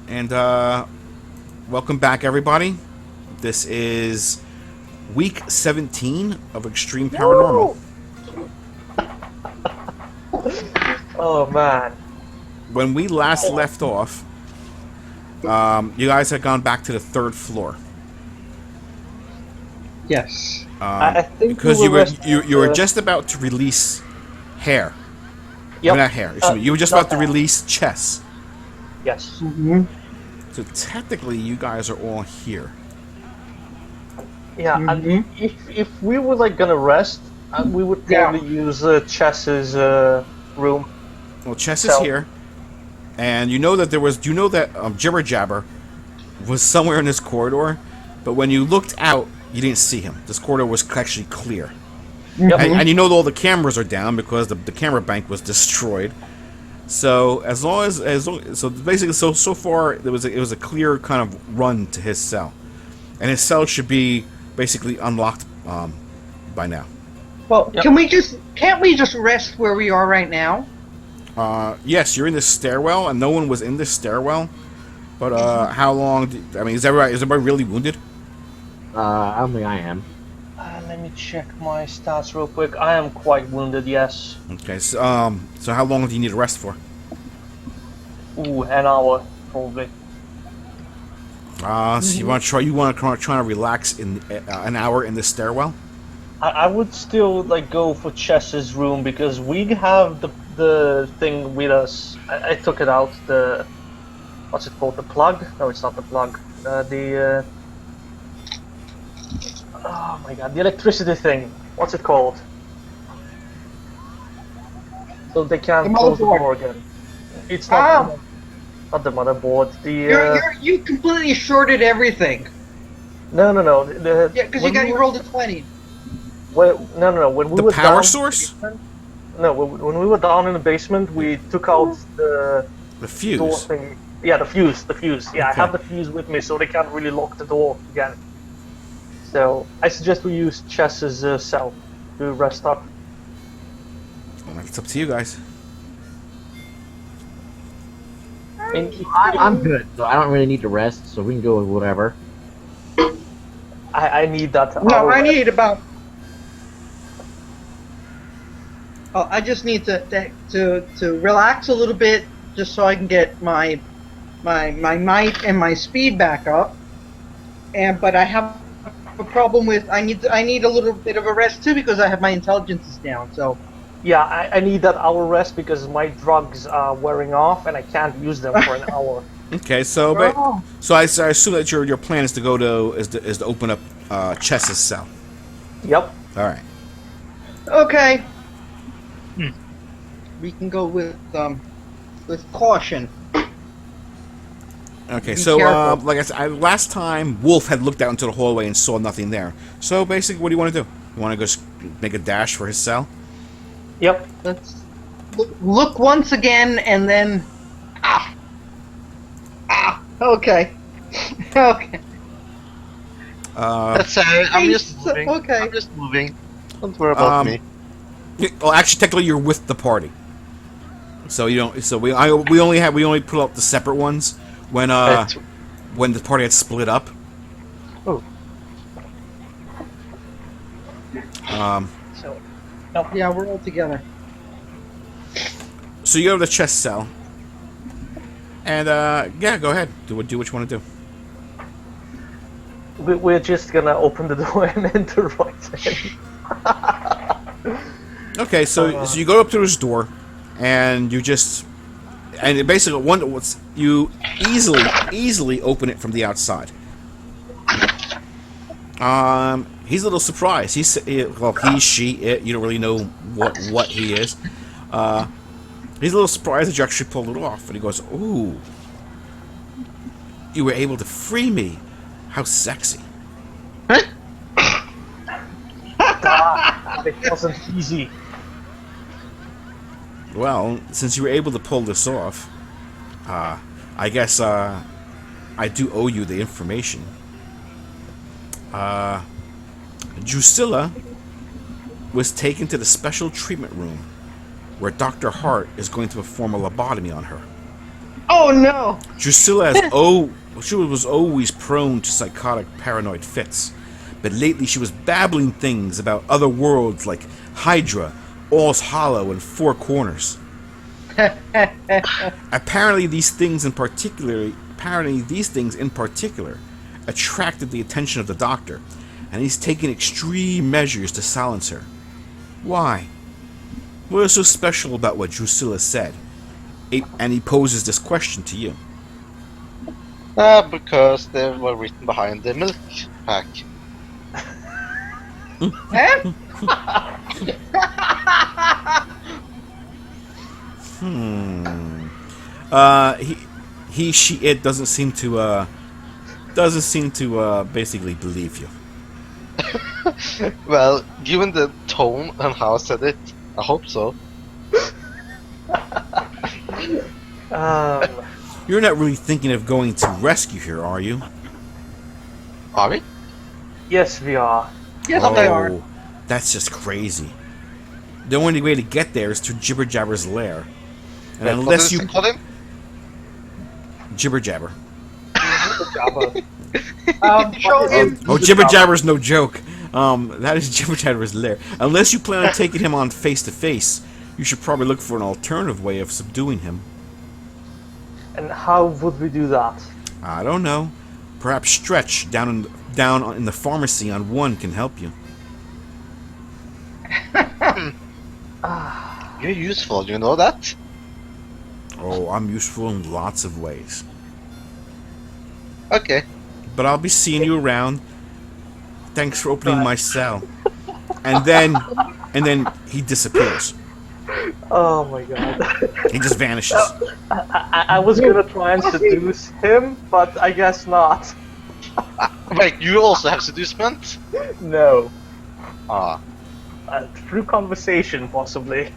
And welcome back, everybody. This is week 17 of Extreme Paranormal. Woo! Oh man. When we last left off, you guys had gone back to the third floor. Yes. I think Because we you were were resting you were the- just about to release hair. Yep. Not hair. Excuse me. You were just not about to that. release chess. Yes. Mm-hmm. So technically, you guys are all here. Yeah. And Mhm. if we were like gonna rest, we would probably use Chess's room. Well, chess is So- here, and you know that there was. You know that Jibber Jabber was somewhere in this corridor, but when you looked out, you didn't see him. This corridor was actually clear. Yep. And you know that all the cameras are down because the camera bank was destroyed. So so basically so far it was a clear kind of run to his cell, and his cell should be basically unlocked by now. Well, Yep. can't we just rest where we are right now? Yes, you're in this stairwell, and no one was in this stairwell. But how long? Is everybody really wounded? I don't think I am. Let me check my stats real quick. I am quite wounded. Yes. Okay, so how long do you need a rest for? Ooh, an hour probably. So you want to try to relax in an hour in the stairwell? I would still like go for Chess's room because we have the thing with us. I took it out. The what's it called? The plug? No, it's not the plug. Oh my god, the electricity thing. What's it called? So they can't The close the motherboard. door again. It's not, Oh. not the motherboard. You completely shorted everything. No. Yeah, because you rolled a 20. No. When we The were power down source? No, when we were down in the basement, we took out the The door fuse. thing. Yeah, the fuse. Yeah, I Okay. have the fuse with me, so they can't really lock the door again. So I suggest we use Chess's cell to rest up. Well, it's up to you guys. I mean, I'm good, so I don't really need to rest, so we can go with whatever. I need that. No, hour I rest. need about. Oh, I just need to relax a little bit, just so I can get my might and my speed back up. But I have a problem with I need a little bit of a rest too because I have my intelligence is down. So Yeah, I need that hour rest because my drugs are wearing off and I can't use them for an hour. Okay, so Oh. so I assume that your plan is to go to is to open up Chess's cell. Yep. All right. okay, we can go with caution. Okay, Be so careful. like I said, last time Wolf had looked out into the hallway and saw nothing there. So basically, what do you want to do? You want to go make a dash for his cell? Yep. Let's look once again and then. Okay. Okay. That's I'm just moving. Okay. I'm just moving. Don't worry about me. Well, actually, technically, you're with the party. So you don't. So we only put up the separate ones when when the party had split up. Oh. So. Yeah, we're all together. So you go to the chess cell, and yeah, go ahead. Do what you want to do. We're just gonna open the door and enter right in. Okay, so you go up to his door, and you just it basically you easily open it from the outside. He's a little surprised. He, she, it. You don't really know what he is. He's a little surprised that you actually pulled it off, and he goes, "Ooh, you were able to free me. How sexy." It wasn't easy. Well, since you were able to pull this off, I guess I do owe you the information. Drusilla was taken to the special treatment room where Dr. Hart is going to perform a lobotomy on her. Oh no! Drusilla she was always prone to psychotic paranoid fits, but lately she was babbling things about other worlds like Hydra, All's Hollow, and Four Corners. Apparently these things in particular attracted the attention of the Doctor, and he's taken extreme measures to silence her. Why? What is so special about what Drusilla said? And he poses this question to you. Because they were written behind the milk pack. Eh? She, it doesn't seem to basically believe you. Well, given the tone and how I said it, I hope so. You're not really thinking of going to rescue her, are you? Are we? Yes, we are. Yes, they are. That's just crazy. The only way to get there is to Jibber Jabber's lair. And Wait, unless you... call him? Jibber Jabber. Show him. Oh, Jibber Jabber's no joke. That is Jibber Jabber's lair. Unless you plan on taking him on face to face, you should probably look for an alternative way of subduing him. And how would we do that? I don't know. Perhaps Stretch down in the pharmacy on 1 can help you. You're useful, you know that? Oh, I'm useful in lots of ways. Okay. But I'll be seeing you around. Thanks for opening my cell. And then he disappears. Oh my god. He just vanishes. I was gonna try and seduce him, but I guess not. Wait, you also have seducement? No. Ah. Through conversation, possibly.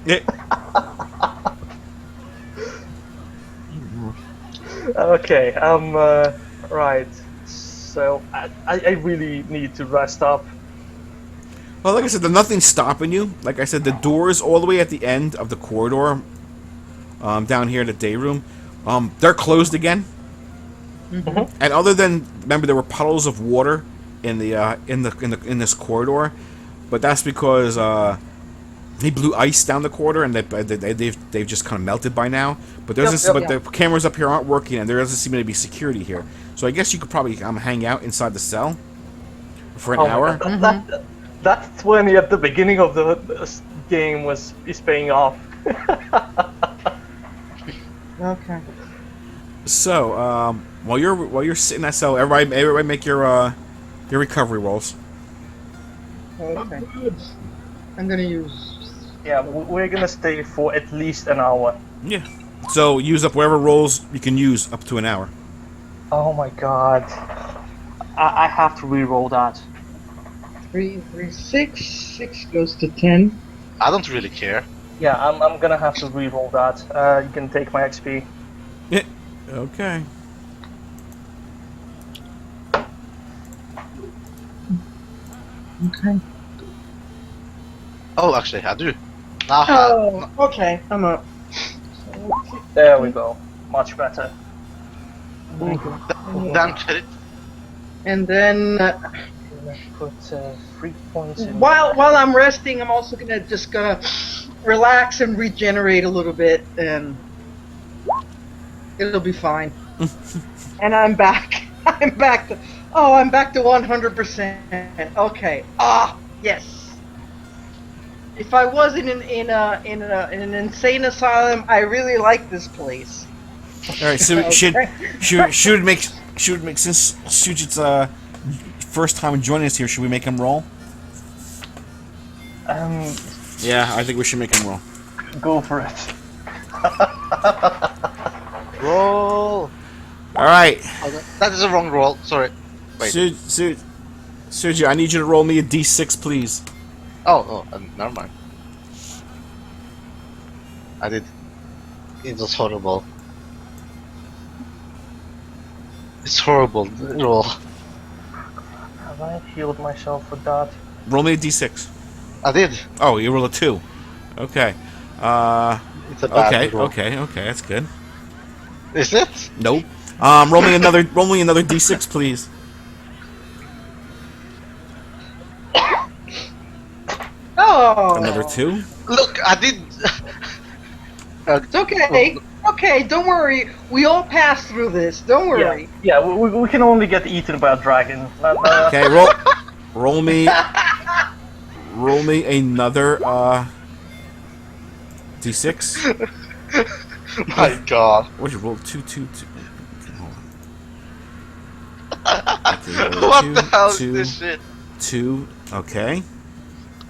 Okay, right. So, I really need to rest up. Well, like I said, there's nothing stopping you. Like I said, the doors all the way at the end of the corridor, down here in the day room, they're closed again. Mm-hmm. And other than, remember, there were puddles of water in this corridor, but that's because he blew ice down the corridor, and they've just kind of melted by now. But the cameras up here aren't working, and there doesn't seem to be security here. So I guess you could probably hang out inside the cell for an hour. That 20 at the beginning of the game is paying off. Okay. So while you're sitting in that cell, everybody make your recovery rolls. Okay. I'm gonna use. Yeah, we're gonna stay for at least an hour. Yeah. So use up whatever rolls you can use up to an hour. Oh my god. I have to re-roll that. 3, 6. 6 goes to 10. I don't really care. Yeah, I'm gonna have to re-roll that. You can take my XP. Yeah. Okay. Okay. Oh, actually, I do. Now, Oh, okay. I'm up. There we go. Much better. then credit. And then Put 3 points in. while I'm resting, I'm also gonna relax and regenerate a little bit, and it'll be fine. And I'm back. I'm back to 100%. Okay. Ah, yes. If I wasn't in an insane asylum, I really like this place. All right. So Okay. should make since Sujit's first time joining us here, should we make him roll? Yeah, I think we should make him roll. Go for it. Roll. All right. Oh, that is a wrong roll. Sorry. Wait. Suji, I need you to roll me a d6, please. Oh, never mind. I did. It was horrible. It's horrible roll. Have I healed myself with that? Roll me a d6. I did. Oh, you roll a 2. Okay. It's a bad roll. Okay. That's good. Is it? Nope. Roll me another d6, please. Oh, Another 2. Look, I did. It's okay. Okay, don't worry. We all pass through this. Don't worry. Yeah, we can only get eaten by a dragon. Okay, roll me another d6. My God. What did you roll? 2, 2, 2. Hold on. Okay, roll What 2, the hell 2, is this shit? 2. Okay.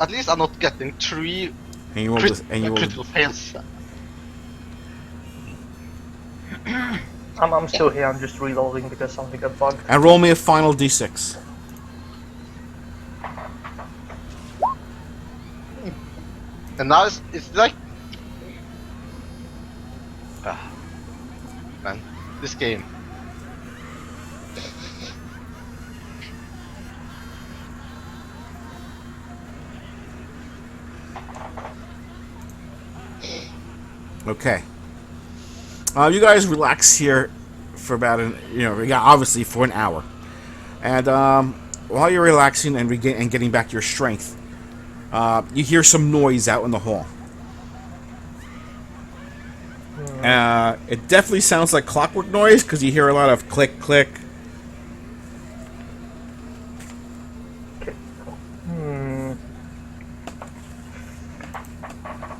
At least I'm not getting 3 And you roll this, and you roll. critical fails. I'm still here. I'm just reloading because something got bugged. And roll me a final d6. And now it's like. Man, this game. Okay. You guys relax here for about obviously for an hour, and while you're relaxing and getting back your strength, you hear some noise out in the hall. It definitely sounds like clockwork noise because you hear a lot of click, click.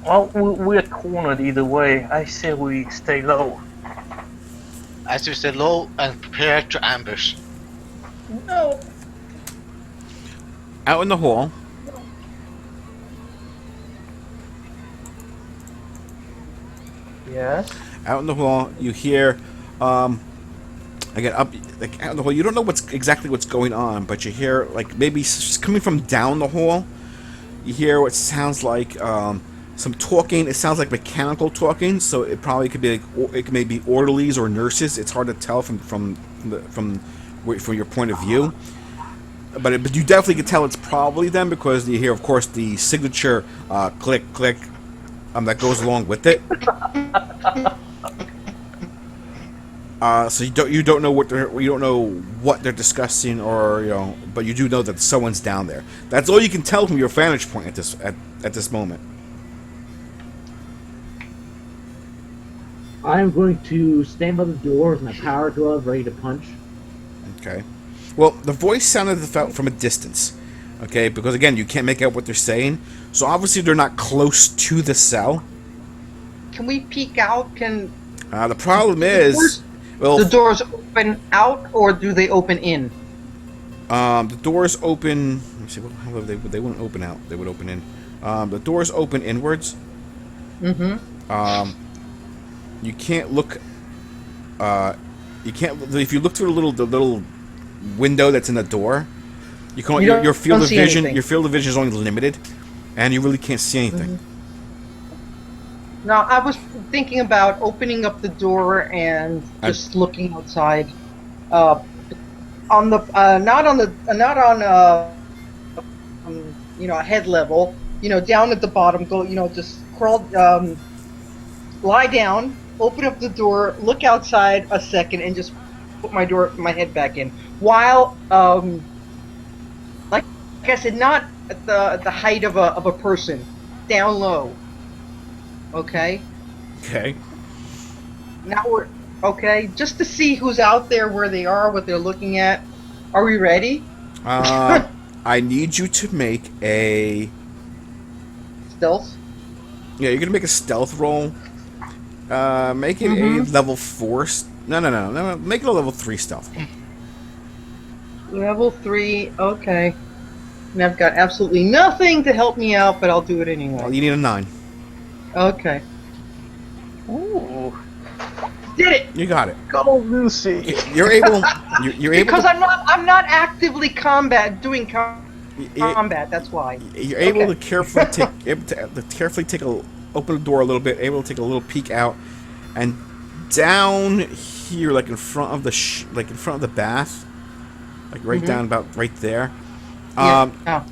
Well, we're cornered either way. I say we stay low. As you say, low and prepare to ambush. No. Out in the hall, Yes. out in the hall, you hear again out in the hall. You don't know exactly what's going on, but you hear maybe coming from down the hall. You hear what sounds like some talking. It sounds like mechanical talking, so it probably could be it may be orderlies or nurses. It's hard to tell from your point of view. But you definitely can tell it's probably them because you hear, of course, the signature click click that goes along with it. So you don't know what they're discussing, or but you do know that someone's down there. That's all you can tell from your vantage point at this moment. I'm going to stand by the door with my power glove ready to punch. Okay. Well, the voice sounded from a distance. Okay, because again, you can't make out what they're saying. So obviously they're not close to the cell. Can we peek out? Can The problem is, the doors open out or do they open in? the doors open. Let me see. How would they wouldn't open out. They would open in. The doors open inwards. Mm-hmm. You can't look. You can't. If you look through the little window that's in the door, you can. Your field of vision. Anything. Your field of vision is only limited, and you really can't see anything. Now, I was thinking about opening up the door and just looking outside. On the not on head level. Down at the bottom. Go. Just crawl. Lie down. Open up the door. Look outside a second, and just put my head back in. While like I said, not at the height of a person. Down low. Okay. Okay. Now we're okay. Just to see who's out there, where they are, what they're looking at. Are we ready? I need you to make a. Stealth. Yeah, you're gonna make a stealth roll. Make it a level 4. No. Make it a level 3 stealth. Level 3. Okay. And I've got absolutely nothing to help me out, but I'll do it anyway. Well, you need a 9. Okay. Ooh. Did it! You got it. Go, Lucy. You're able. You're able. Because I'm not actively doing combat. That's why. You're able to carefully open the door a little bit, able to take a little peek out, and down here, like in front of the bath, like right down about right there.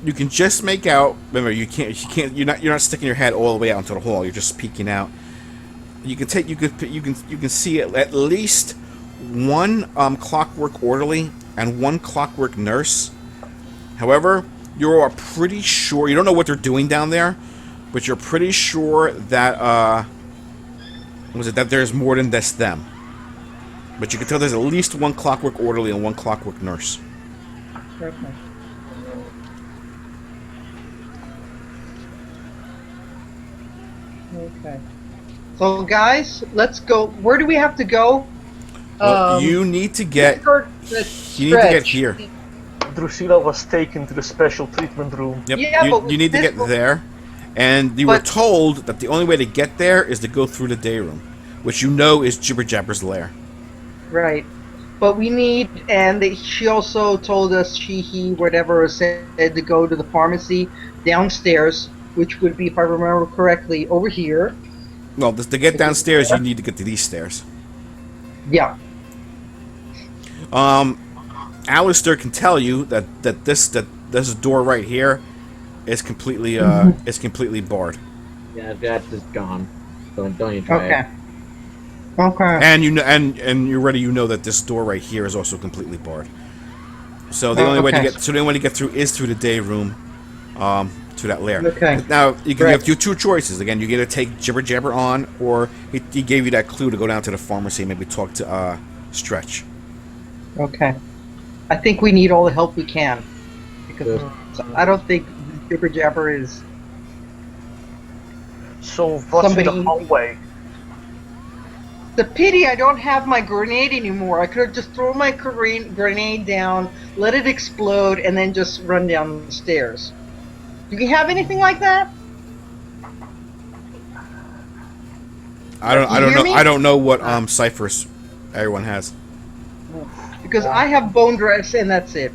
You can just make out. Remember, you can't. You're not sticking your head all the way out into the hall. You're just peeking out. you can see at least one clockwork orderly and one clockwork nurse. However, you are pretty sure you don't know what they're doing down there, but you're pretty sure that that there's more than just them. But you can tell there's at least one clockwork orderly and one clockwork nurse. Okay. Okay. So, guys, let's go. Where do we have to go? Well, you need to get here. Drusilla was taken to the special treatment room. Yep. Yeah, but you need to this get there, and you were told that the only way to get there is to go through the day room, which you know is Jibber Jabber's lair. Right. But we need, and she also told us, he, whatever, said to go to the pharmacy downstairs, which would be, if I remember correctly, over here. Well, to get downstairs, you need to get to these stairs. Yeah. Alistair can tell you that this door right here is completely barred. Yeah, that's just gone. Don't even try it. Okay. Okay. And you know, and you're ready. You know that this door right here is also completely barred. So the only way to get through is through the day room, to that lair. Okay. Now you have two choices. Again, you get to take Jibber Jabber on, or he gave you that clue to go down to the pharmacy and maybe talk to Stretch. Okay. I think we need all the help we can, because I don't think Jibber Jabber is. So what's in the hallway? The pity I don't have my grenade anymore. I could have just thrown my grenade down, let it explode, and then just run down the stairs. Do you have anything like that? I don't know what ciphers everyone has. Because I have bone dress and that's it.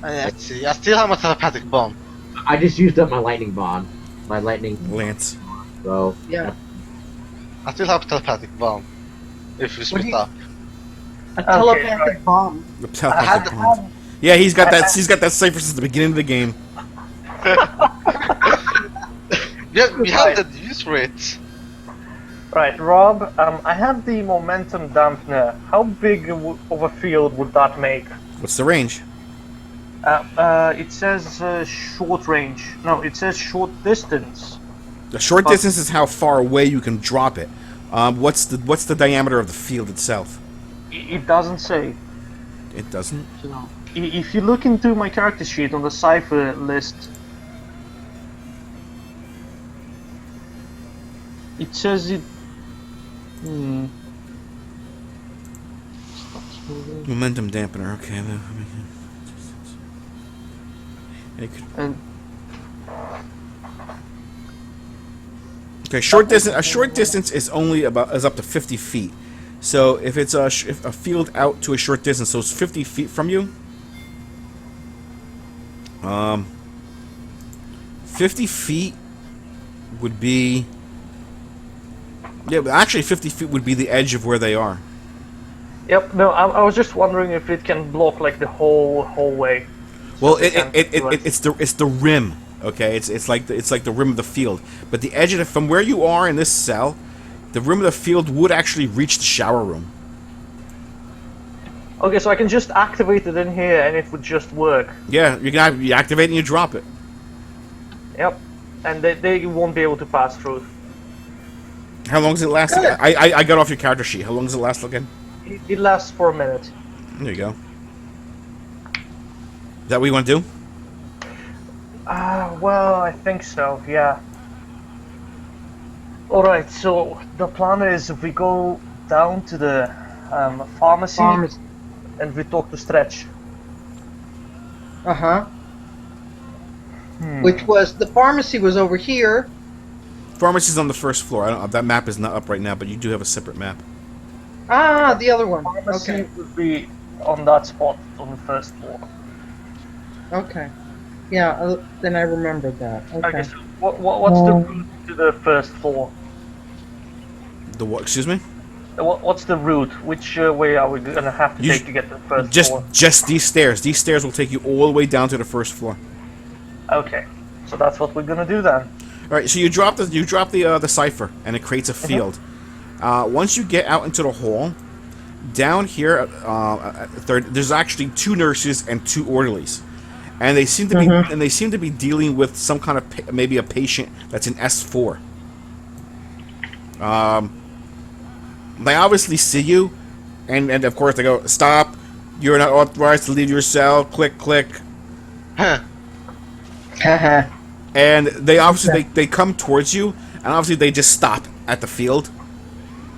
Let's see. I still have my telepathic bomb. I just used up my lightning bond. My lightning lance. So Yeah. I still have a telepathic bomb. If we split up. A telepathic bomb. The telepathic bomb. Yeah, he's got that. He's got that cipher since the beginning of the game. Yeah, we have the use for it. Right, Rob. I have the momentum dampener. How big of a field would that make? What's the range? It says short range. No, it says short distance. The short distance is how far away you can drop it. What's the diameter of the field itself? It doesn't say. It doesn't. If you look into my character sheet on the cipher list, it says it. Momentum dampener. Okay. And okay, short distance. A short distance is only up to 50 feet. So if it's a field out to a short distance, so it's 50 feet from you. 50 feet would be. Yeah, but actually 50 feet would be the edge of where they are. Yep. No, I was just wondering if it can block like the whole hallway. Well, it's the rim. Okay, it's like the rim of the field. But the edge of from where you are in this cell, the rim of the field would actually reach the shower room. Okay, so I can just activate it in here and it would just work. Yeah, you activate and you drop it. Yep. And they won't be able to pass through. How long does it last? I got off your character sheet. How long does it last again? It lasts for a minute. There you go. Is that what you want to do? Well, I think so, yeah. Alright, so the plan is if we go down to the pharmacy and we talk to Stretch. Uh-huh. Which was, the pharmacy was over here. Pharmacy's on the first floor. That map is not up right now, but you do have a separate map. Ah, the other one. Pharmacy Okay. would be on that spot on the first floor. Okay. Yeah, then I remembered that. Okay. Okay, so what's the route to the first floor? The what? Excuse me? What's the route? Which way are we gonna have to take to get to the first floor? Just these stairs. These stairs will take you all the way down to the first floor. Okay, so that's what we're gonna do then. right, so you drop the cipher, and it creates a field. Once you get out into the hall, down here, there's actually 2 nurses and 2 orderlies, and they seem to be dealing with some kind of maybe a patient that's in S4. They obviously see you, and of course they go, "Stop! You're not authorized to leave your cell." Click, click. Huh. And they obviously they come towards you, and obviously they just stop at the field.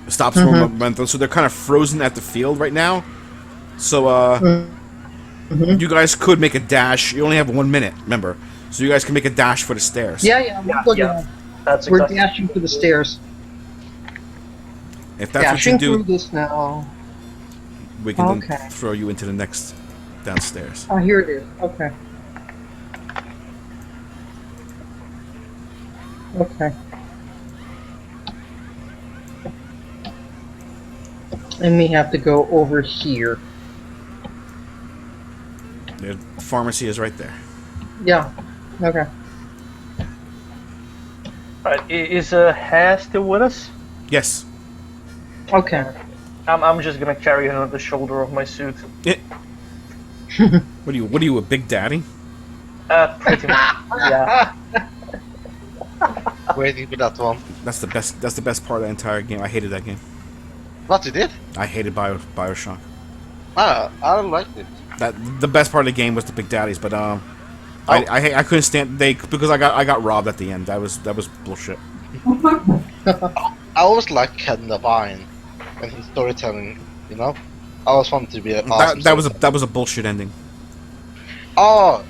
Stops for momentum, so they're kind of frozen at the field right now. So you guys could make a dash. You only have 1 minute, remember, so you guys can make a dash for the stairs. Yeah. That's We're exactly. dashing for the stairs. If that's Dashing what you through do, this now. we can Okay. then throw you into the next downstairs. Oh, here it is. Okay. Okay. And we have to go over here. The pharmacy is right there. Yeah. Okay. Alright, is Hare still with us? Yes. Okay. I'm just gonna carry her on the shoulder of my suit. What are you, a big daddy? Pretty much. Yeah. Waiting for that one. That's the best part of the entire game. I hated that game. What you did? I hated Bioshock. I liked it. The best part of the game was the big daddies, but I couldn't stand because I got robbed at the end. That was bullshit. I always liked Ken Levine and his storytelling. You know, I always wanted to be an awesome. That was a bullshit ending. Oh,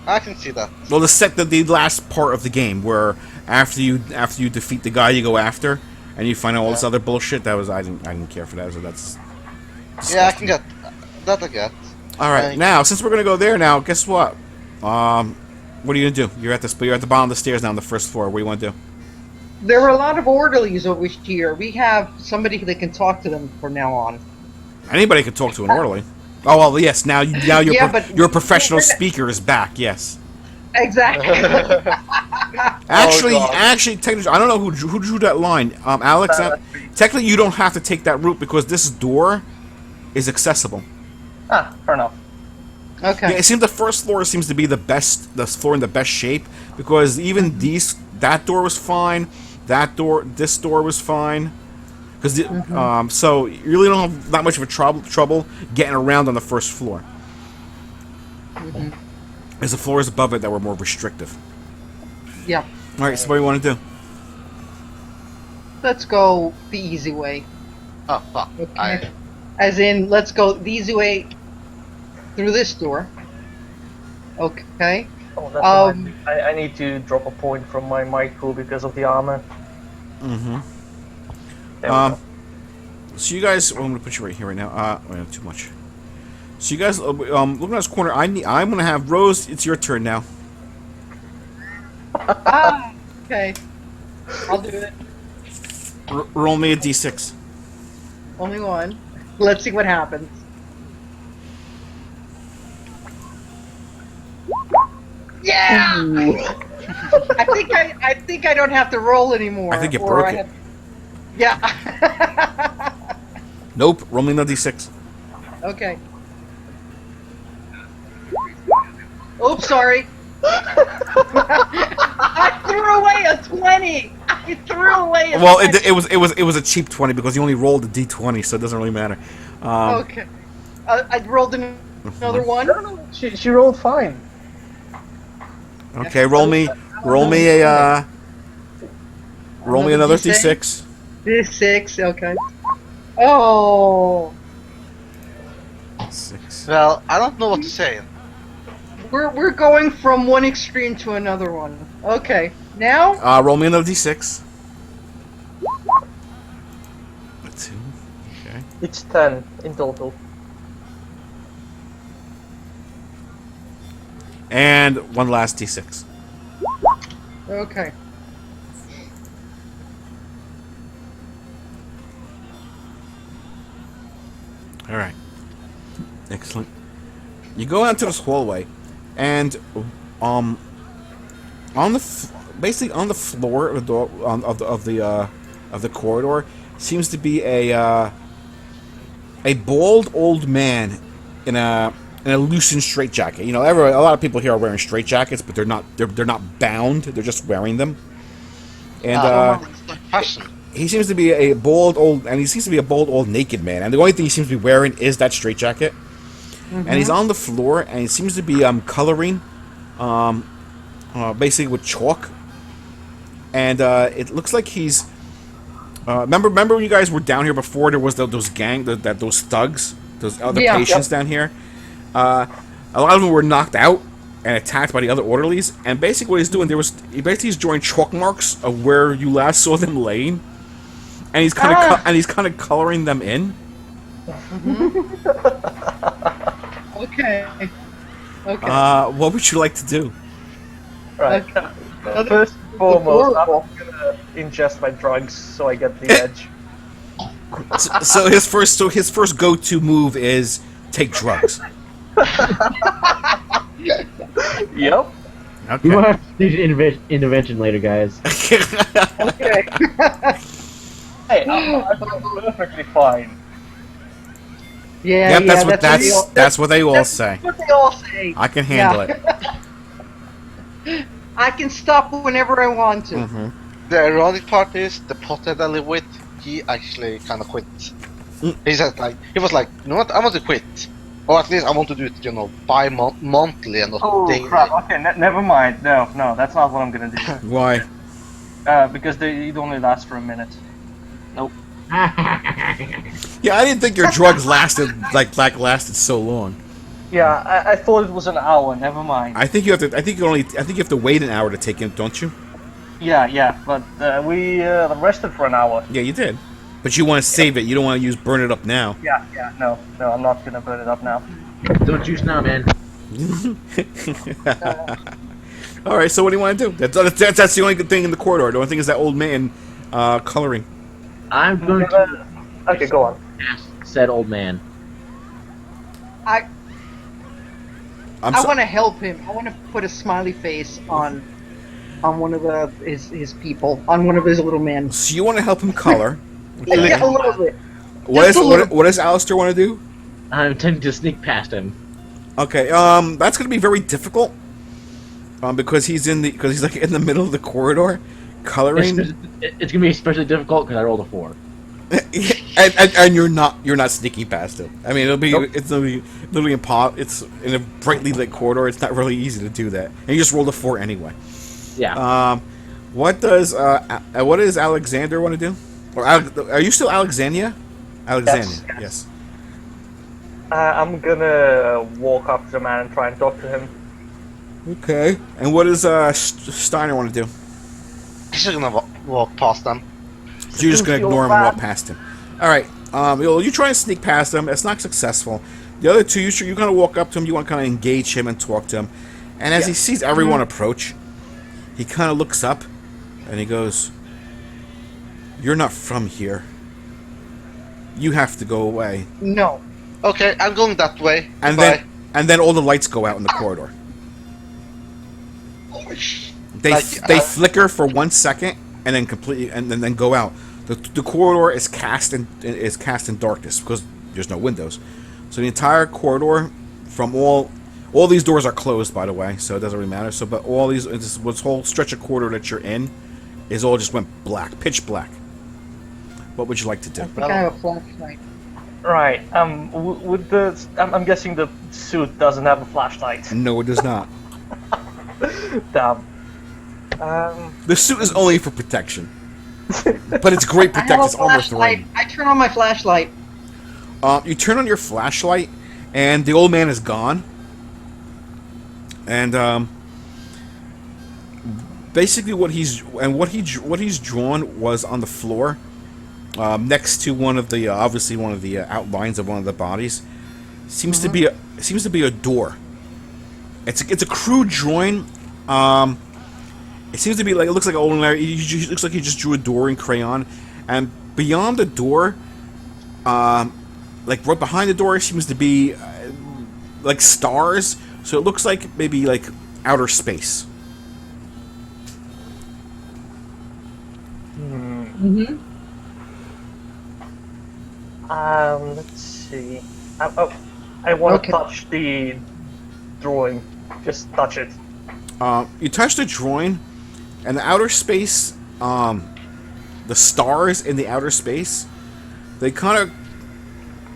I can see that. Well, the last part of the game where after you defeat the guy you go after and you find out all this other bullshit. That was I didn't care for that. So that's disgusting. Yeah, I can get that. I get. All right, now since we're gonna go there now, guess what? What are you gonna do? You're at the bottom of the stairs now on the first floor. What do you want to do? There are a lot of orderlies over here. We have somebody that can talk to them from now on. Anybody could talk to an orderly. Oh well, yes. Now Yeah, but your professional speaker is back. Yes. Exactly. Actually, God. technically, I don't know who drew that line. Alex. Technically, you don't have to take that route because this door is accessible. Fair enough. Okay. Yeah, it seems the first floor seems to be the floor in the best shape because even that door was fine. This door was fine. Because so you really don't have that much of a trouble getting around on the first floor. As the floors above it that were more restrictive. Yeah. All right, so what do you want to do? Let's go the easy way. Oh fuck! Okay. As in, let's go the easy way through this door. Okay. Oh, that's I need to drop a point from my Michael because of the armor. Mm-hmm. There we go. So you guys, well, I'm gonna put you right here right now. Wait, too much. So you guys, looking at this corner. I'm gonna have Rose. It's your turn now. Okay. I'll do it. Roll me a d6. Only one. Let's see what happens. Yeah! I think I don't have to roll anymore. I think you or broke I it. have- Yeah. Nope. Roll me another d6. Okay. Oops, sorry. I threw away a 20. I threw away a Well, 20. it was a cheap 20 because you only rolled a d20, so it doesn't really matter. Okay. I rolled another one. No, she rolled fine. Okay, roll me another Another d6. This 6, okay. Oh, 6. Well, I don't know what to say. we're going from one extreme to another one. Okay, now Roll me another d6. 2. Okay. It's 10 in total. And one last d6. okay. All right. Excellent. You go out to this hallway, and on the basically on the floor of the door, of the corridor seems to be a bald old man in a loosened straitjacket. You know, a lot of people here are wearing straitjackets, but they're not bound. They're just wearing them. And It's like fashion. he seems to be a bald old naked man. And the only thing he seems to be wearing is that straitjacket. And he's on the floor, and he seems to be coloring, basically with chalk. And it looks like he's. Remember when you guys were down here before? There was those thugs, those other patients down here. A lot of them were knocked out and attacked by the other orderlies. And basically, what he's doing he's drawing chalk marks of where you last saw them laying, and he's kind of coloring them in. Okay. Okay. What would you like to do? Right. Okay. First and foremost, I'm Horrible. gonna ingest my drugs so I get the edge. So his first go-to move is take drugs. Yep. You Okay. won't have to need an intervention later, guys. Okay. Hey, I'm perfectly fine. Yeah, Yep, yeah, that's what they all say. what they all say. I can handle it. I can stop whenever I want to. Mm-hmm. The ironic part is the pothead I live with. He actually kind of quit. He said he was like, you know what? I want to quit, or at least I want to do it, monthly and not Oh daily. crap! Okay, never mind. No, that's not what I'm gonna do. Why? Because it only lasts for a minute. Nope. Yeah, I didn't think your drugs lasted lasted so long. Yeah, I thought it was an hour. Never mind. I think you have to wait an hour to take it, don't you? Yeah, but we rested for an hour. Yeah, you did. But you want to save it. You don't want to burn it up now. Yeah, no, I'm not gonna burn it up now. Don't juice now, man. All right. So what do you want to do? That's the only good thing in the corridor. The only thing is that old man coloring. I'm going to Okay, go on. ask said old man. I I'm I so- want to help him. I want to put a smiley face on one of his people, on one of his little men. So you want to help him color? Yeah, a little bit. What does Alistair want to do? I'm intending to sneak past him. Okay, that's gonna be very difficult. Because he's like in the middle of the corridor, coloring, It's gonna be especially difficult because I rolled a 4. and you're not sneaking past him. I mean, it's literally impossible. It's in a brightly lit corridor. It's not really easy to do that, and you just rolled a 4 anyway. Yeah. What does Alexander want to do? Or are you still Alexandria? Alexandria, yes. I'm gonna walk up to the man and try and talk to him. Okay. And what does Steiner want to do? He's just gonna walk past them. So you're just gonna Feel ignore him and walk bad. past him. All right. You try and sneak past him. It's not successful. The other two, you're gonna walk up to him. You want to kind of engage him and talk to him. And as he sees everyone approach, he kind of looks up, and he goes, "You're not from here. You have to go away." No. Okay, I'm going that way. And Goodbye. then all the lights go out in the corridor. They Like, flicker for 1 second and then completely and then go out. The corridor is cast in darkness because there's no windows. So the entire corridor from all these doors are closed, by the way, so it doesn't really matter. So but all this whole stretch of corridor that you're in is all just went black, pitch black. What would you like to do? I think I have a flashlight. Right. With I'm guessing the suit doesn't have a flashlight. No, it does not. Damn. The suit is only for protection, but it's great I protect. have It's a armor flashlight. three. I turn on my flashlight. You turn on your flashlight, and the old man is gone. And basically, what he's drawn was on the floor, next to one of the obviously one of the outlines of one of the bodies. Seems to be a door. It's a crude drawing. It seems to be like it looks like an ordinary. It looks like he just drew a door in crayon, and beyond the door, like right behind the door, seems to be like stars. So it looks like maybe like outer space. Mm-hmm. Let's see. I want to Okay. touch the drawing. Just touch it. You touch the drawing, and the outer space, the stars in the outer space, they kind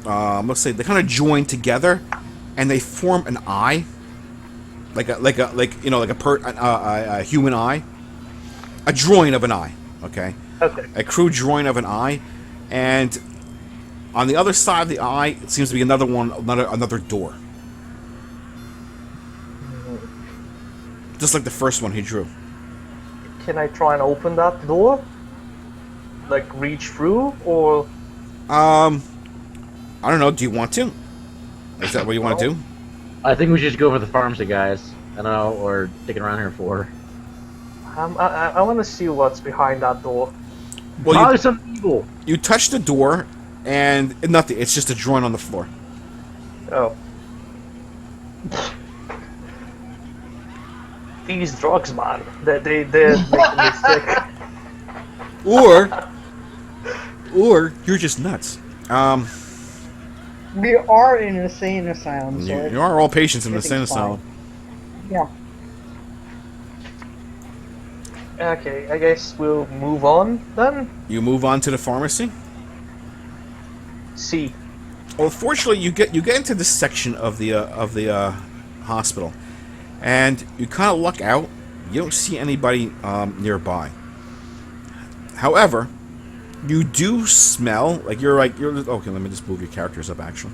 of, let's say, they kind of join together, and they form an eye, like a human eye, a drawing of an eye. Okay, Okay. a crude drawing of an eye, and on the other side of the eye, it seems to be another one, another door, just like the first one he drew. Can I try and open that door? Like reach through, or I don't know. Do you want to? Is that what you want to do? I think we should just go for the pharmacy, guys. I don't know, or sticking around here for. I want to see what's behind that door. Well, Probably something evil. you touch the door, and nothing. It's just a drawing on the floor. Oh. These drugs, man. They're making me sick. Or you're just nuts. We are in an insane asylum, so You are all patients in the everything's insane asylum. yeah. Okay, I guess we'll move on then. You move on to the pharmacy. See. Well, fortunately, you get into this section of the hospital, and you kind of luck out. You don't see anybody nearby. However, you do smell you're okay. Let me just move your characters up. Actually,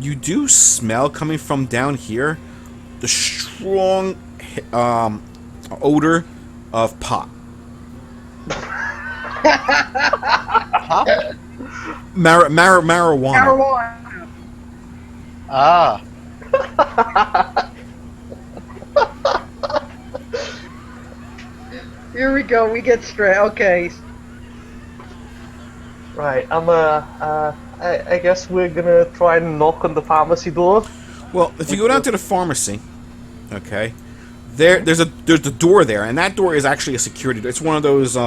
you do smell coming from down here the strong odor of pot. Marijuana. Marijuana. Ah. Here we go. We get straight. Okay. Right, I guess we're gonna try and knock on the pharmacy door. Well, if you go down to the pharmacy, okay, there's the door there, and that door is actually a security door. It's one of those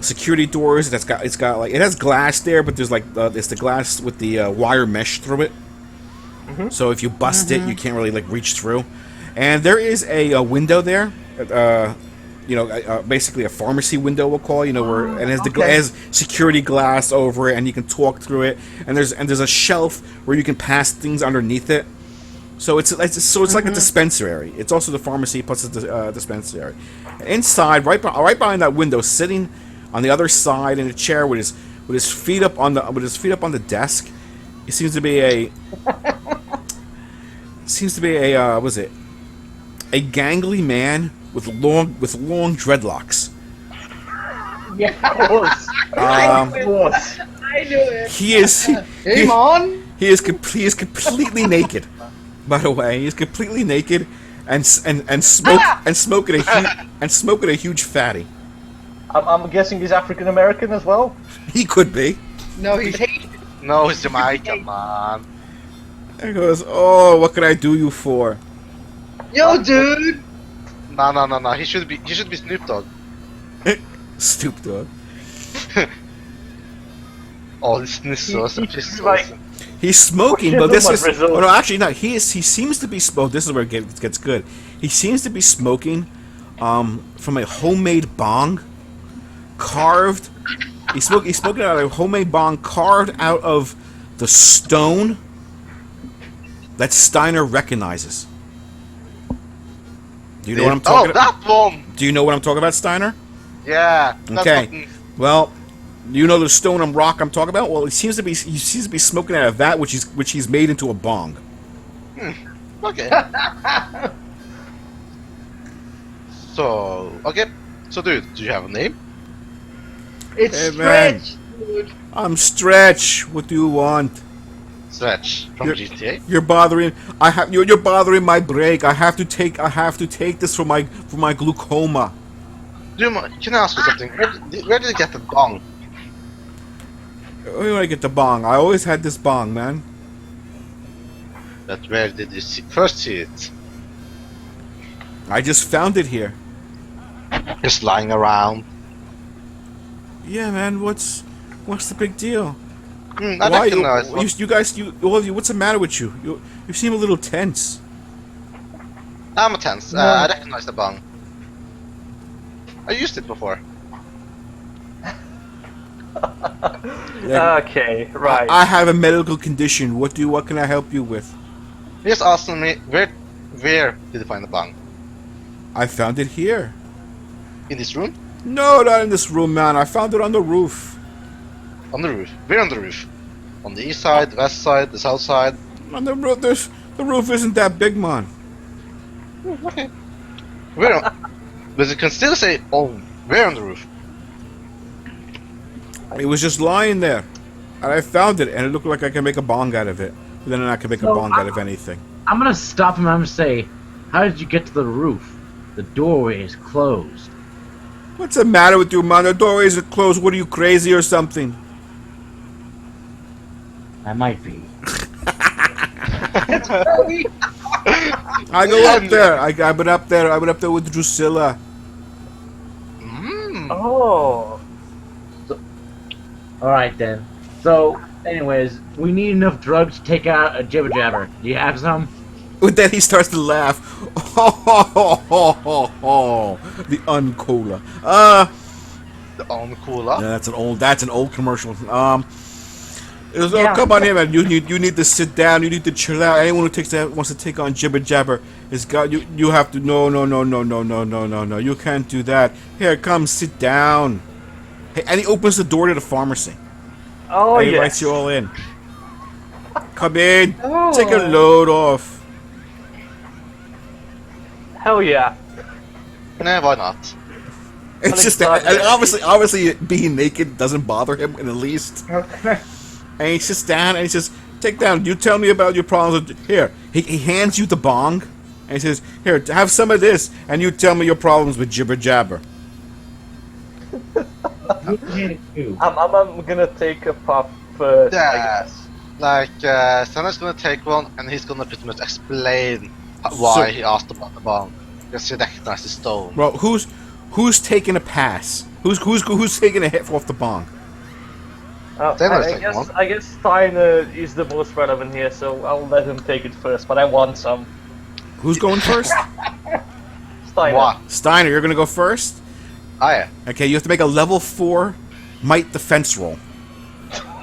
security doors that's got it has glass there, but there's it's the glass with the wire mesh through it. So if you bust it, you can't really reach through. And there is a window there, basically a pharmacy window, we'll call, where and it has security glass over it, and you can talk through it. And there's a shelf where you can pass things underneath it. So it's like a dispensary. It's also the pharmacy plus a dispensary. Inside, right behind that window, sitting on the other side in a chair with his feet up on the desk, it seems to be a a gangly man with long dreadlocks. Yeah. Of course. I knew it. He is he is completely naked. By the way, he is completely naked and smoking a huge fatty. I'm guessing he's African American as well. He could be. No, he's Haitian. No, it's Jamaican, man. He goes, "Oh, what can I do you for?" Yo, dude. No. He should be Snoop Dogg. Stupid dog. Oh, this is so Like, He's smoking, Well, but this shit, is. Brazil. Oh, no, actually, no. He seems to be smoking. This is where it gets good. He seems to be smoking from a homemade bong, carved. He's smoking out of a homemade bong carved out of the stone that Steiner recognizes. Do you know what I'm talking about? that one! Do you know what I'm talking about, Steiner? Yeah. That's Okay. Well, you know the stone and rock I'm talking about? Well, he seems to be smoking out of that, which he's made into a bong. Okay. So, dude, do you have a name? It's Hey, man. Stretch, dude. I'm Stretch. What do you want? Stretch from You're- GTA. You're bothering. You're bothering my break. I have to take this for my glaucoma. Can I ask you something? Where did you get the bong? Where do I get the bong? I always had this bong, man. But where did you first see it? I just found it here. Just lying around. Yeah, man. What's the big deal? I Why recognize all of you? What's the matter with you? You seem a little tense. I'm a tense. I recognize the bong. I used it before. Yeah, Okay, right. I have a medical condition. What can I help you with? He just asking me where did you find the bong? I found it here. In this room? No, not in this room, man. I found it on the roof. On the roof. Where on the roof? On the east side, the west side, the south side? On the roof. The roof isn't that big, man. Okay. Where on? But you can still say on. Where on the roof? It was just lying there, and I found it, and it looked like I could make a bong out of it. But then I could make a bong out of anything. I'm gonna stop him. I'm gonna say, how did you get to the roof? The doorway is closed. What's the matter with you, man? The door isn't closed. What are you, crazy or something? I might be. I go up there. I've been up there. I went up there with Drusilla. Oh. Alright then. So, anyways, we need enough drugs to take out a jibber jabber. Do you have some? But then he starts to laugh. The uncola. The on-cooler? Yeah, that's an old commercial. It was, Yeah. oh, come on in, man. You need to sit down. You need to chill out. Anyone wants to take on jibber jabber has got you have to no. You can't do that. Here, come sit down. Hey, and he opens the door to the pharmacy. Oh, And he yes. invites you all in. Come in. Oh. Take a load off. Hell yeah. Nah, why not? It's just that, and obviously being naked doesn't bother him in the least. And he sits down and he says, "Take down. You tell me about your problems." Here, he hands you the bong, and he says, "Here, have some of this, and you tell me your problems with jibber jabber." You can hand it too. I'm gonna take a puff first, I Yeah. guess. Like, Santa's gonna take one, and he's gonna pretty much explain why So- he asked about the bomb. Because he recognized the stone. Well, who's taking a pass? Who's taking a hit off the bong? Steiner take one. I guess Steiner is the most relevant here, so I'll let him take it first, but I want some. Who's going first? Steiner. What? Steiner, you're gonna go first. Oh yeah. Okay, you have to make a level 4 might defense roll.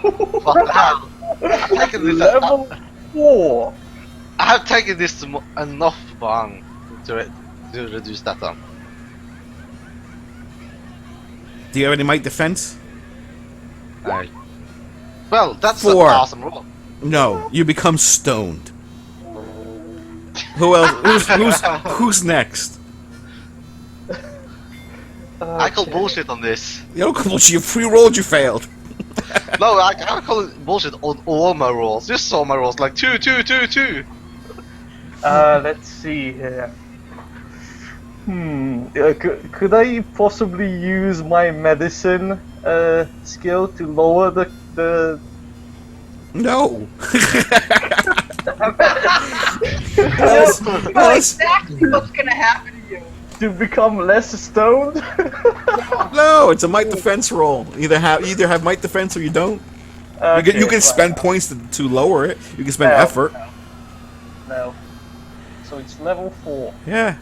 What the hell? I've taken this, Level 4. I have taken this to enough bong to reduce that down. Do you have any might defense? Well, that's 4. an awesome roll. No, you become stoned. Who else? Who's next? I call bullshit on this. You don't bullshit. You pre-rolled. You failed. No, I call it bullshit on all my rolls. You saw my rolls, like 2, 2, 2, 2. Let's see here. Could I possibly use my medicine skill to lower the No. You know exactly what's gonna happen to you. to become less stoned? No, it's a might defense roll. Either have might defense or you don't. You can spend points to lower it. You can spend effort. No. So it's level 4. Yeah.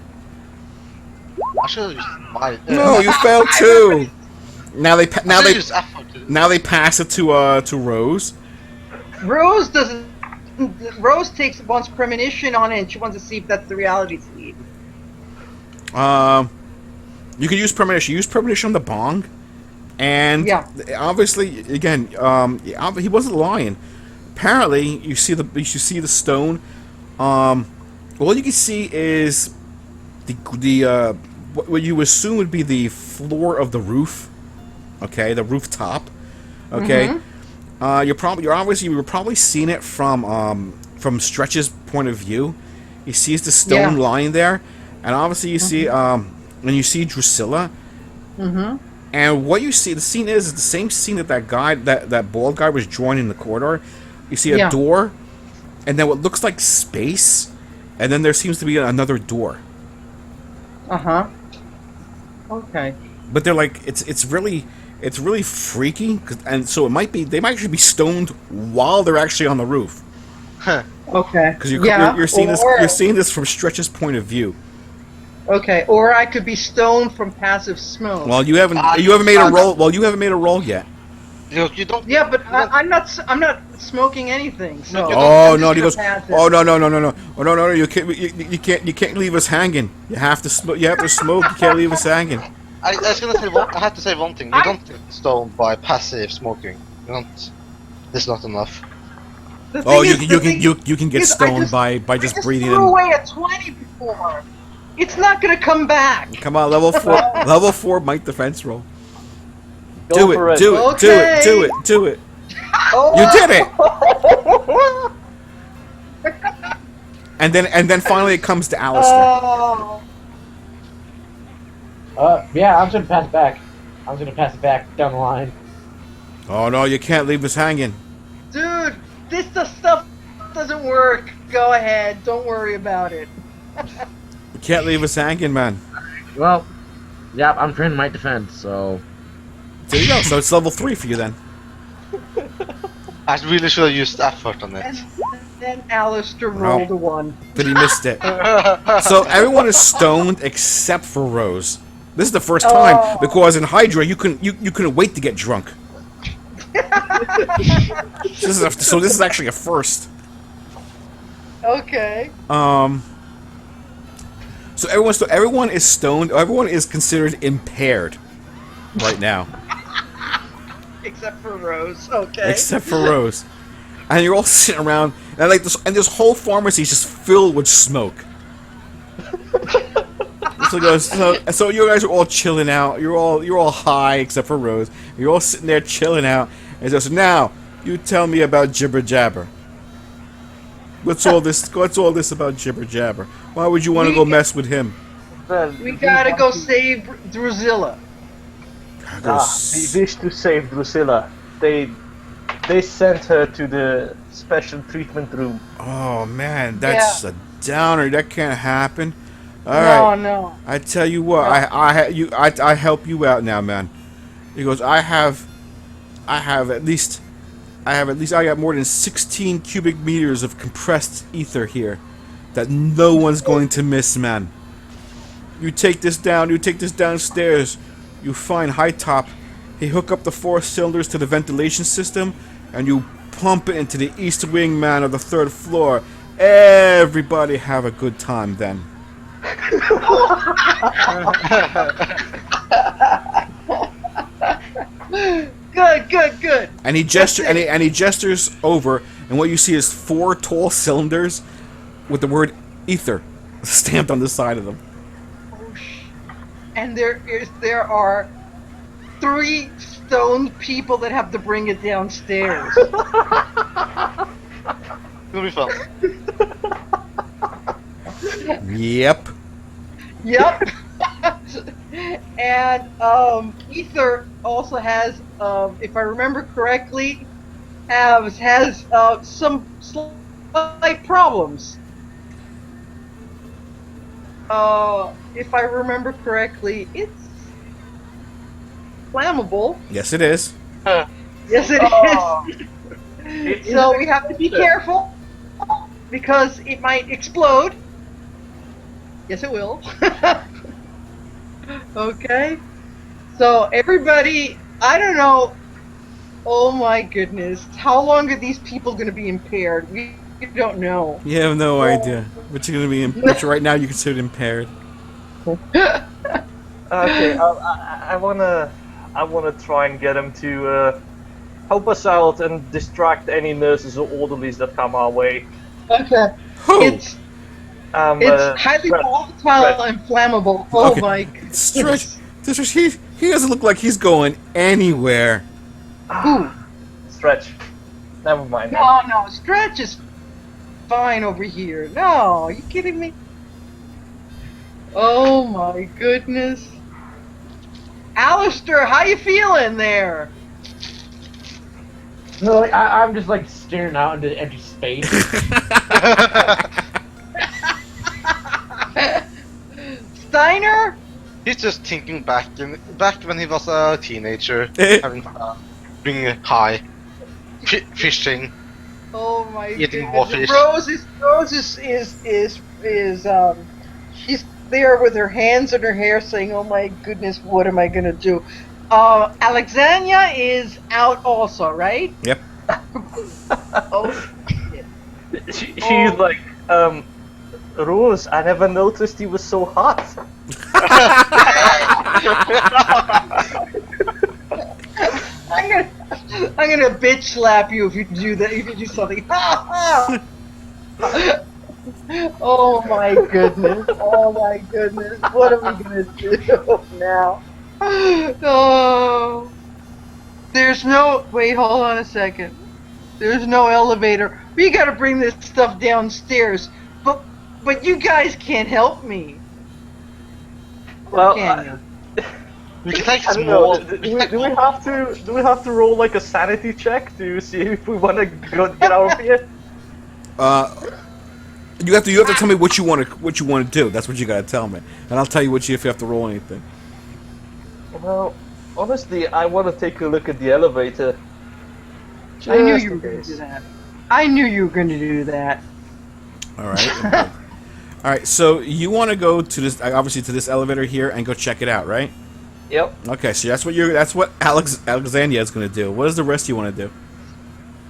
I should have used my. No, you failed too. Now they use effort. pass it to Rose. Rose doesn't. Rose takes wants premonition on it, and she wants to see if that's the reality feed. You can use premonition. Use premonition on the bong, and Yeah. obviously, again, he wasn't lying. Apparently, you see the stone. All you can see is the what you assume would be the floor of the roof. Okay, the rooftop. Okay, you were probably seeing it from Stretch's point of view. He sees the stone lying there, and obviously you see and you see Drusilla. And what you see, the scene is the same scene that guy, that bald guy was drawing in the corridor. You see a door, and then what looks like space, and then there seems to be another door. Okay. But they're like it's really freaky, and so they might actually be stoned while they're actually on the roof. Okay. Because Yeah. you're seeing this from Stretch's point of view. Okay. Or I could be stoned from passive smoke. Well, you haven't made a roll. Well, you haven't made a roll yet. You don't. Yeah, but I'm not smoking anything. So. No, you Oh I'm no! just He goes. gonna pass it. Oh no! No! No! No! No! Oh no! No! You can't leave us hanging. You have to smoke. You have to smoke. You can't leave us hanging. I was gonna say. I had to say one thing. You don't get stoned by passive smoking. You don't. It's not enough. The Oh, thing is- you can get is I stoned by just breathing threw in. away a 20 before. It's not gonna come back. Come on, level 4. Level 4 might defense roll. Go Do for it. Do it. Okay. Do it. Do it. Oh, You did it. And then finally it comes to Alistair. Oh. Yeah, I'm just gonna pass it back. I'm just gonna pass it back down the line. Oh no! You can't leave us hanging. Dude, this stuff doesn't work. Go ahead. Don't worry about it. You can't leave us hanging, man. Well, yeah, I'm training my defense, so There you go. So it's level 3 for you then. I really should have used effort on it. And then Alistair rolled a 1. But he missed it. So everyone is stoned except for Rose. This is the first time because in Hydra you couldn't wait to get drunk. So this is actually a first. Okay. So everyone is stoned. Everyone is considered impaired right now, Except for Rose. Okay. except for Rose. And you're all sitting around, and this whole pharmacy is just filled with smoke. So you guys are all chilling out. You're all high except for Rose. You're all sitting there chilling out. And so now you tell me about Jibber Jabber. What's all this about Jibber Jabber? Why would you want to go mess with him? We gotta go save Drusilla. He wished to save Drusilla. They sent her to the special treatment room. Oh man, that's a downer. That can't happen. All right. No. I tell you what, I help you out now, man. He goes, I got more than 16 cubic meters of compressed ether here that no one's going to miss, man. You take this downstairs, you find High Top, he hook up the 4 cylinders to the ventilation system, and you pump it into the east wing, man, of the 3rd floor. Everybody have a good time then. Good. And he gestures over, and what you see is 4 tall cylinders with the word ether stamped on the side of them. And there are 3 stoned people that have to bring it downstairs. It'll be fun. Yep. Yep. And ether also has, if I remember correctly, has some slight problems. If I remember correctly, it's flammable. Yes, it is. Yes, it is. So we have to be careful because it might explode. Yes, it will. Okay. So everybody, I don't know. Oh my goodness, how long are these people going to be impaired? We don't know. You have no idea. But you're gonna be, but right now you consider impaired. Okay, I wanna try and get him to help us out and distract any nurses or orderlies that come our way. Okay. Who? It's highly volatile and flammable. Oh Okay. my Stretch. goodness. He doesn't look like he's going anywhere. Ooh. Stretch. Never mind. No, Stretch is fine over here. No, are you kidding me? Oh my goodness. Alistair, how you feeling there? no, I'm just like staring out into empty space. Steiner? He's just thinking back when he was a teenager, having fun, being high, fishing. Oh my Eating more goodness. fish. Rose is she's there with her hands in her hair saying, "Oh my goodness, what am I gonna do?" Alexandria is out also, right? Yep. Oh, She's like, Rose, I never noticed he was so hot. I'm gonna bitch slap you if you do that. If you do something. Oh my goodness! Oh my goodness! What are we gonna do now? Oh, there's no. Wait, hold on a second. There's no elevator. We gotta bring this stuff downstairs. But you guys can't help me. Well, Can you? We can take I don't know. small. Do we have to roll like a sanity check to see if we want to get out of here? You have to tell me what you want to do. That's what you gotta tell me, and I'll tell you if you have to roll anything. Well, honestly, I want to take a look at the elevator. I knew Just you were in gonna case. do that. I knew you were gonna do that. All right. All right. So you want to go to this, obviously to this elevator here, and go check it out, right? Yep. Okay. So that's what Alexandria is going to do. What does the rest you want to do?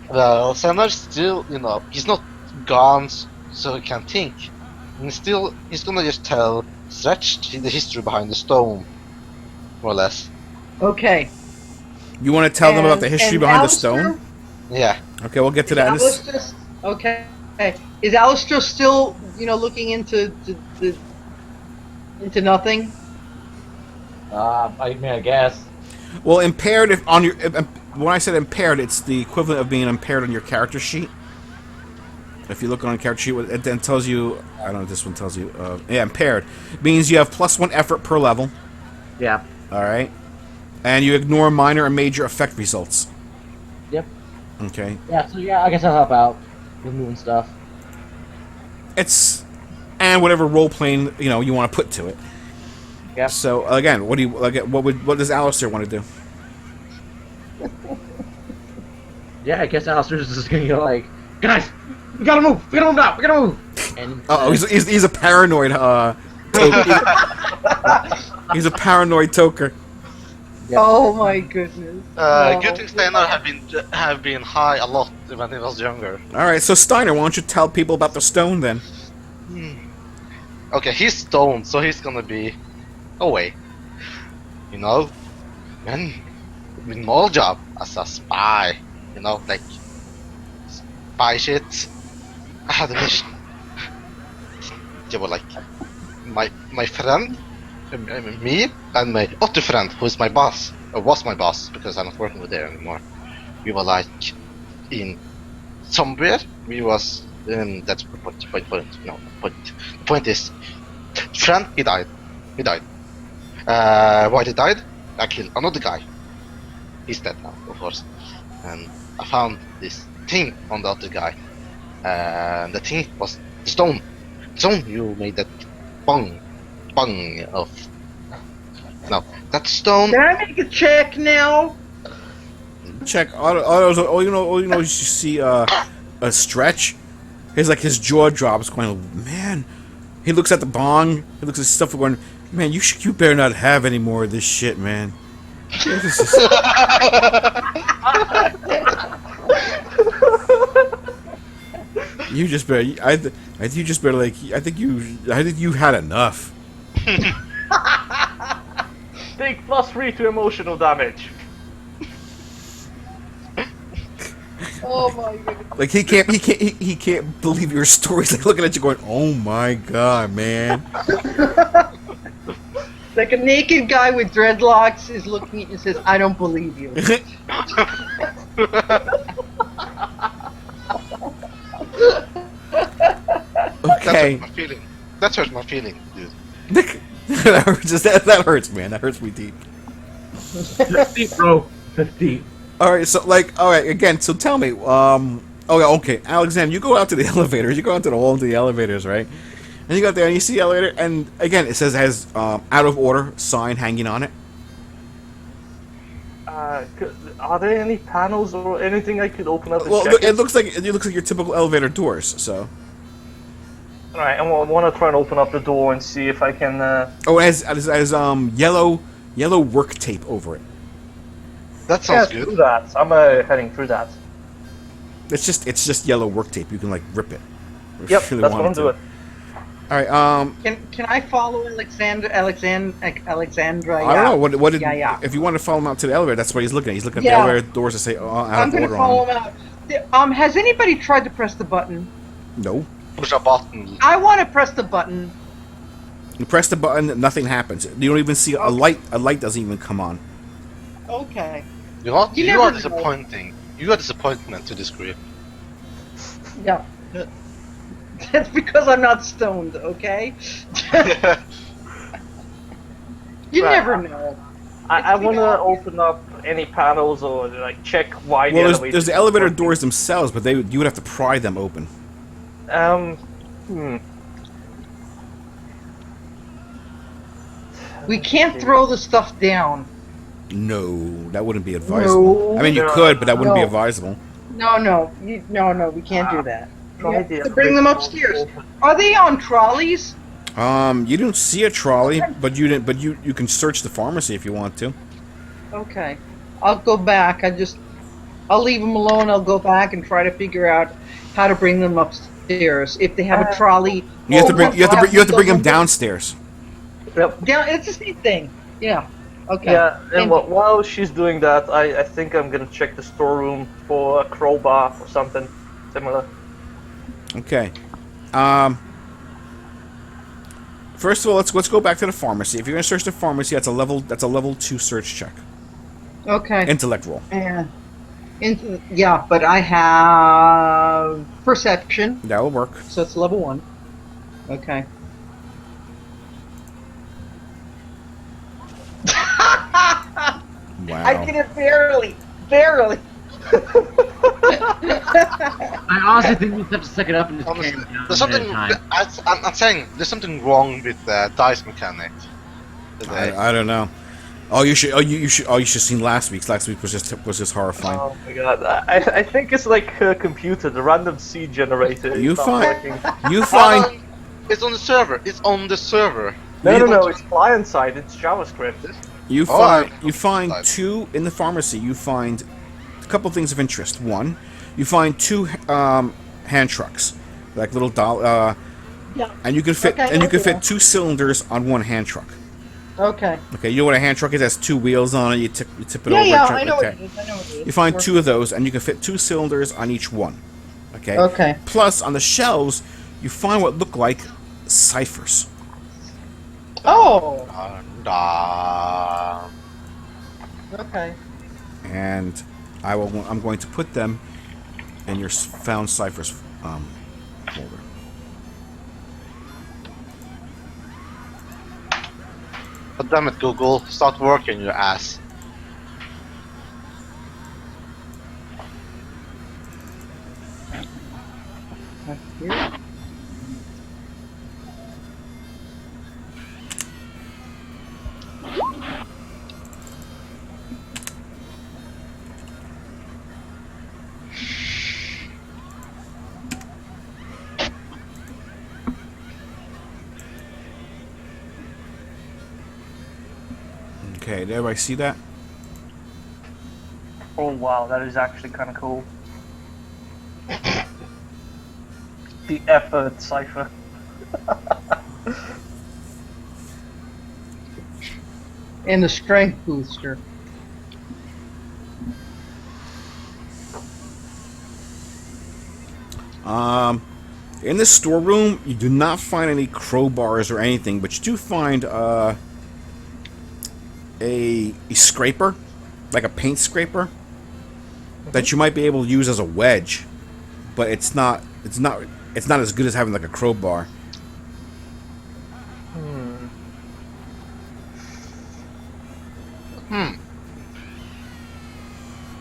Well, Senar's still, he's not gone, so he can think. And he's gonna just tell Stretch the history behind the stone, more or less. Okay. You want to tell them about the history And behind the Alistair? stone? Yeah. Okay, we'll get to that. In this, Alistair, okay. Is Alistair still, looking into nothing? I mean, I guess. well, impaired. If on your when I said impaired, it's the equivalent of being impaired on your character sheet. If you look on a character sheet, it then tells you. I don't know if this one tells you. Yeah, impaired means you have +1 effort per level. Yeah. All right, and you ignore minor and major effect results. Yep. Okay, Yeah. So yeah, I guess I'll help out with moving stuff. and whatever role playing you want to put to it. Yep. So again, what does Alistair want to do? Yeah, I guess Alistair's just gonna go like, guys, we gotta move now, we gotta move. And He's a paranoid. He's a paranoid toker. Yep. Oh my goodness. Oh. Good thing Steinar have been high a lot when he was younger. All right, so Steiner, why don't you tell people about the stone then? Okay, he's stoned, so he's gonna be away. When with my job as a spy, like spy shit. I had a mission. They were like my friend, me, and my other friend, who is my boss, or was my boss because I'm not working with there anymore. We were like in somewhere. We was that's the point. No, point. The point is, friend, he died. Why he died? I killed another guy. He's dead now, of course. And I found this thing on the other guy. The thing was the stone. Stone, you made that bong of. No, that stone. Can I make a check now? Check. All you know is you see a Stretch. His jaw drops, going, man. He looks at the bong. He looks at stuff, going, man, you better not have any more of this shit, man. This is- You just better. I think you just better I think you had enough. Take +3 to emotional damage. Oh my goodness. Like he can't believe your story. He's like looking at you, going, "Oh my god, man!" Like a naked guy with dreadlocks is looking at you and says, "I don't believe you." Okay, That hurts my feeling, dude. that hurts, man. That hurts me deep. That's deep, bro. That's deep. All right, so all right, again. So tell me, okay, Alexander, you go out to the elevators. You go out to all of the elevators, right? And you got there and you see the elevator, and again, it says it has out of order sign hanging on it. Are there any panels or anything I could open up and Well, check? it looks like your typical elevator doors. So, Alright, I want to try and open up the door and see if I can. oh, it has yellow work tape over it. That sounds through good. that. I'm heading through that. It's just yellow work tape. You can like rip it. if Yep, you really that's what wanted I'm to. doing. All right. Can I follow Alexandra? I don't know what did. Yeah. If you want to follow him out to the elevator, that's what he's looking at. He's looking at Yeah. the elevator doors to say out I'm of gonna order follow on them. him out. Has anybody tried to press the button? No. Push a button. I want to press the button. You press the button, nothing happens. You don't even see a light. A light doesn't even come on. Okay. You know what? You You never are know. disappointing. You are disappointment to this group. Yeah. That's because I'm not stoned, okay? You Right. never know. I want to open up any panels or like check why Well, the elevator. there's the elevator doors themselves, but you would have to pry them open. We can't throw the stuff down. No, that wouldn't be advisable. No. I mean, you No. could, but that wouldn't be No. advisable. No, we can't do that. Try You have the to bring them elevator upstairs. door. Are they on trolleys? You didn't see a trolley, but you didn't. But you can search the pharmacy if you want to. Okay. I'll go back. I'll leave them alone. I'll go back and try to figure out how to bring them upstairs. If they have a trolley. You have to bring. You have to bring them down. downstairs. Yep. Down. It's the same thing. Yeah. Okay. Yeah, and Thank while she's doing that, I think I'm gonna check the storeroom for a crowbar or something similar. Okay. First of all, let's go back to the pharmacy. If you're gonna search the pharmacy, that's a level 2 search check. Okay. Intellect roll. Yeah, but I have perception, That will work. so it's level 1. Okay. Wow. I did it barely. Barely. I honestly think we just have to suck it up and just Honestly, carry it down there's one something. at a time. I'm saying there's something wrong with the dice mechanic. Today. I don't know. You should seen last week's. Last week was just horrifying. Oh my god, I think it's like a computer, the random seed generator. is You not find- working. You find It's on the server. It's on the server. No, it's client side, it's JavaScript. you Oh, find I- you find two in the pharmacy. You find a couple things of interest. One, you find two hand trucks, like little doll. Yeah. And you can fit Okay, and you I'll can do fit that. 2 cylinders on one hand truck. Okay. Okay, you know what a hand truck is? It has 2 wheels on it. You tip it Yeah, over. yeah, and I know okay. what it is. I know what it is. You find 2 of those, and you can fit 2 cylinders on each one. Okay. Okay. Plus, on the shelves, you find what look like ciphers. Oh. Okay. And I'm going to put them in your found ciphers folder. But damn it, Google, start working, your ass. Here. Okay, did everybody see that? Oh wow, that is actually kind of cool. The effort cipher. And the strength booster. In the storeroom, you do not find any crowbars or anything, but you do find a scraper, like a paint scraper, that you might be able to use as a wedge, but it's not as good as having like a crowbar.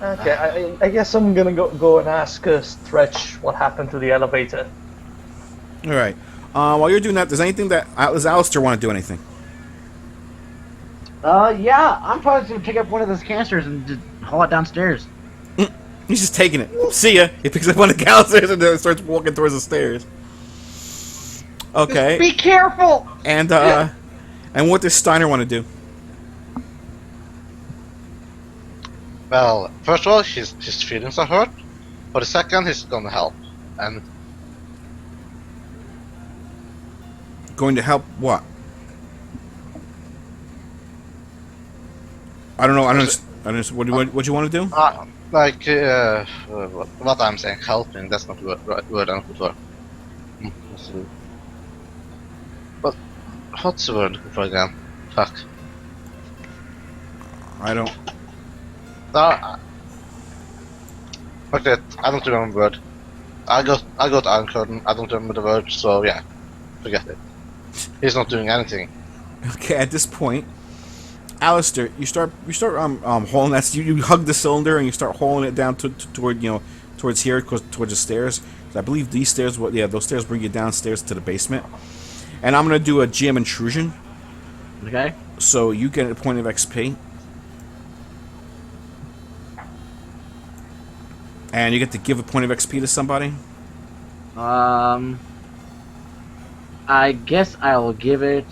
Okay, I guess I'm gonna go and ask Stretch what happened to the elevator. All right. While you're doing that, does Alistair want to do anything? Yeah, I'm probably just gonna pick up one of those canisters and just haul it downstairs. He's just taking it. See ya. He picks up one of the canisters and then starts walking towards the stairs. Okay. Be careful. And what does Steiner want to do? Well, first of all, his feelings are hurt. For the second, he's gonna help. And Going to help what? I don't know. I don't. What do you want to do? what I'm saying, helping. That's not the word I'm looking for. What's the- What? What's the word I'm looking for again? Fuck. I don't. Fuck it. I don't remember the word. I got Iron Curtain. I don't remember the word. So yeah, forget it. He's not doing anything. Okay. At this point, Alistair, you start hauling that. You hug the cylinder and you start hauling it down toward towards here, towards the stairs. I believe these stairs. Those stairs bring you downstairs to the basement. And I'm gonna do a GM intrusion. Okay. So you get a point of XP. And you get to give a point of XP to somebody. I guess I'll give it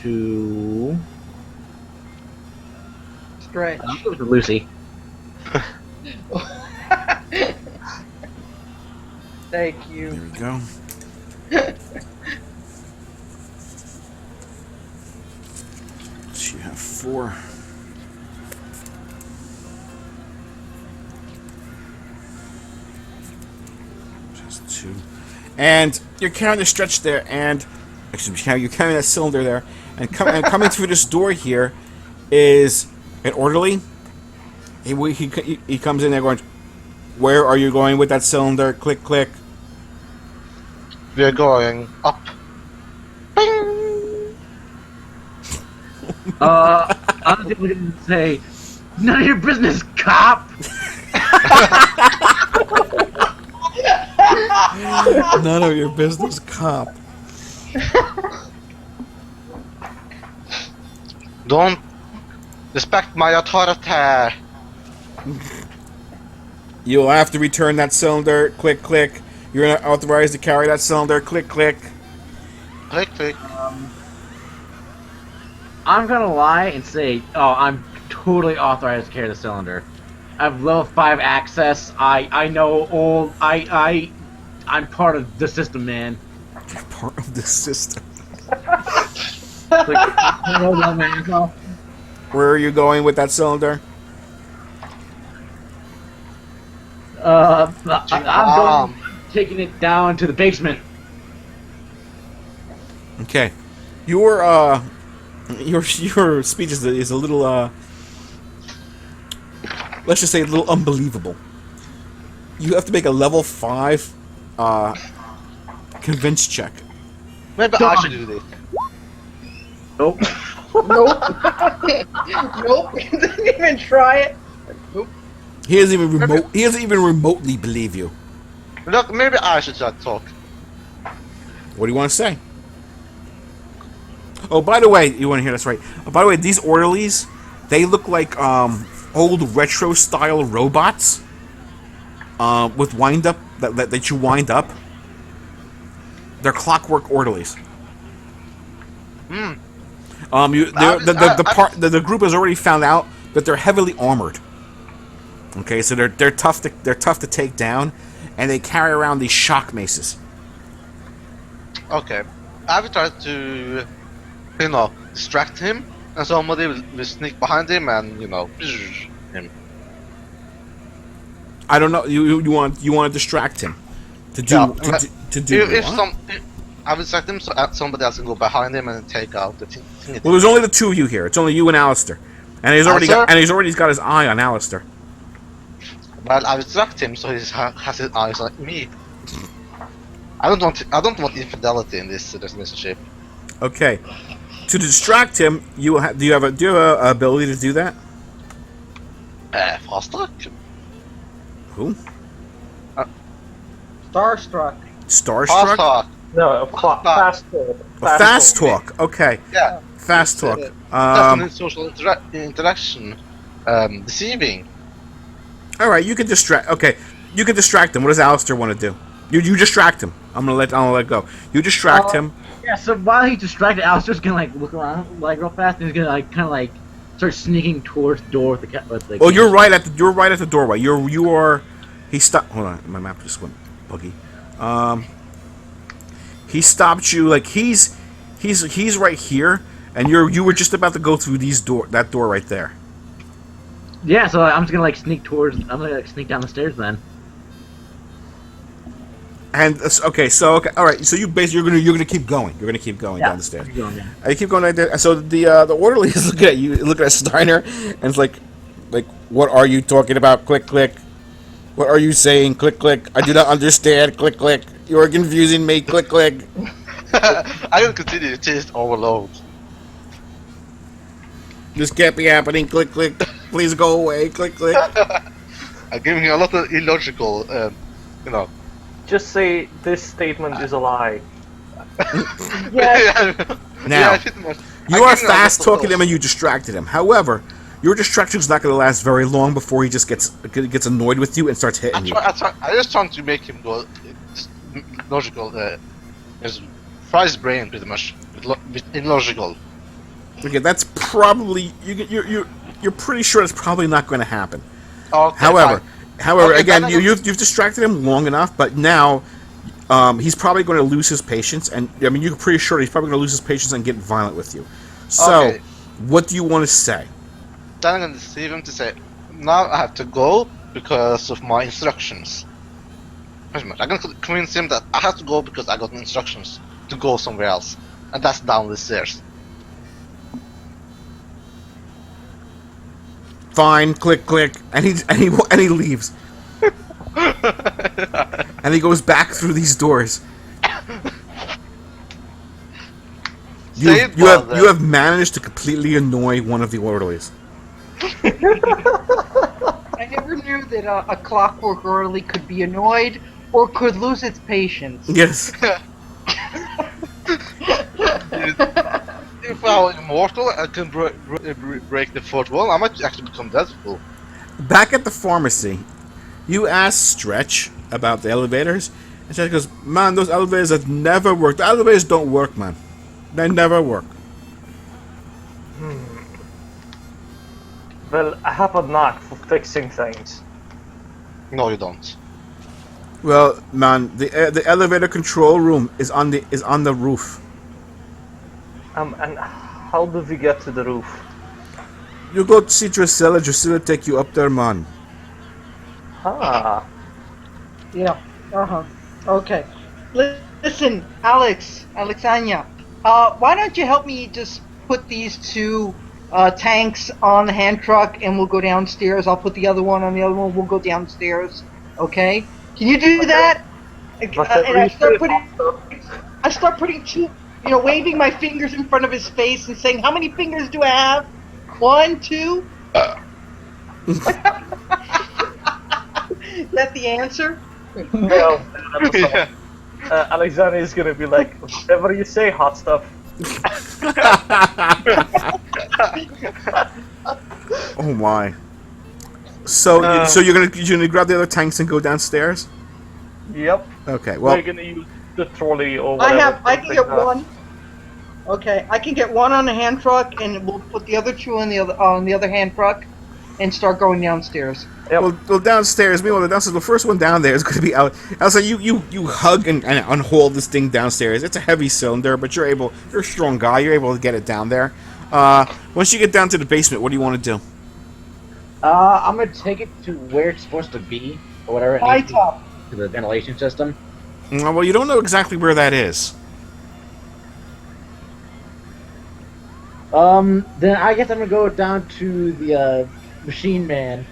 to. Stretch. I'll give it to Lucy. Thank There you. we go. So you have 4. Just 2. And you're carrying the stretch there, and excuse me, you're carrying that cylinder there, and coming through this door here is an orderly. He comes in there going, "Where are you going with that cylinder?" Click, click. We're going up. I'm just gonna say, none of your business, cop. None of your business, cop. Don't respect my authority. You'll have to return that cylinder. Click, click. You're not authorized to carry that cylinder. Click, click. Click, click. I'm gonna lie and say, I'm totally authorized to carry the cylinder. I have level 5 access. I know all. I'm part of the system, man. You're part of the system. Where are you going with that cylinder? I'm going, taking it down to the basement. Okay. Your speech is a little let's just say a little unbelievable. You have to make a level 5 convince check. Maybe I should do this. Nope. Nope. Nope. Didn't even try it. Nope. He doesn't even remotely believe you. Look, maybe I should start talk. What do you want to say? Oh, by the way, you want to hear this right? By the way, these orderlies, they look like old retro style robots with wind up that you wind up. They're clockwork orderlies. The group has already found out that they're heavily armored. Okay, so they're tough to take down, and they carry around these shock maces. Okay. I will try to, distract him, and somebody will sneak behind him and, him. I don't know. You want to distract him to do Yeah, to do If what? I will distract him so somebody else can go behind him and take out the thing. Well, there's only the two of you here. It's only you and Alistair, and he's already got his eye on Alistair. Well, I will distract him so he has his eyes on me. I don't want infidelity in this relationship. Okay, to distract him, do you have a ability to do that? Fast-track? Who? Starstruck. Starstruck. Fast-track. No, fast talk. Fast talk. Okay. Yeah. Fast talk. Definite social interaction. Deceiving. All right. You can distract. Okay. You can distract him. What does Alistair want to do? You distract him. I'm gonna let go. You distract him. Yeah, so while he's distracted, Alistair's gonna like look around like real fast, and he's gonna like kind of like start sneaking towards the door with the. Oh, you're right at the doorway. You are. He stopped. Hold on. My map just went buggy. He stopped you. Like he's right here, and you were just about to go through that door right there. Yeah, so I'm just gonna like sneak towards. I'm gonna like sneak down the stairs then. And okay, all right. So you're gonna keep going. You're gonna keep going down the stairs. Keep going, yeah. You keep going right there. So the orderly is looking at you, looking at Steiner, and it's like, what are you talking about? Click click. What are you saying? Click click. I do not understand. Click click. You are confusing me. Click click. I will continue to taste overload. This can't be happening. Click click. Please go away. Click click. I'm giving you a lot of illogical, you know. Just say this statement is a lie. Yes. Now, Yeah, pretty much. you I'm are giving you a lot fast of talking those. him and you distracted him. However, your distraction is not going to last very long before he just gets annoyed with you and starts hitting you. I just trying to make him go logical. His fry his brain pretty much with illogical. Okay, that's probably you're pretty sure it's probably not going to happen. Okay, However, fine. Okay, again, then you've distracted him long enough, but now he's probably going to lose his patience, and I mean you're pretty sure he's probably going to lose his patience and get violent with you. So, Okay. what do you want to say? Then I'm gonna deceive him to say, now I have to go because of my instructions. Pretty much. I'm gonna convince him that I have to go because I got instructions to go somewhere else, and that's down the stairs. Fine, click click, and he leaves, and he goes back through these doors. You have managed to completely annoy one of the orderlies. I never knew that a clockwork orderly could be annoyed or could lose its patience. Yes. If I were immortal, I can break the fourth wall. I might actually become Deadpool. Back at the pharmacy, you ask Stretch about the elevators, and Stretch goes, "Man, those elevators have never worked. The elevators don't work, man. They never work." Well, I have a knack for fixing things. No, you don't. Well, man, the elevator control room is on the roof. And how do we get to the roof? You go to see Drusilla. Drusilla take you up there, man. Ah, Yeah. Okay. Listen, Alexandria. Why don't you help me just put these two tanks on the hand truck, and we'll go downstairs. I'll put the other one on the other one. We'll go downstairs. Okay? Can you do that? And I start putting two, waving my fingers in front of his face and saying, "How many fingers do I have? 1, 2." Is that the answer? no. Yeah. Alexander is gonna be like, whatever you say, hot stuff. Oh my. So you're gonna grab the other tanks and go downstairs? Yep. Okay. Well, We're gonna use the trolley or whatever. I can get like that. one. Okay, I can get one on the hand truck, and we'll put the other two on the other hand truck, and start going downstairs. Yep. well, downstairs. Meanwhile, the first one down there is going to be out. I was like, you hug and unhold this thing downstairs. It's a heavy cylinder, but you're a strong guy. You're able to get it down there. Once you get down to the basement, what do you want to do? I'm gonna take it to where it's supposed to be, or whatever. High top. To the ventilation system. Well, you don't know exactly where that is. Then I guess I'm gonna go down to the machine man.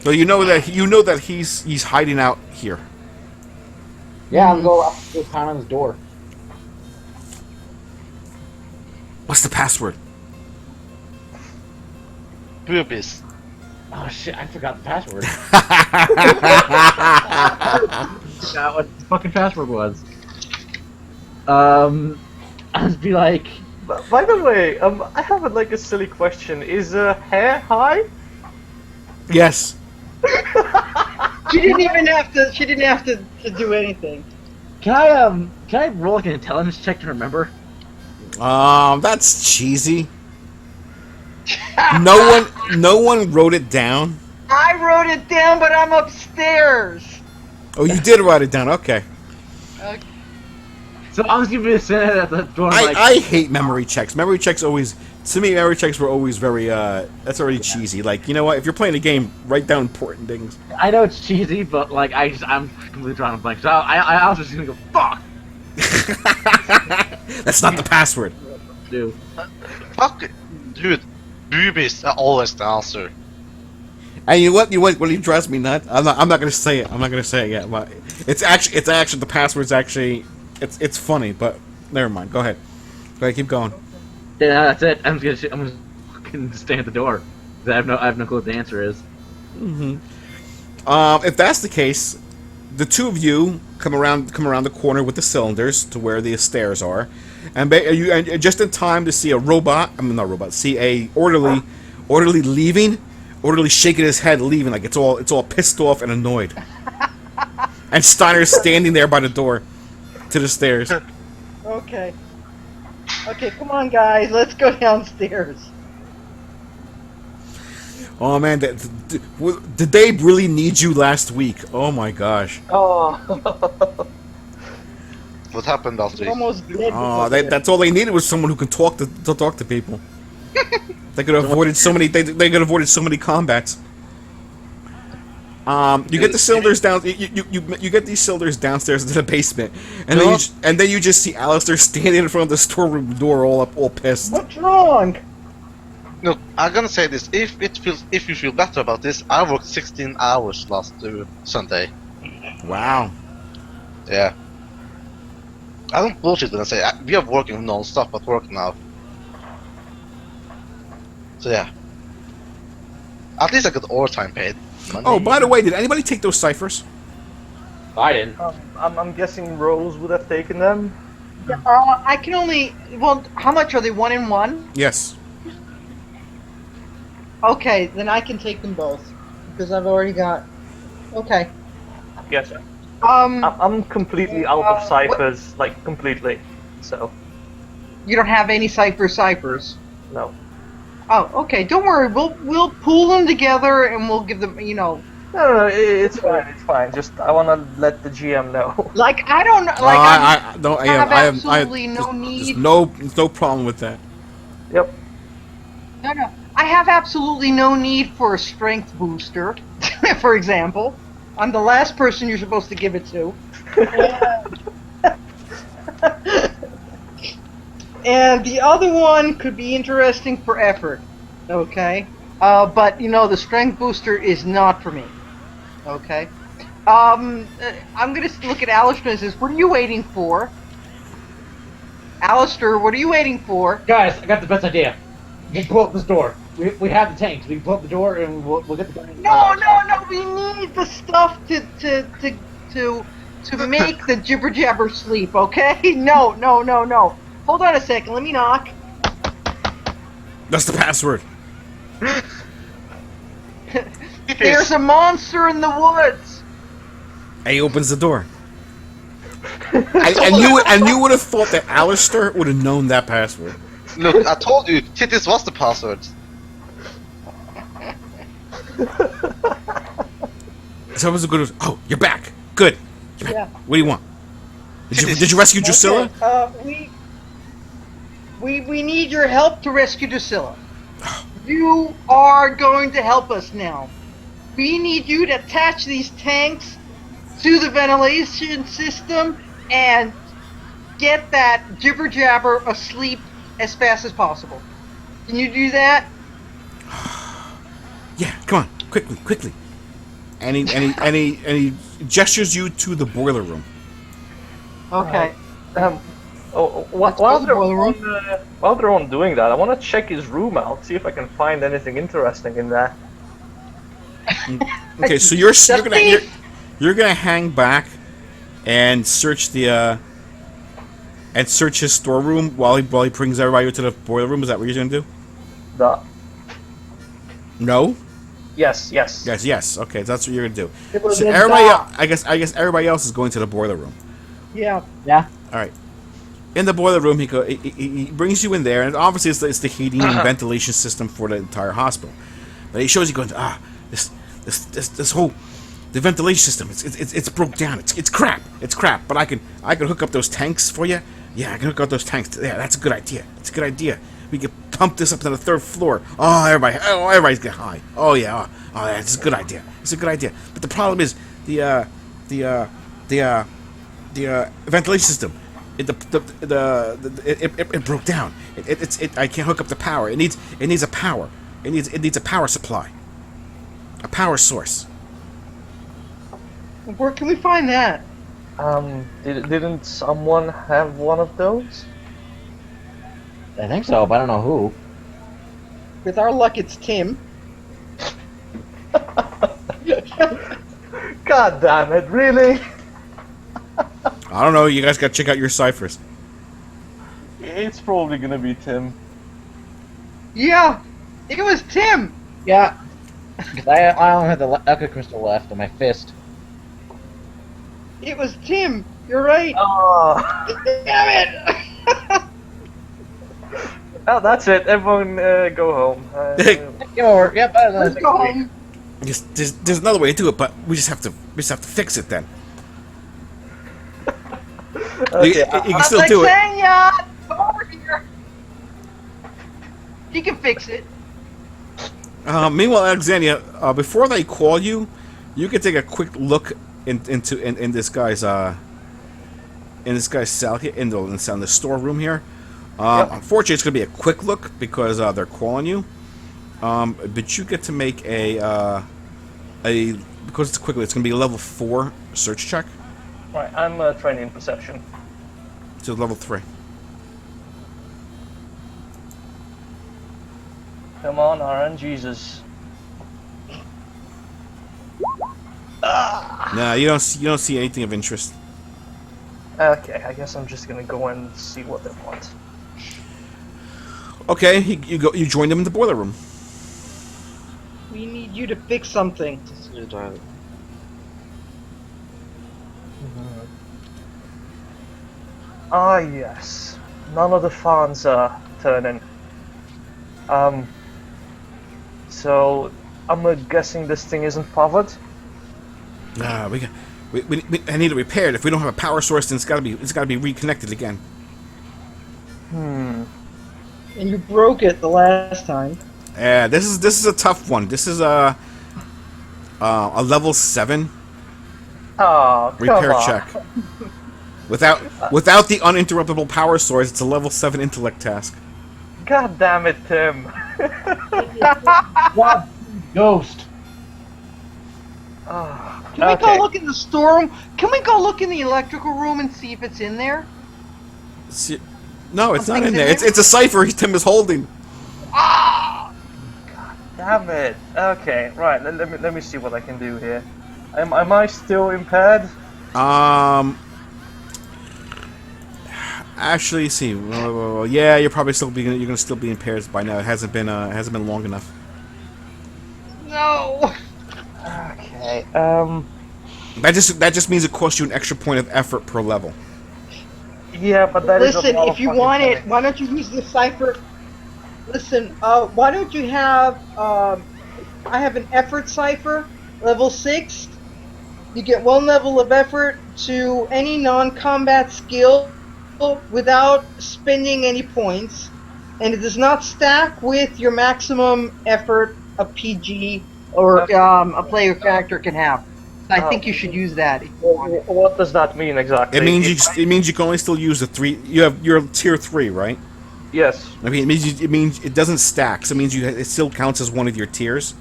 So you know that he's hiding out here. Yeah, I'll go pound on his door. What's the password? Boobies. Oh shit, I forgot the password. Forgot what the fucking password was. I'd be like, By the way, I have a silly question. Is hair high? Yes. She didn't even have to. She didn't have to do anything. can I roll like an intelligence check to remember? That's cheesy. No one wrote it down. I wrote it down, but I'm upstairs. Oh, you did write it down. Okay. So I was giving you a send at the door. I'm like, I hate memory checks. Memory checks always, to me, memory checks were always very, that's already cheesy. Like, you know what? If you're playing a game, write down important things. I know it's cheesy, but like I'm completely drawing a blank. So I was just gonna go fuck. That's not the password. Dude. Fuck it. Dude, boobies are always the answer. And you know what? What drives me nuts? I'm not gonna say it. I'm not gonna say it yet. But it's actually the password's actually it's funny. But never mind. Go ahead. Keep going. Yeah, that's it. I'm just gonna stand at the door. I have no clue what the answer is. If that's the case, the two of you come around the corner with the cylinders to where the stairs are, and just in time to see a robot. I mean, not robot. See a orderly leaving. Orderly shaking his head, leaving like it's all pissed off and annoyed. And Steiner's standing there by the door to the stairs. Okay. Okay, come on, guys. Let's go downstairs. Oh man, did they really need you last week? Oh my gosh. Oh. What happened last week? Almost dead. Oh, that's all they needed was someone who could talk to people. They could have avoided so many. They could have avoided so many combats. You get the cylinders down. You get these cylinders downstairs into the basement, and then you just see Alistair standing in front of the storeroom door, all pissed. What's wrong? Look, I'm gonna say this. If you feel better about this, I worked 16 hours last Sunday. Wow. Yeah. I don't bullshit when I say we are working non-stop at work now. So yeah. At least I got overtime paid. Money. Oh, by the way, did anybody take those ciphers? I didn't. I'm guessing Rose would have taken them. I can only. Well, how much are they? 1 and 1? Yes. Okay, then I can take them both because I've already got. Okay. Yes. I'm completely out of ciphers, like completely. So You don't have any ciphers. no. Oh, okay. Don't worry. We'll pool them together and we'll give them. You know, No, it's fine. It's fine. Just I want to let the GM know. like I don't like. I don't. I have absolutely no there's need. there's no problem with that. Yep. No. I have absolutely no need for a strength booster, for example. I'm the last person you're supposed to give it to. And the other one could be interesting for effort, okay? But, you know, the strength booster is not for me, okay? I'm going to look at Alistair and says, what are you waiting for? Alistair, what are you waiting for? Guys, I got the best idea. Just pull up this door. We have the tanks. We can pull up the door and we'll get the. No, we need the stuff to make the jibber jabber sleep, okay? No. Hold on a second, let me knock. That's the password. There's a monster in the woods. And he opens the door. and you would have thought that Alistair would have known that password. Look, I told you, this was the password. So was a good. Oh, you're back. Good. You're back. Yeah. What do you want? Did you rescue Drusilla? Okay, we need your help to rescue Drusilla. You are going to help us now. We need you to attach these tanks to the ventilation system and get that jibber jabber asleep as fast as possible. Can you do that? Yeah. Come on, quickly. And he gestures you to the boiler room. Okay. While they're on doing that, I want to check his room out, see if I can find anything interesting in there. Okay, so you're gonna hang back and search the and search his storeroom while he brings everybody to the boiler room? Is that what you're gonna do? The No. yes. Yes. Okay, that's what you're gonna do. It was So in everybody, dock. I guess everybody else is going to the boiler room. Yeah. Yeah. All right. In the boiler room, he brings you in there, and obviously it's the heating and ventilation system for the entire hospital. But he shows you going, this whole the ventilation system, it's broke down. It's crap. It's crap. But I can hook up those tanks for you. Yeah, I can hook up those tanks. Yeah, that's a good idea. It's a good idea. We can pump this up to the 3rd floor. Everybody's get high. Oh yeah. Oh, that's a good idea. It's a good idea. But the problem is the ventilation system. It broke down. I can't hook up the power. It needs a power. It needs a power supply. A power source. Where can we find that? Didn't someone have one of those? I think so, but I don't know who. With our luck, it's Tim. God damn it! Really? I don't know. You guys got to check out your ciphers. It's probably gonna be Tim. Yeah, it was Tim. Yeah. 'Cause I only have the Echo Crystal left in my fist. It was Tim. You're right. Oh, Damn it. oh that's it. Everyone, go home. Game over. Yep. Let's go home. There's another way to do it, but we just have to fix it then. You can still do it. Alexandria, come over here. You can fix it. Meanwhile, Alexandria, before they call you, you can take a quick look in this guy's cell here, in the storeroom here. Yep. Unfortunately, it's going to be a quick look because they're calling you. But you get to make because it's quickly. It's going to be a level 4 search check Right, I'm training in perception. to level 3. Come on, RNGesus. Nah, you don't see anything of interest. Okay, I guess I'm just gonna go and see what they want. Okay, you join them in the boiler room. We need you to fix something. Ah, yes. None of the fans are turning. So I'm guessing this thing isn't powered. Nah, I need it repaired. If we don't have a power source, then it's gotta be reconnected again. Hmm. And you broke it the last time. Yeah, this is a tough one. This is a level 7 Oh, come repair on. check. Without the uninterruptible power source, it's a level 7 intellect task. God damn it, Tim. What? Ghost. Oh, Can we okay. go look in the storeroom? Can we go look in the electrical room and see if it's in there? No, it's not in Something's there. in It's a cipher Tim is holding. Ah! Damn it. Okay, right. Let me see what I can do here. Am I still impaired? Actually, see, yeah, you're probably you're gonna still be impaired by now. It hasn't been long enough. No. Okay. That just means it costs you an extra point of effort per level. Yeah, but that is a Listen, lot if of you fucking want it, money. why don't you use the cipher? Listen, why don't you have? I have an effort cipher, level 6. You get 1 level of effort to any non-combat skill without spending any points, and it does not stack with your maximum effort a PG or a player character can have. I think you should use that. If you want it. What does that mean exactly? It means you can only still use the 3. You're tier 3, right? Yes. I mean, it means it doesn't stack. So it means it still counts as one of your tiers,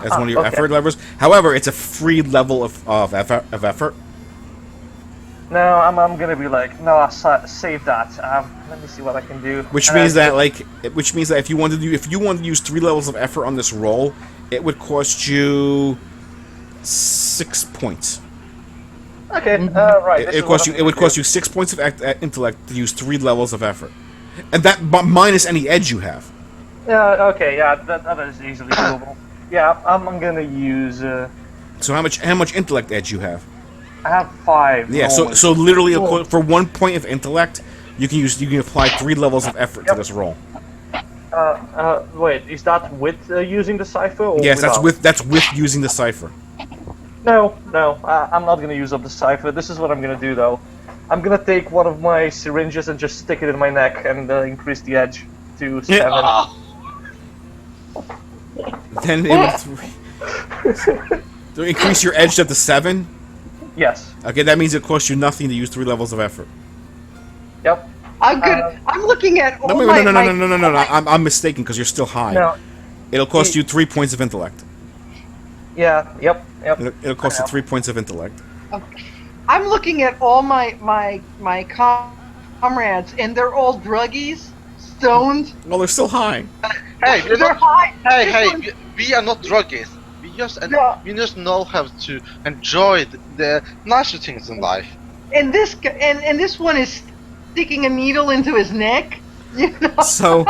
as one of your okay. effort levels. However, it's a free level of effort. No, I'm gonna be like, no, save that. Let me see what I can do. Which means that if you wanted to use 3 levels of effort on this roll, it would cost you 6 points. Okay, right. This It is what cost I'm you. It would gonna cost do. you 6 points of intellect to use 3 levels of effort, and that minus any edge you have. Yeah, okay, yeah, that is easily doable. Yeah, I'm gonna use. So how much intellect edge you have? I have 5 Yeah. So normally. so literally Cool. for 1 point of intellect, you can apply 3 levels of effort to Yep. this roll. Wait, is that with using the cipher or Yes, without? that's with using the cipher. No, I'm not gonna use up the cipher. This is what I'm gonna do though. I'm gonna take one of my syringes and just stick it in my neck and increase the edge to 7. Ah, Then it would to increase your edge up to 7. Yes. Okay, that means it costs you nothing to use 3 levels of effort. Yep. I'm good. I'm looking at all No, my. no. I'm mistaken because you're still high. No. It'll cost you 3 points of intellect. Yeah. Yep. It'll cost I you know. 3 points of intellect. I'm looking at all my comrades, and they're all druggies, stoned. Well, they're still high. hey, we're They're not, high. hey, This hey, one- we are not druggies. No. We just know how to enjoy the nicer things in life. And this one is sticking a needle into his neck. You know. So,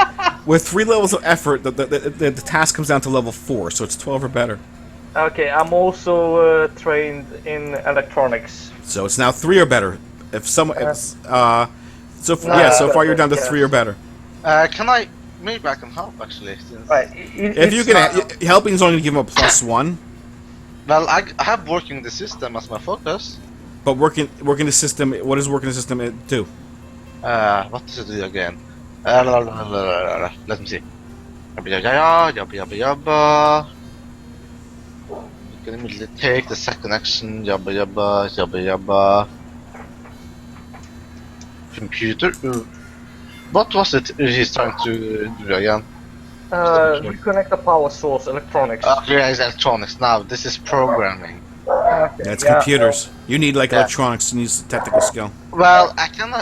with 3 levels of effort, the task comes down to level 4, so it's 12 or better. Okay, I'm also trained in electronics. So it's now 3 or better. If someone, so far you're down to yeah. 3 or better. Can I? Maybe I can help actually. Since, Right. If you can, helping is only going to give him a +1, well, I have working the system as my focus. but working the system. What does working the system do? What does it do again? Let me see. Yabba. You can immediately take the second action. Yabba. Computer. What was it he's trying to do again? reconnect the power source, electronics. Yeah, it's electronics. Now this is programming. Okay, That's yeah, computers. You need like Yeah. electronics. You need technical skill. Well, I can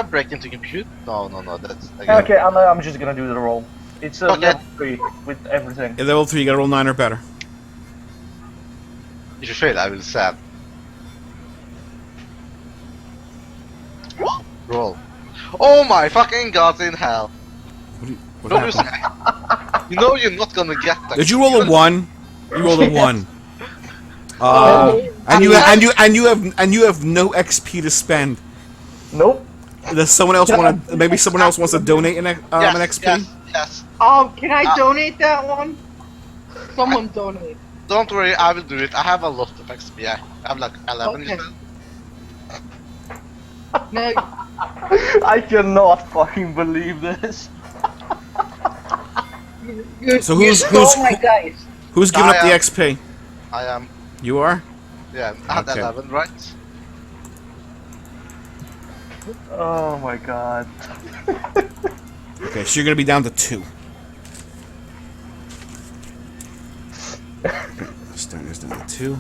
break into compute. No. That's again. Okay, I'm just gonna do the roll. It's Okay. level 3 with everything. At level 3, you got to roll 9 or better. If you fail, I will sad. Roll. Oh my fucking god in hell! What No, happened? you know you're not gonna get that. Did you roll a 1? You rolled a 1. And you have no XP to spend. Nope. Does someone else want to? Maybe someone else wants to donate an XP. Yes. Can I donate that one? Someone donate. Don't worry, I will do it. I have a lot of XP. I have like 11. Okay. You said? No, I cannot fucking believe this. you, So you who's- stole who's- my dice. Who's giving up the I am. XP? I am. You are. Yeah, I had Okay. 11, right? Oh my god. Okay, so you're gonna be down to 2. Steiner's down to 2.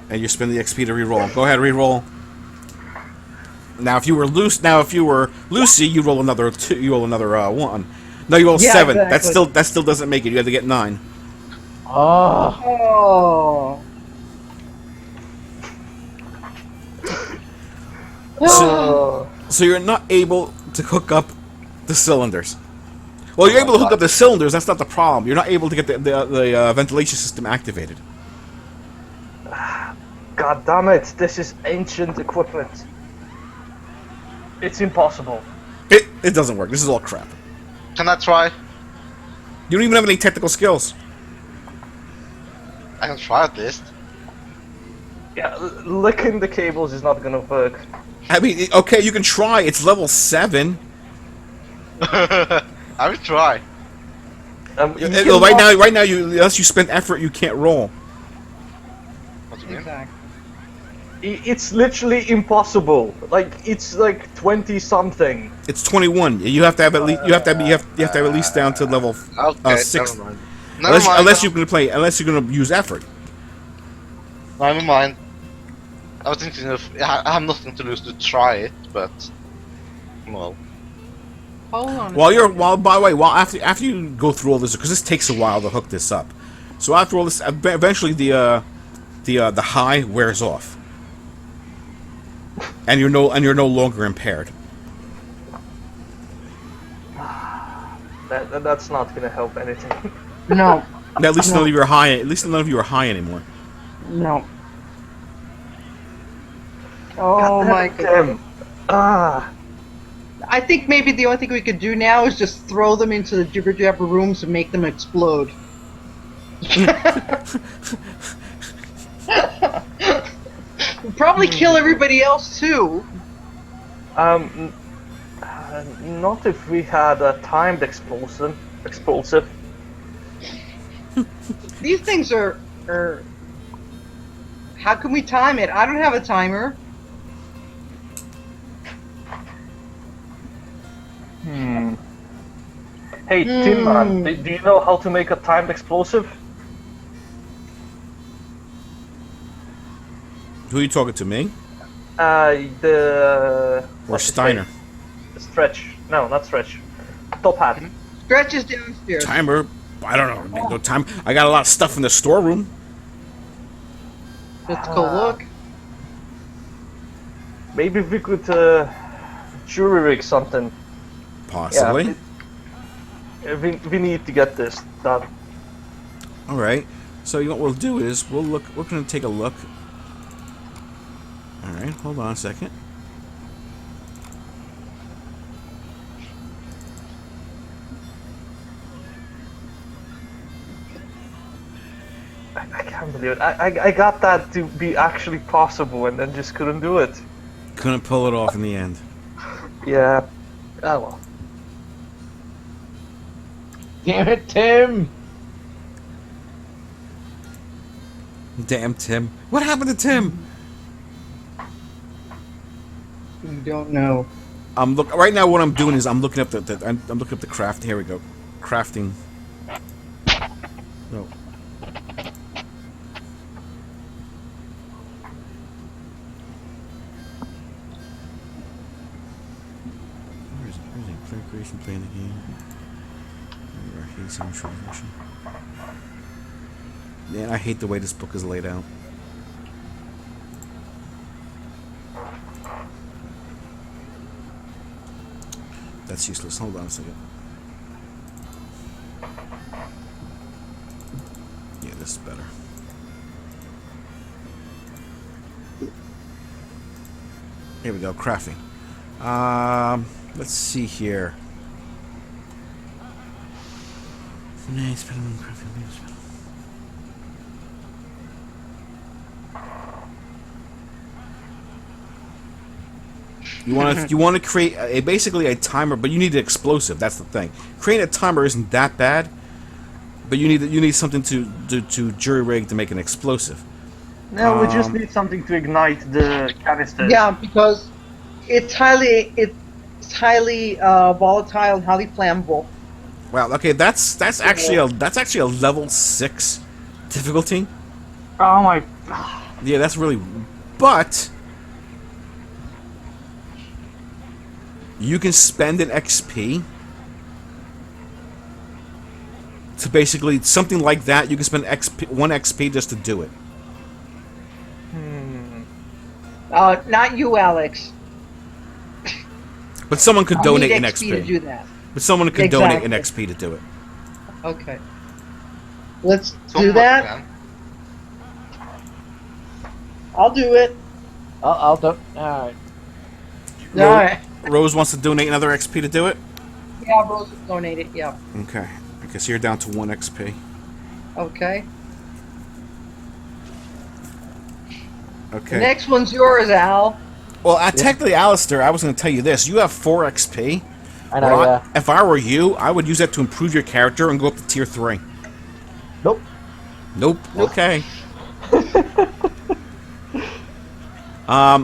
And you spend the XP to re-roll. Go ahead, re-roll. Now, if you were Lucy, you roll another 2. You roll another 1. No, you roll Yeah, 7. exactly. That still doesn't make it. You have to get 9. Oh. Oh. Oh. So you're not able to hook up the cylinders. Well, you're able to hook up the cylinders. That's not the problem. You're not able to get the ventilation system activated. God damn it, this is ancient equipment. It's impossible. It doesn't work. This is all crap. Can I try? You don't even have any technical skills. I can try at least. Yeah, licking the cables is not gonna work. I mean, okay, you can try. It's level 7. I will try. You Well, cannot- right now, unless you spend effort, you can't roll. What do you mean? Exactly. It's literally impossible. Like it's like 20 something. It's 21. You have to have at least you have to have at least down to level Okay, 6. never mind. Never mind. Unless you're gonna use effort. Never mind. I was thinking of. I have nothing to lose to try it, but well. Hold on. By the way, after you go through all this, because this takes a while to hook this up. So after all this, eventually the high wears off. and you're no longer impaired. That's not gonna help anything. No, At least No. none of you are high. At least none of you are high anymore. no. Oh my god. Damn. Ah. I think maybe the only thing we could do now is just throw them into the jibber jabber rooms and make them explode. We'll probably kill everybody else too. Not if we had a timed explosive. These things are. How can we time it? I don't have a timer. Hey, Tin Man, do you know how to make a timed explosive? Who are you talking to, me The... or what's his Steiner? name? Stretch. No, not Stretch. Top Hat. Stretch is downstairs. Timer? I don't know. No time. I got a lot of stuff in the storeroom. Let's go look. Maybe we could jury rig something. Possibly. Yeah, we need to get this done. All right. So what we'll do is we'll look. We're gonna take a look. All right. Hold on a second. I can't believe it. I got that to be actually possible and then just couldn't do it. Couldn't pull it off in the end. Yeah. Oh well. Damn it, Tim! Damn Tim. What happened to Tim? We don't know. Right now. What I'm doing is I'm looking up I'm looking up the craft. Here we go. Crafting. No. Where's it? Player creation, playing the game. Man, I hate the way this book is laid out. That's useless. Hold on a second. Yeah, this is better. Here we go, crafting. Let's see here. Nice, crafting. You want to create basically a timer, but you need an explosive. That's the thing. Creating a timer isn't that bad, but you need something to jury rig to make an explosive. No, we just need something to ignite the canisters. Yeah, because it's highly volatile and highly flammable. Wow. Okay, that's actually a level 6 difficulty. Oh my. Yeah, that's really. But you can spend an XP to basically something like that. You can spend one XP just to do it. Not you, Alex. But someone could I'll donate need an XP to XP. do that. But someone could donate an Exactly. XP to do it. Okay. Let's do Someone that. can. I'll do it. I'll do. Alright. Ro- Alright. Rose wants to donate another XP to do it. Yeah, Rose will donate it, yeah. Okay. I guess you're down to 1 XP. Okay. Okay. The next one's yours, Al. Well, technically, Alistair, I was going to tell you this. You have 4 XP. I know, Well, yeah. if I were you, I would use that to improve your character and go up to tier 3. Nope. Nope. Okay.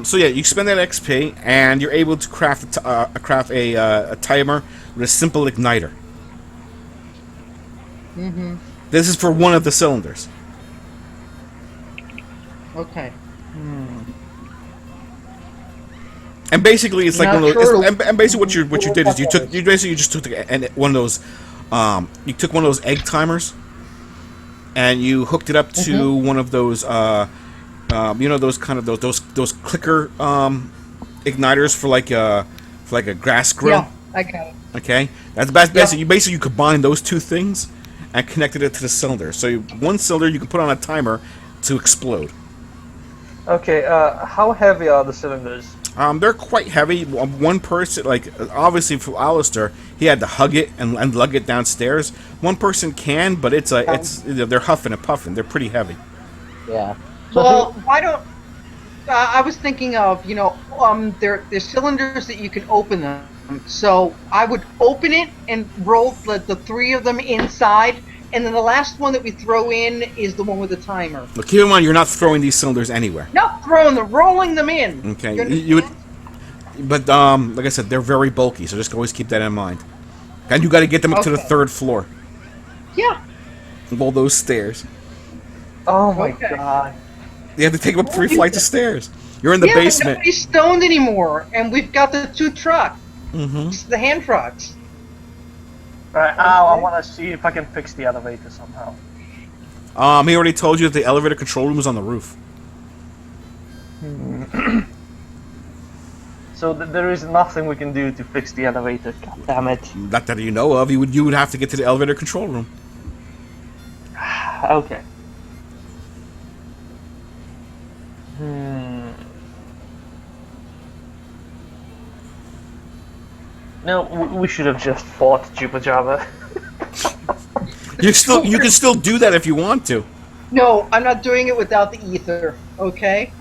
So yeah, you spend that XP, and you're able to craft a timer with a simple igniter. Mm-hmm. This is for one of the cylinders. Okay. And basically, it's like Not one of those. sure. And basically, what you did is you just took one of those you took one of those egg timers, and you hooked it up to one of those you know, those kind of those clicker igniters for like a grass grill. Yeah, I got it. Okay, that's basically you combine those two things and connected it to the cylinder. So one cylinder you can put on a timer to explode. Okay, how heavy are the cylinders? They're quite heavy. One person, like obviously for Alistair, he had to hug it and lug it downstairs. One person can, but they're huffing and puffing. They're pretty heavy. Yeah. So Well, why don't I was thinking of there's cylinders that you can open them. So I would open it and roll the three of them inside, and then the last one that we throw in is the one with the timer. But keep in mind, you're not throwing these cylinders anywhere. Not throwing them, rolling them in. Okay, You you would, understand? but like I said, they're very bulky, so just always keep that in mind. And you got to get them up to the Okay. 3rd floor. Yeah. All those stairs. Oh my Okay. god. You have to take them up 3 flights of stairs. You're in the Yeah, but basement. nobody's stoned anymore, and we've got the 2 trucks, Mm-hmm. the hand trucks. Right, I want to see if I can fix the elevator somehow. He already told you that the elevator control room is on the roof. So there is nothing we can do to fix the elevator. God damn it. Not that you know of. You would have to get to the elevator control room. Okay. No, we should have just fought Juba Java. You can still do that if you want to. No, I'm not doing it without the ether, okay?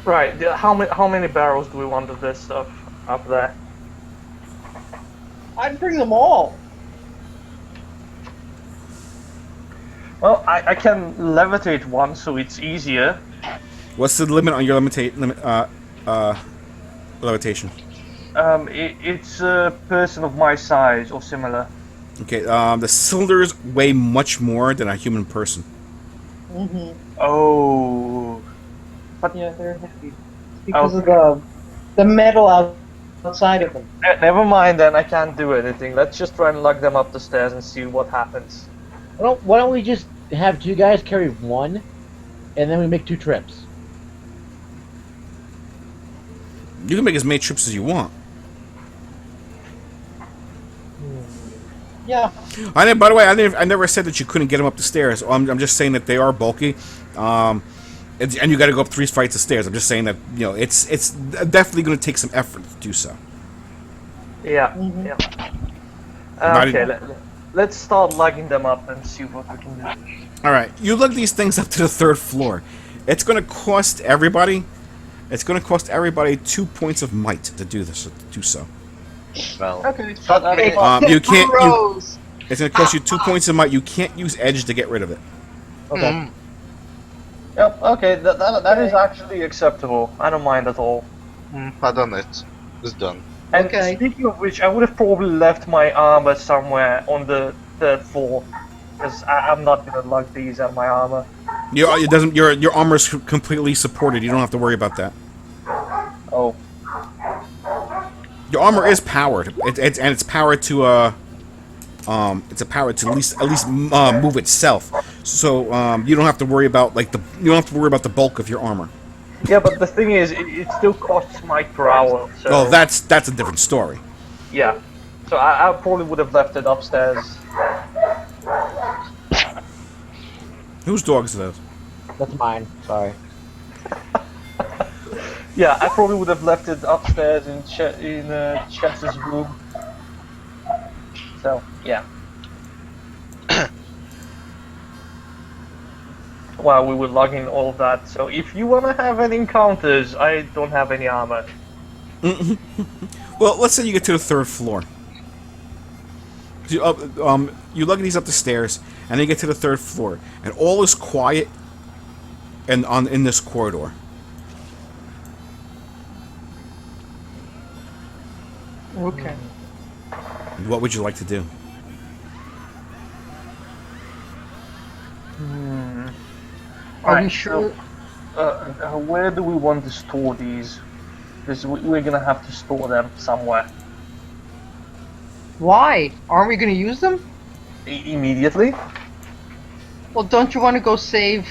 Right, how many barrels do we want of this stuff up there? I'd bring them all. Well, I can levitate one, so it's easier. What's the limit on your levitation? It's a person of my size or similar. Okay, the cylinders weigh much more than a human person. Mm-hmm. Oh. But Yeah, they're heavy. Because of the metal outside of them. never mind then, I can't do anything. Let's just try and lug them up the stairs and see what happens. why don't we just have 2 guys carry one, and then we make 2 trips? You can make as many trips as you want. Yeah. By the way, I never said that you couldn't get them up the stairs. I'm just saying that they are bulky, and you got to go up 3 flights of stairs. I'm just saying that it's definitely going to take some effort to do so. Yeah, Mhm. yeah. Not Okay, even- let's start lugging them up and see what we can do. All right, you lug these things up to the 3rd floor. It's going to cost everybody. It's going to cost everybody 2 points of might to do this. To do so. Well, Okay. You can't. Rose. It's going to cost you 2 points of might. You can't use edge to get rid of it. Okay. Yep, okay, that is actually acceptable. I don't mind at all. I done it. It's done. And Okay. speaking of which, I would have probably left my armor somewhere on the 3rd floor. Because I'm not going to lug these out of my armor. Your armor is completely supported. You don't have to worry about that. Oh. Your armor is powered. It's powered to it's a power to at least move itself. So you don't have to worry about the bulk of your armor. Yeah, but the thing is, it still costs might per hour. So Well, that's a different story. yeah. So I probably would have left it upstairs. Whose dogs are those? That's mine. Sorry. Yeah, I probably would have left it upstairs in Chess's room. So yeah. While we were logging all of that, so if you want to have any encounters, I don't have any armor. Well, let's say you get to the 3rd floor. You lug these up the stairs, and then you get to the 3rd floor, and all is quiet, and in this corridor. Okay. What would you like to do? Are we Right, sure? Where do we want to store these? Because we're gonna have to store them somewhere. Why? Aren't we going to use them? Immediately? Well, don't you want to go save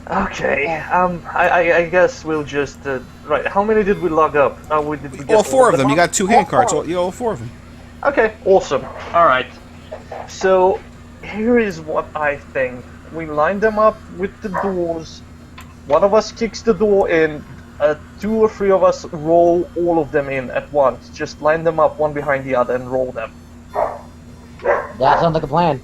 Okay. I guess we'll just right. How many did we log up? Did we get All four all of them. You up? got two hand cards. All four of them. Okay. Awesome. All right. So here is what I think. We line them up with the doors. One of us kicks the door in. Two or three of us roll all of them in at once. Just line them up one behind the other and roll them. That sounds like a plan.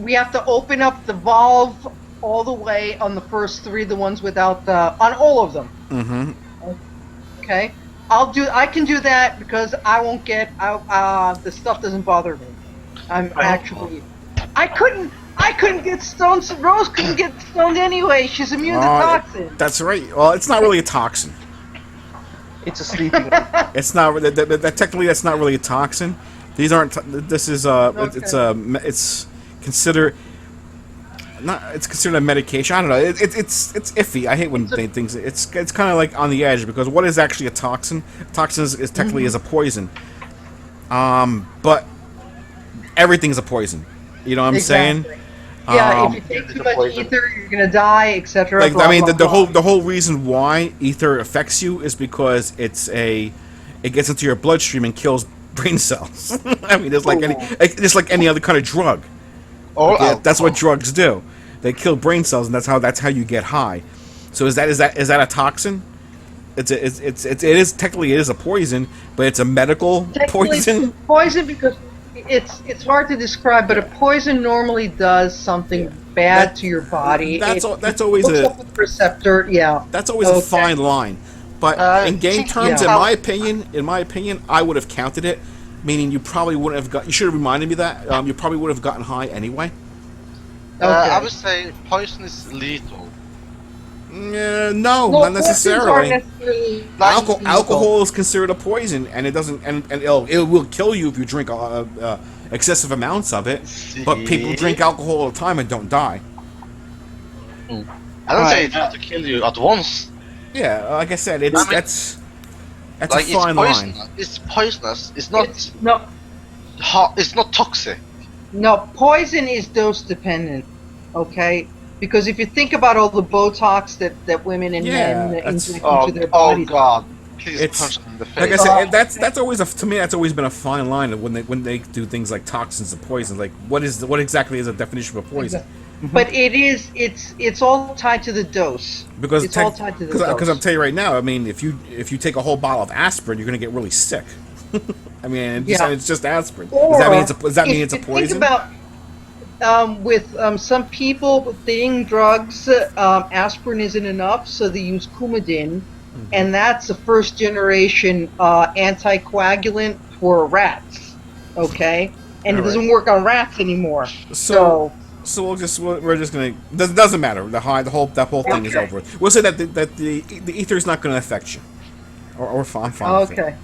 We have to open up the valve all the way on the first three, the ones without the on all of them. Mm-hmm. Okay, I can do that because I won't get. The stuff doesn't bother me. I couldn't get stoned. Rose couldn't get stoned anyway. She's immune to toxin. That's right. Well, it's not really a toxin. It's a sleeping. It's not. Technically, that's not really a toxin. These aren't. This is. It's considered. It's considered a medication. I don't know. It's iffy. I hate when things. It's kind of like on the edge because what is actually a toxin? Toxin is technically is a poison. But everything's a poison. You know what I'm saying? Yeah, if you take too much ether, you're gonna die, etc. Like, I mean, the whole reason why ether affects you is because it gets into your bloodstream and kills brain cells. I mean, it's like any other kind of drug. That's what drugs do. They kill brain cells, and that's how you get high. So is that a toxin? It is technically a poison, but it's a medical poison. It's poison because it's hard to describe, but a poison normally does something bad to your body. That's always a receptor. Yeah, that's always a fine line. But in game terms, yeah. in my opinion, I would have counted it. Meaning, you probably wouldn't have got. You should have reminded me that. You probably would have gotten high anyway. I would say poison is lethal. No, not necessarily. Alcohol is considered a poison, and it doesn't. And it will kill you if you drink excessive amounts of it. But people drink alcohol all the time and don't die. I don't say it has to kill you at once. Yeah, like I said, that's like, a fine line. It's poisonous. It's not. It's not toxic. No, poison is dose dependent. Okay, because if you think about all the Botox that women and men inject into their bodies. Oh God! Please punch them in the face. Like I said, that's always to me. That's always been a fine line of when they do things like toxins and poisons. Like what exactly is a definition of a poison? But it's all tied to the dose. Because it's all tied to the dose. Because I'm telling you right now, I mean, if you take a whole bottle of aspirin, you're gonna get really sick. I mean, it's just aspirin. Or does that mean it's a poison? Think about with some people with taking drugs, aspirin isn't enough, so they use Coumadin, and that's a first generation anticoagulant for rats. Okay, and it doesn't work on rats anymore. So we're just gonna. Doesn't matter. That whole thing is over with. We'll say that the ether is not gonna affect you, or I'm fine. Okay.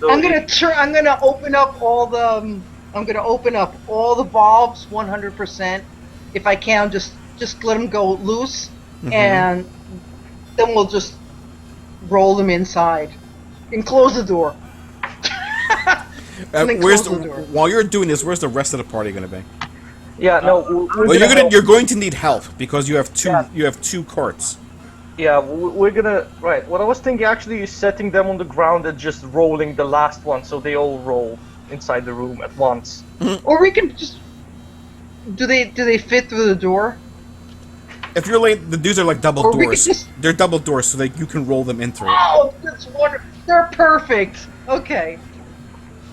I'm gonna open up all the. I'm gonna open up all the valves 100%. If I can, just let them go loose, and then we'll just roll them inside and close the door. While you're doing this, where's the rest of the party gonna be? Yeah, no. You're going to need help because you have two. Yeah. You have two carts. Yeah, we're gonna. Right. What I was thinking actually is setting them on the ground and just rolling the last one, so they all roll inside the room at once. Or we can just. Do they fit through the door? If you're late, the dudes are like double doors. They're double doors, so you can roll them in through. Oh, that's wonderful! They're perfect. Okay.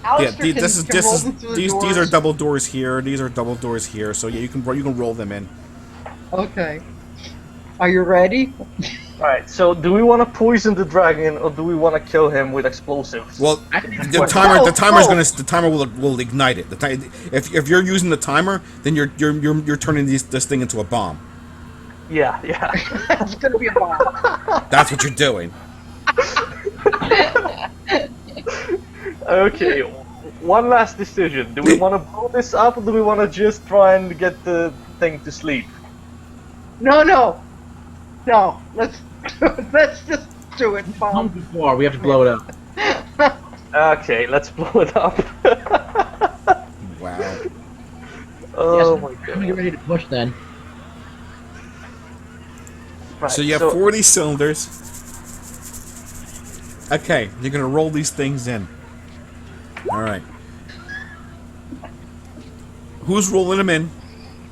Alistair these are double doors here. These are double doors here. So yeah, you can roll them in. Okay. Are you ready? Alright, so do we want to poison the dragon or do we want to kill him with explosives? Well, the timer will ignite it. If you're using the timer, then you're turning this thing into a bomb. Yeah. It's gonna be a bomb. That's what you're doing. Okay, one last decision. Do we want to blow this up or do we want to just try and get the thing to sleep? No. Let's just do it, bomb. Before we have to blow it up. Okay, let's blow it up. Wow. Oh my god. Get ready to push then. Right. So you have 40 cylinders. Okay, you're gonna roll these things in. All right. Who's rolling them in?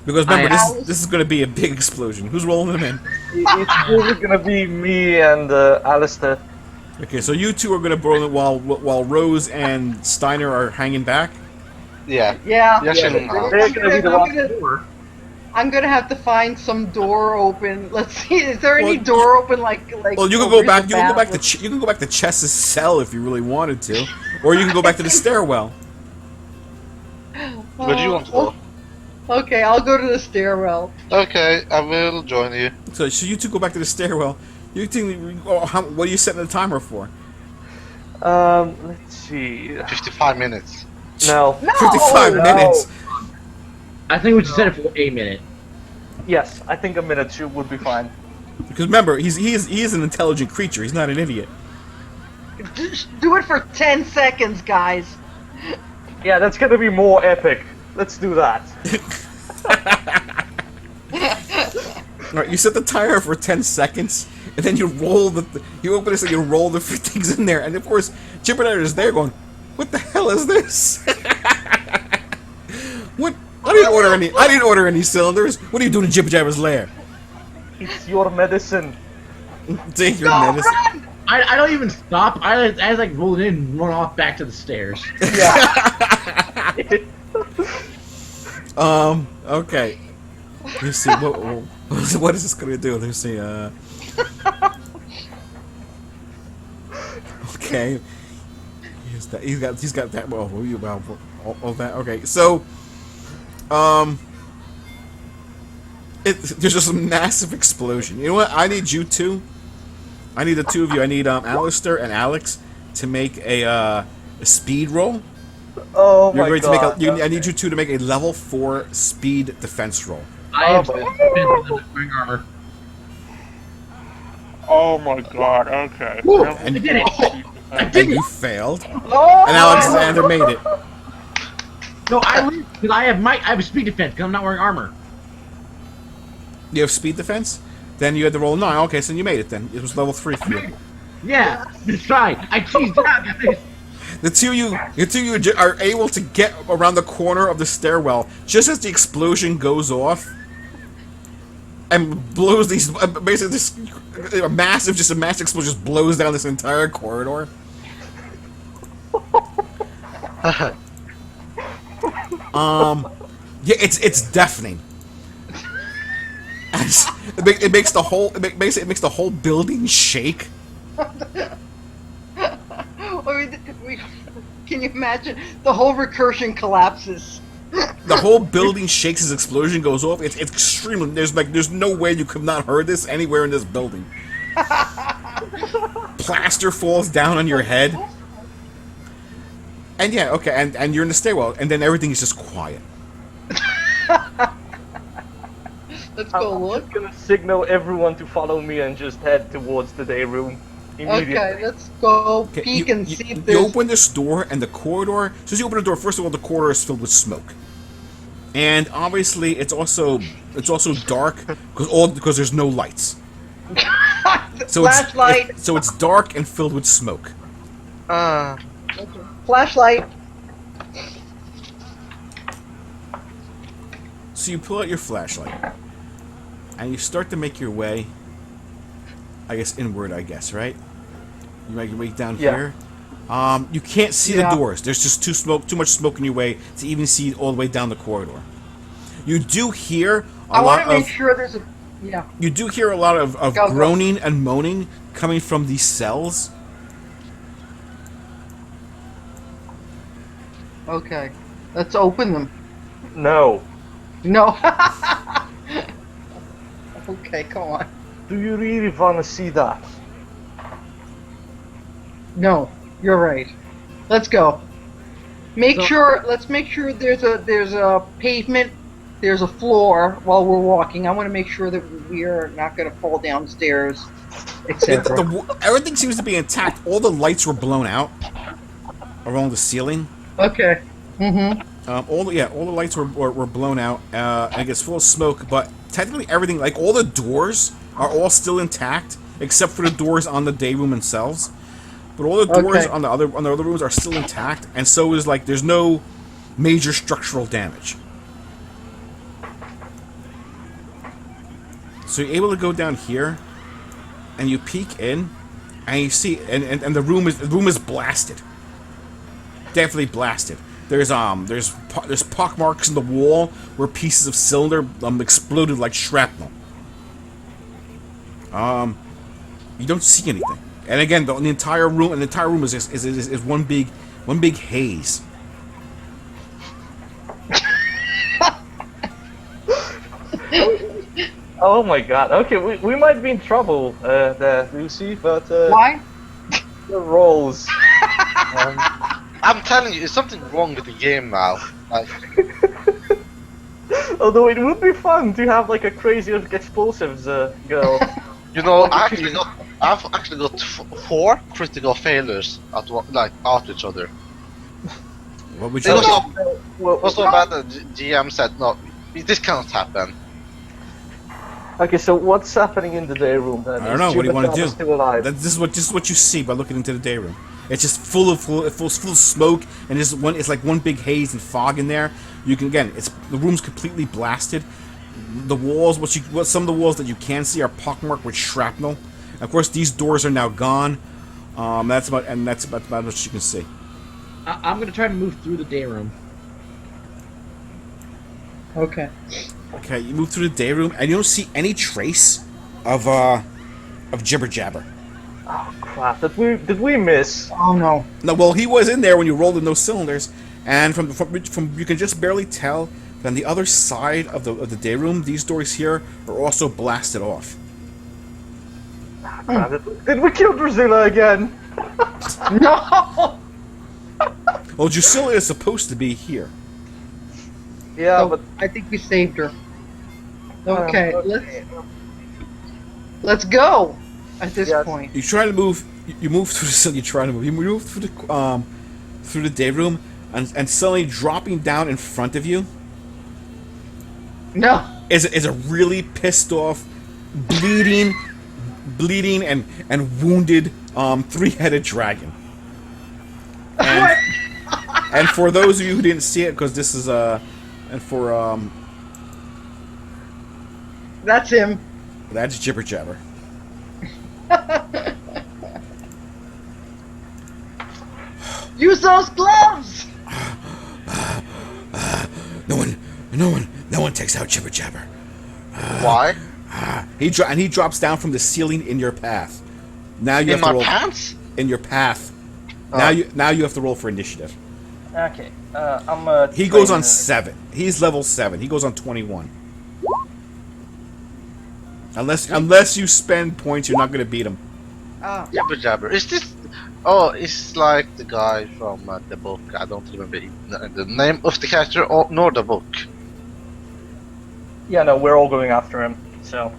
Because remember, this is gonna be a big explosion. Who's rolling them in? It's really gonna be me and Alistair. Okay, so you two are gonna roll it while Rose and Steiner are hanging back. Yeah. Yeah. Yeah, they're gonna be the ones. I'm gonna have to find some door open. Let's see. Is there any door open like? Well, you can go back. You can go back to you can go back to Chess's cell if you really wanted to, or you can go back to the stairwell. Where do you want to go? Okay, I'll go to the stairwell. Okay, I will join you. So you two go back to the stairwell. You think? What are you setting the timer for? Let's see. 55 minutes. No. 55 minutes. I think we should set it for a minute. Yes, I think a minute would be fine. Because remember, he is an intelligent creature. He's not an idiot. Just do it for 10 seconds, guys. Yeah, that's gonna be more epic. Let's do that. All right, you set the timer for 10 seconds, and then you roll you open this and you roll the things in there, and of course, Chippernator is there going, "What the hell is this? What? I didn't order any cylinders. What are you doing in Jibber Jabber's lair? It's your medicine. Take your Go, medicine." run! I don't even stop. I just like roll it in and run off back to the stairs. Yeah. Okay. Let's see. What is this going to do? Let's see. Okay. He's got that. Well, all that. Okay. So, there's just a massive explosion. You know what? I need you two. I need the two of you. I need Alistair and Alex to make a speed roll. Oh You're my going god. to make I need you two to make a level 4 speed defense roll. I have my wearing armor. Oh my god, okay. Woo, Level I did it. I And did you it. failed. Oh! And Alexander made it. No, I win because I have a speed defense because I'm not wearing armor. You have speed defense? Then you had to roll 9. Okay, so you made it then. It was level 3 for you. Yeah, that's right. I cheesed out, guys. The two of you are able to get around the corner of the stairwell just as the explosion goes off and blows these basically a massive explosion just blows down this entire corridor. Yeah, it's deafening. It makes the whole building shake. Can you imagine? The whole recursion collapses. The whole building shakes as explosion goes off. It's extremely. There's no way you could not heard this anywhere in this building. Plaster falls down on your head. And yeah, okay, and you're in the stairwell, and then everything is just quiet. Let's go look. I'm gonna signal everyone to follow me and just head towards the day room immediately. Okay, let's go Okay, peek and see if you there's... open this door, and the corridor. So as you open the door, first of all, the corridor is filled with smoke, and obviously it's also dark because there's no lights. So Flashlight! it's dark and filled with smoke. Flashlight! So you pull out your flashlight, and you start to make your way, I guess, inward, right? You make your way down Yeah. here. You can't see Yeah. the doors. There's just too much smoke in your way to even see all the way down the corridor. You do hear I want to make sure there's a... Yeah. You do hear a lot of Go. groaning and moaning coming from these cells. Okay. Let's open them. No. No. Okay, come on. Do you really want to see that? No, you're right. Let's go. Let's make sure there's a pavement, there's a floor while we're walking. I want to make sure that we are not going to fall downstairs, etc. Everything seems to be intact. All the lights were blown out along the ceiling. Okay. Mm-hmm. All the lights were blown out. And it gets full of smoke, but technically everything, like all the doors are all still intact, except for the doors on the day room themselves. But all the doors Okay. on the other rooms are still intact, and so is like there's no major structural damage. So you're able to go down here, and you peek in, and you see, and the room is blasted. Definitely blasted. There's pock marks in the wall where pieces of cylinder exploded like shrapnel. You don't see anything. And again, the entire room is one big haze. Oh my god. Okay, we might be in trouble there, Lucy, but Why? the rolls. I'm telling you, there's something wrong with the game now. Like, Although it would be fun to have like a crazy explosives girl. you know, I've actually got 4 critical failures at out each other. What would It you was like? so, Well, was so bad that GM said, no, this cannot happen. okay, so what's happening in the day room then? I don't know. What do you want to do? Still alive. This is what you see by looking into the day room. It's just full of smoke, and it's like one big haze and fog in there. You can the room's completely blasted. The walls, some of the walls that you can see are pockmarked with shrapnel. Of course, these doors are now gone. That's about what you can see. I'm gonna try to move through the day room. Okay. Okay, you move through the day room, and you don't see any trace of jibber jabber. Oh crap! Did we miss? Oh no. No, well, he was in there when you rolled in those cylinders, and from you can just barely tell that on the other side of the day room, these doors here are also blasted off. Crap, did we kill Drusilla again? No. Well, Drusilla is supposed to be here. Yeah, So, but I think we saved her. Okay, okay. let's go. At this Yes. point. You try to move. You move through the. You try to move. You move through the day room, and suddenly dropping down in front of you No. is a really pissed off, bleeding and wounded 3-headed dragon. And for those of you who didn't see it, because this is and for That's him. that's jibber jabber. Use those gloves. No one takes out jibber jabber. Why? He drops down from the ceiling in your path. Now you In have to my roll pants? in your path. Oh. Now you have to roll for initiative. Okay, I'm He goes on 7. He's level 7. He goes on 21. Unless you spend points, you're not going to beat him. Ah. Jabber Jabber. Is this... Oh, it's like the guy from the book. I don't remember the name of the character nor the book. Yeah, no, we're all going after him. So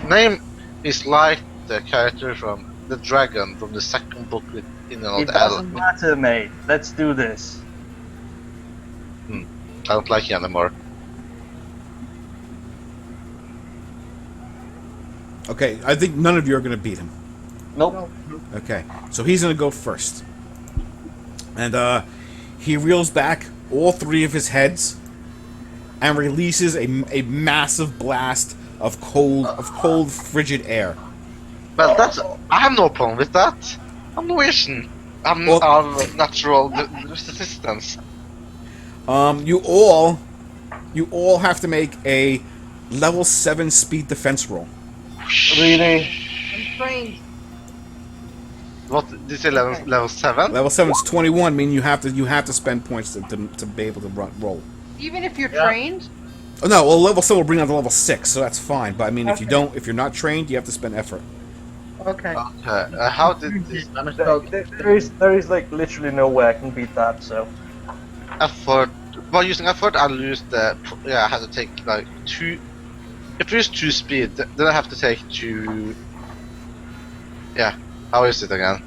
Name is like the character from the dragon from the second book in it another doesn't L. matter, mate. Let's do this. I don't like you anymore. Okay, I think none of you are going to beat him. Nope. Okay, so he's going to go first. And he reels back all 3 of his heads and releases a massive blast of cold, frigid air. But that's... I have no problem with that. I'm Norwegian. I'm Well- natural resistance. You all have to make a level 7 speed defense roll. Really? I'm trained. What did you say? Level 7? Level 7 is 21, meaning you have to spend points to be able to roll. Even if you're Yeah. trained. Oh, no, well, level 7 will bring down to level 6, so that's fine. But I mean, if Okay. you're not trained, you have to spend effort. Okay. Okay. How did this There is like literally no way I can beat that. So effort? By using effort, I lose the... Yeah, I have to take like 2... If there's 2 speed, then I have to take 2... Yeah. How is it again?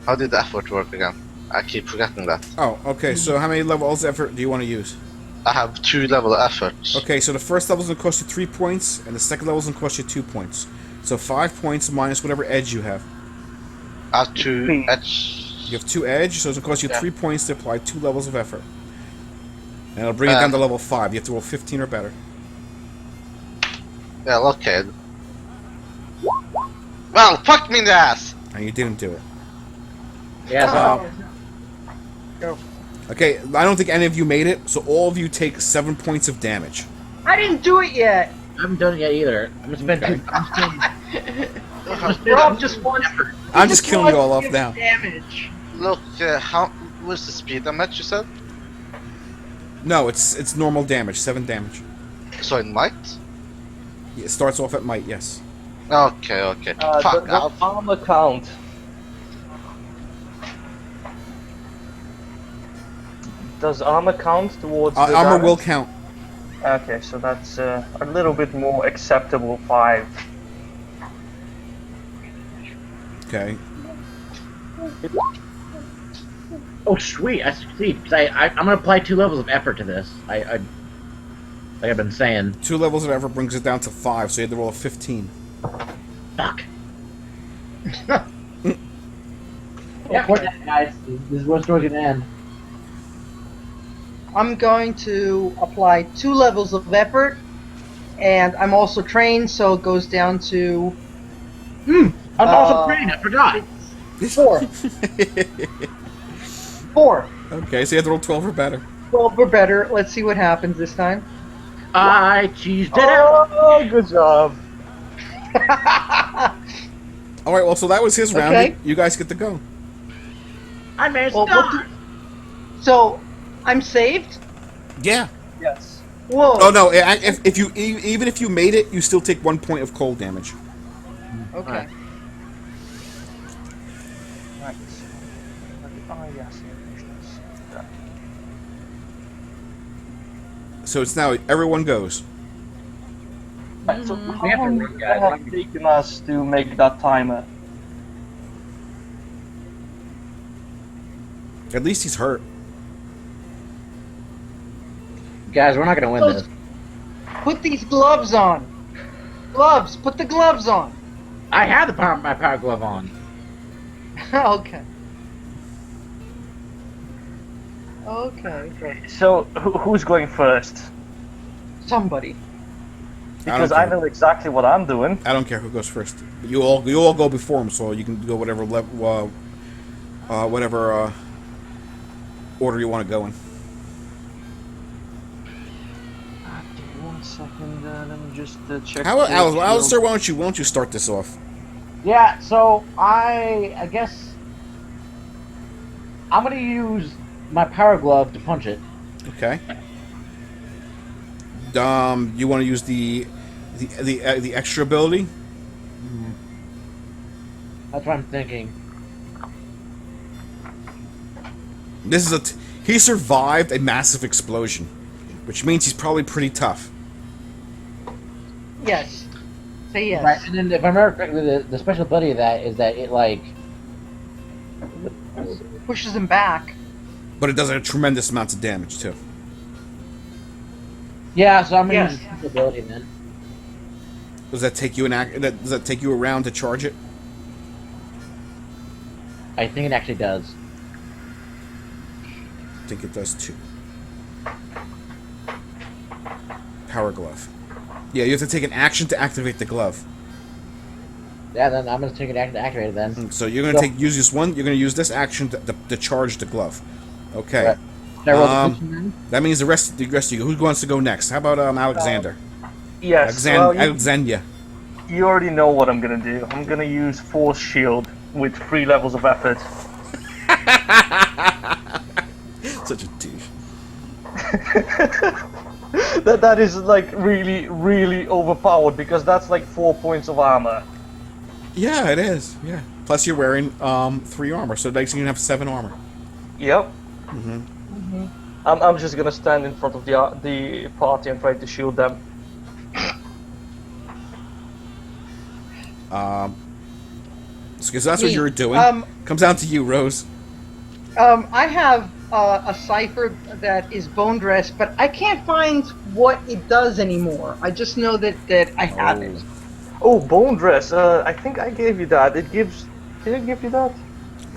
How did the effort work again? I keep forgetting that. Oh, okay. So how many levels effort do you want to use? I have 2 level efforts. Okay, so the first level's gonna cost you 3 points, and the second level's gonna cost you 2 points. So 5 points minus whatever edge you have. I have 2 Please. edge. You have 2 edge, so it's gonna cost you Yeah. 3 points to apply 2 levels of effort. And it'll bring it down to level 5. You have to roll 15 or better. Yeah, okay. Well, fuck me in the ass! And you didn't do it. Yeah, Go. Okay, I don't think any of you made it, so all of you take 7 points of damage. I didn't do it yet. I haven't done it yet either. I'm just been. Rob just wants. I'm just killing you all off now. Damage. Look, how what's the speed damage you said? No, it's normal damage, 7 damage. So in might? It starts off at might, yes. Okay, okay. Fuck, the armor count. Does armor count towards the Armor damage? will count. Okay, so that's a little bit more acceptable. 5. Okay. Oh, sweet! I succeed. 'Cause I'm gonna apply 2 levels of effort to this. Like I've been saying. 2 levels of effort brings it down to 5, so you have to roll a 15. Fuck. Yeah, for that, guys. This is where the story's gonna end. I'm going to apply 2 levels of effort, and I'm also trained, so it goes down to I'm also trained. I forgot. 4. 4. Okay, so you have to roll 12 or better. 12 or better. Let's see what happens this time. I cheesed it out. Oh, good job. Alright, well, so that was his round. Okay. You guys get to go. I made Well, star. So, I'm saved? Yeah. Yes. Whoa. Oh, no, if you even if you made it, you still take 1 point of cold damage. Okay. Alright. Right. Oh, yes. So it's now everyone goes. Right, so how We have to long run, would guys. it have taken us to make that timer? At least he's hurt. Guys, we're not gonna win this. Put these gloves on. Gloves. Put the gloves on. I have my power glove on. Okay. Okay. Good. So, who's going first? Somebody. Because I I don't know exactly what I'm doing. I don't care who goes first. But you all go before him, so you can go whatever order you want to go in. Okay, 1 second, let me just check. How about Alistair? Why don't you start this off? Yeah. So I guess I'm gonna use my power glove to punch it. Okay. You want to use the extra ability? That's what I'm thinking. This is he survived a massive explosion, which means he's probably pretty tough. Yes. Say yes. Right. And then if I remember correctly, the special ability of that is that it like Pushes him back. But it does a tremendous amounts of damage too. yeah. So I'm gonna Yes. use the special ability then. Does that take you does that take you around to charge it? I think it actually does. I think it does too. Power glove. Yeah, you have to take an action to activate the glove. Yeah. Then I'm gonna take an action to activate it then. So you're gonna use this one. You're gonna use this action to charge the glove. Okay. Right. Can I roll the position then? That means the rest of you. Who wants to go next? How about Alexander? Yes, well, Alexandria. you already know what I'm gonna do. I'm gonna use Force Shield with 3 levels of effort. Such a douche. That is like really overpowered because that's like 4 points of armor. Yeah, it is. Yeah. Plus you're wearing 3 armor, so next you can have 7 armor. Yep. I'm just gonna stand in front of the party and try to shield them. Because that's what Me. you're doing. Comes down to you, Rose. I have a cipher that is bone dress, but I can't find what it does anymore. I just know that I have it. Oh, bone dress. I think I gave you that. It gives. Did it give you that?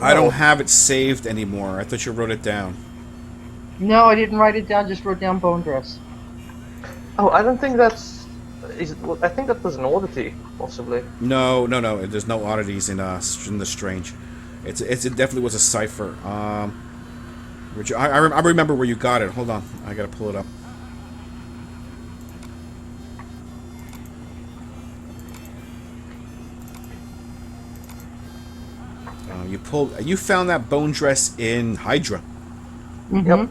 I No. don't have it saved anymore. I thought you wrote it down. No, I didn't write it down. Just wrote down bone dress. Oh, I don't think that's. Well, I think that was an oddity, possibly. No. There's no oddities in the strange. It definitely was a cipher. Which I remember where you got it. Hold on, I gotta pull it up. You found that bone dress in Hydra. Mm-hmm. Yep.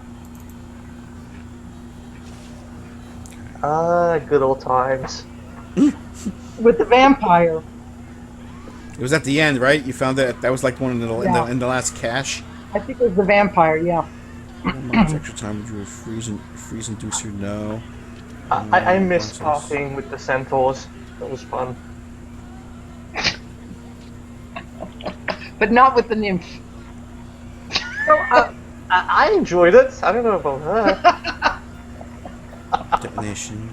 Ah, good old times. With the vampire. It was at the end, right? You found that was like one in Yeah. in the last cache. I think it was the vampire. Yeah. 1 month extra time. Would you freeze inducer? No. I miss Process. talking with the centaurs. That was fun. But not with the nymph. No, I enjoyed it. I don't know about her. Detonation.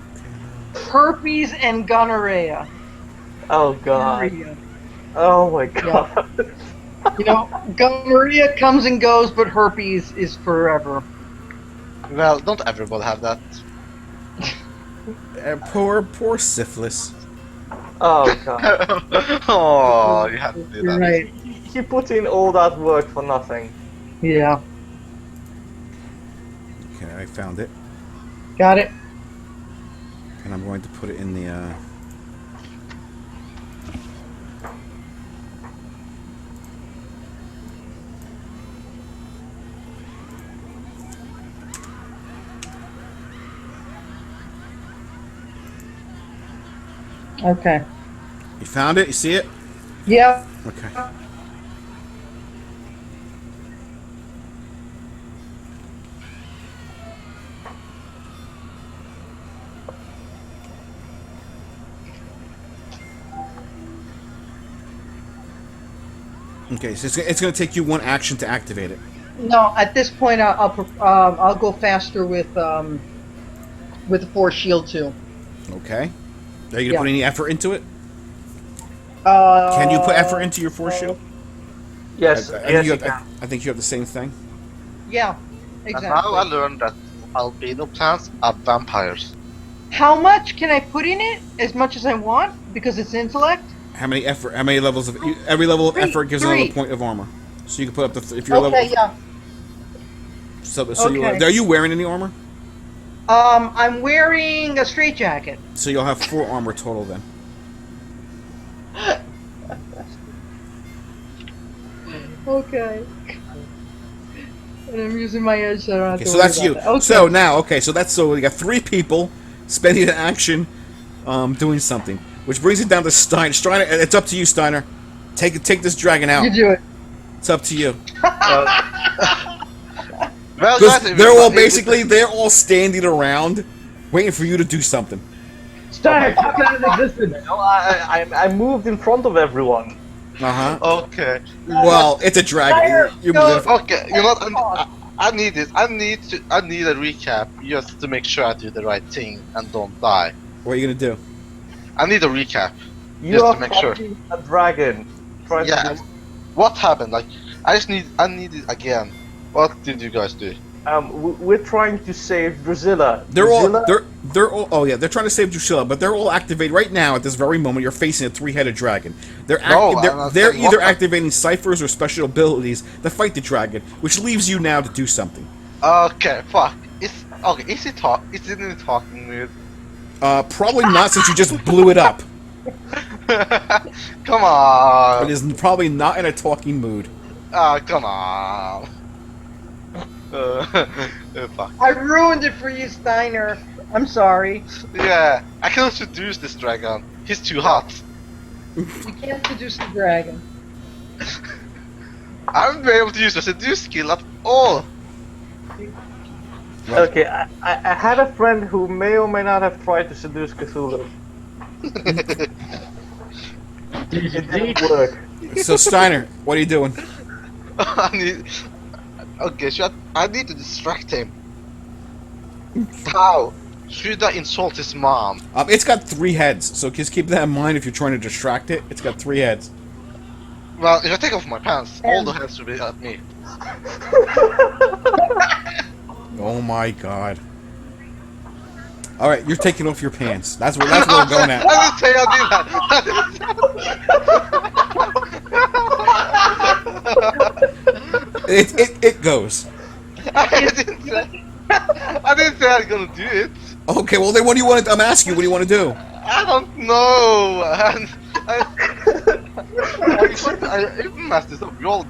Herpes and gonorrhea. Oh god. Gonorrhea. Oh my god. You know, gonorrhea comes and goes, but herpes is forever. Well, don't everybody have that? Poor syphilis. Oh god. Oh, you have to do You're that. right. He put in all that work for nothing. Yeah. Okay, I found it, Got it. and I'm going to put it in the. Okay. You found it? You see it? Yeah. Okay. Okay, so it's going to take you one action to activate it. No, at this point, I'll go faster with the force shield too. Okay. Are you going to Yeah. put any effort into it? Can you put effort into your force shield? Yes, I yes, think you you can. have, I think you have the same thing. Yeah. And Exactly. now I learned that albino plants are vampires. How much can I put in it? As much as I want because it's intellect. How many levels of every level of Three. effort gives Three. another point of armor. So you can put up to if you're Okay. level. Yeah. So Okay. are you wearing any armor? I'm wearing a straitjacket. So you'll have 4 armor total then. Okay. And I'm using my edge, so I don't have Okay, to so worry that's you. about that. Okay. So now, so we got 3 people spending an action, doing something, which brings it down to Steiner. Steiner, it's up to you, Steiner. Take this dragon out. You do it. It's up to you. Well, Because that's they're all standing around, waiting for you to do something. Steiner, talk out of existence. No, I moved in front of everyone. Uh huh. Okay. Well, it's a dragon. You no. Okay. You know what? I need this. I need a recap just to make sure I do the right thing and don't die. What are you gonna do? I need a recap. You Just are to make sure. fighting a dragon. Try to Yeah. do- What happened? Like, I need it again. What did you guys do? We're trying to save Drusilla. They're all Drusilla- they're all oh yeah, they're trying to save Drusilla, but they're all activated right now at this very moment. You're facing a 3-headed dragon. They're No, I'm not they're saying either what- activating ciphers or special abilities to fight the dragon, which leaves you now to do something. Okay, fuck. Is he talk? Is it in the talking mood? Probably not since you just blew it up. Come on. It is probably not in a talking mood. Come on. Fuck. I ruined it for you, Steiner. I'm sorry. Yeah, I cannot seduce this dragon. He's too hot. You can't seduce the dragon. I won't be able to use the seduce skill at all. Okay, I had a friend who may or may not have tried to seduce Cthulhu. It didn't work. So Steiner, what are you doing? I need. Okay, I need to distract him. How? Should I insult his mom? It's got 3 heads, so just keep that in mind if you're trying to distract it. It's got 3 heads. Well, if I take off my pants, all the heads will be at me. Oh my god. Alright, you're taking off your pants. That's where I'm going at. I didn't say I'll do that. It goes. I didn't say I was gonna do it. Okay, well then what do you want to... I'm asking you, what do you want to do? I don't know. If we mess this up, we all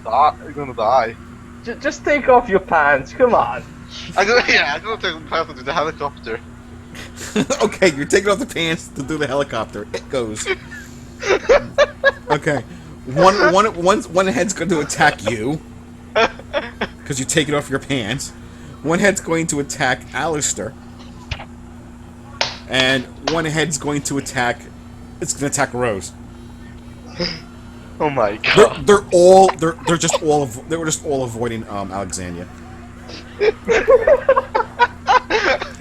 are gonna die. Just take off your pants. Come on. I'm gonna take the pants to the helicopter. Okay, you're taking off the pants to do the helicopter. It goes. Okay. One head's going to attack you. Because you're taking off your pants. One head's going to attack Alistair. And one head's going to attack... It's going to attack Rose. Oh my god. They're just all avoiding Alexandria.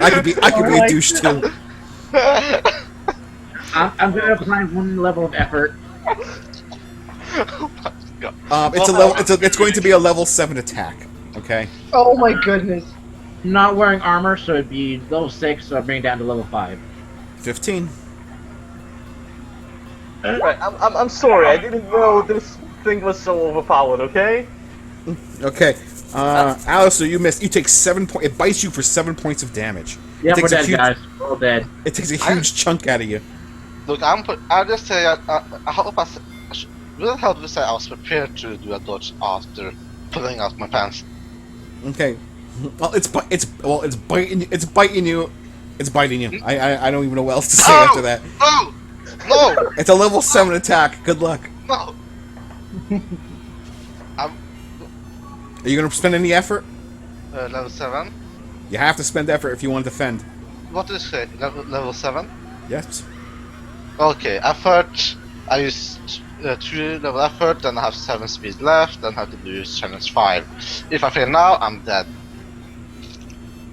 I could be a douche too. I'm gonna apply 1 level of effort. Oh my god. It's going to be a level 7 attack. Okay. Oh my goodness. I'm not wearing armor, so it'd be level 6, so I bring it down to level 5. 15. Right, I'm sorry. I didn't know this thing was so overpowered. Okay. Okay. Alistair, you missed. You take 7 points. It bites you for 7 points of damage. Yeah, It we're takes a dead, huge- guys. We're all dead. It takes a huge chunk out of you. Look, I'll just say, I hope will it help to say I was prepared to do a dodge after pulling out my pants? Okay. Well, it's biting you. It's biting you. I don't even know what else to say after that. No! No! It's a level 7 attack. Good luck. No! Are you gonna spend any effort? Level 7? You have to spend effort if you want to defend. What did you say? Level 7? Yes. Okay, effort. I use 2 level effort, then I have 7 speed left, then I have to do challenge 5. If I fail now, I'm dead.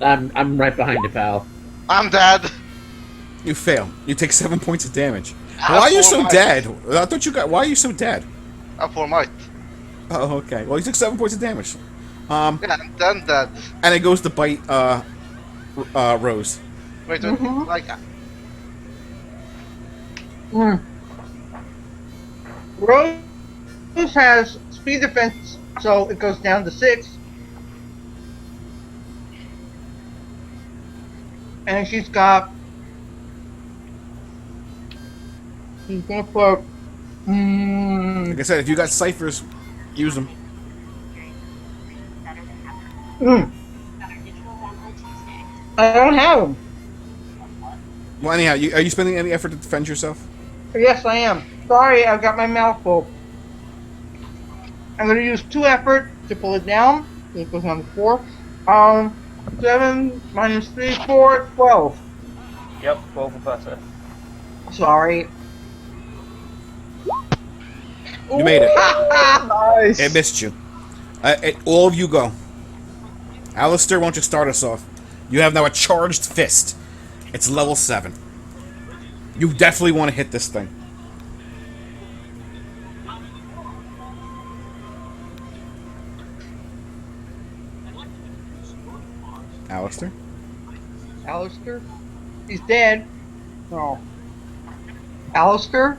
I'm right behind you, pal. I'm dead! You fail. You take 7 points of damage. I Why are you have so 4 might. dead? I thought you got. Why are you so dead? I have 4 might. Oh, okay. Well, you took 7 points of damage. Yeah, and then dead. And it goes to bite Rose. Wait, like... Rose has speed defense, so it goes down to 6. And she's got... She's gonna put... Like I said, if you got ciphers, use them. I don't have them. Well, anyhow, are you spending any effort to defend yourself? Yes, I am. Sorry, I've got my mouth full. I'm gonna use 2 effort to pull it down. It goes on to 4. 7 minus 3, 4, 12. Yep, 12 or better. Sorry. You made it. Nice. It missed you. All of you go. Alistair, why don't you start us off? You have now a charged fist. It's level 7. You definitely want to hit this thing. Alistair? Alistair? He's dead. No. Alistair?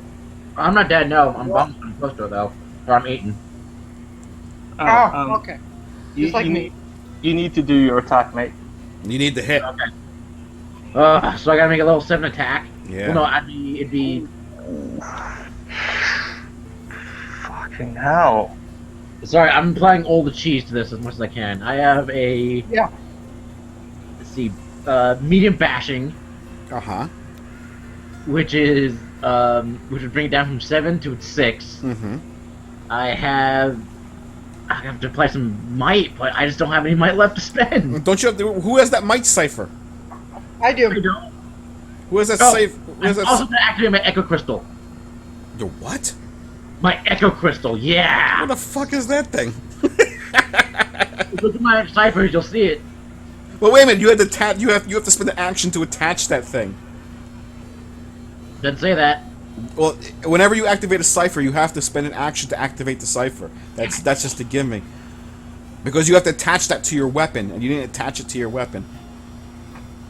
I'm not dead, no. I'm bumped. I'm close to it, though. Or I'm eaten. Okay. Just like me. You need to do your attack, mate. You need to hit. Okay. So I gotta make a level 7 attack. Yeah. Well, no, it'd be... Fucking hell. Sorry, I'm applying all the cheese to this as much as I can. I have a... Yeah. Let's see. Medium bashing, Uh-huh. which is... which would bring it down from 7 to 6. Mm-hmm. I have to apply some might, but I just don't have any might left to spend. Don't you have to, who has that might cipher? I do. I don't. Who has that Oh, cipher? Who has I'm that also gonna activate my Echo Crystal. The what? My Echo Crystal, yeah! What the fuck is that thing? Look at my ciphers, you'll see it. Well, wait a minute. You had to tap. You have to spend the action to attach that thing. Didn't say that. Well, whenever you activate a cipher, you have to spend an action to activate the cipher. That's just a gimme. Because you have to attach that to your weapon, and you didn't attach it to your weapon.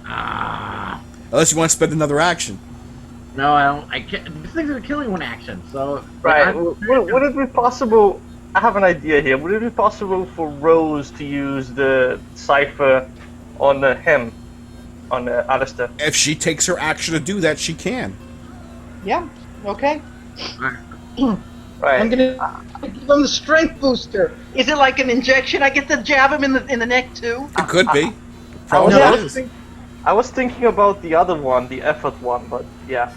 Ah. Unless you want to spend another action. No, I don't. I can't. These things are killing one action, so. Right. Would it be possible? I have an idea here. Would it be possible for Rose to use the cipher on him, on Alistair? If she takes her action to do that, she can. Yeah. Okay. Right. I'm gonna give him the strength booster. Is it like an injection? I get to jab him in the neck too. It could be. I Probably was, is. I was thinking about the other one, the effort one, but yeah.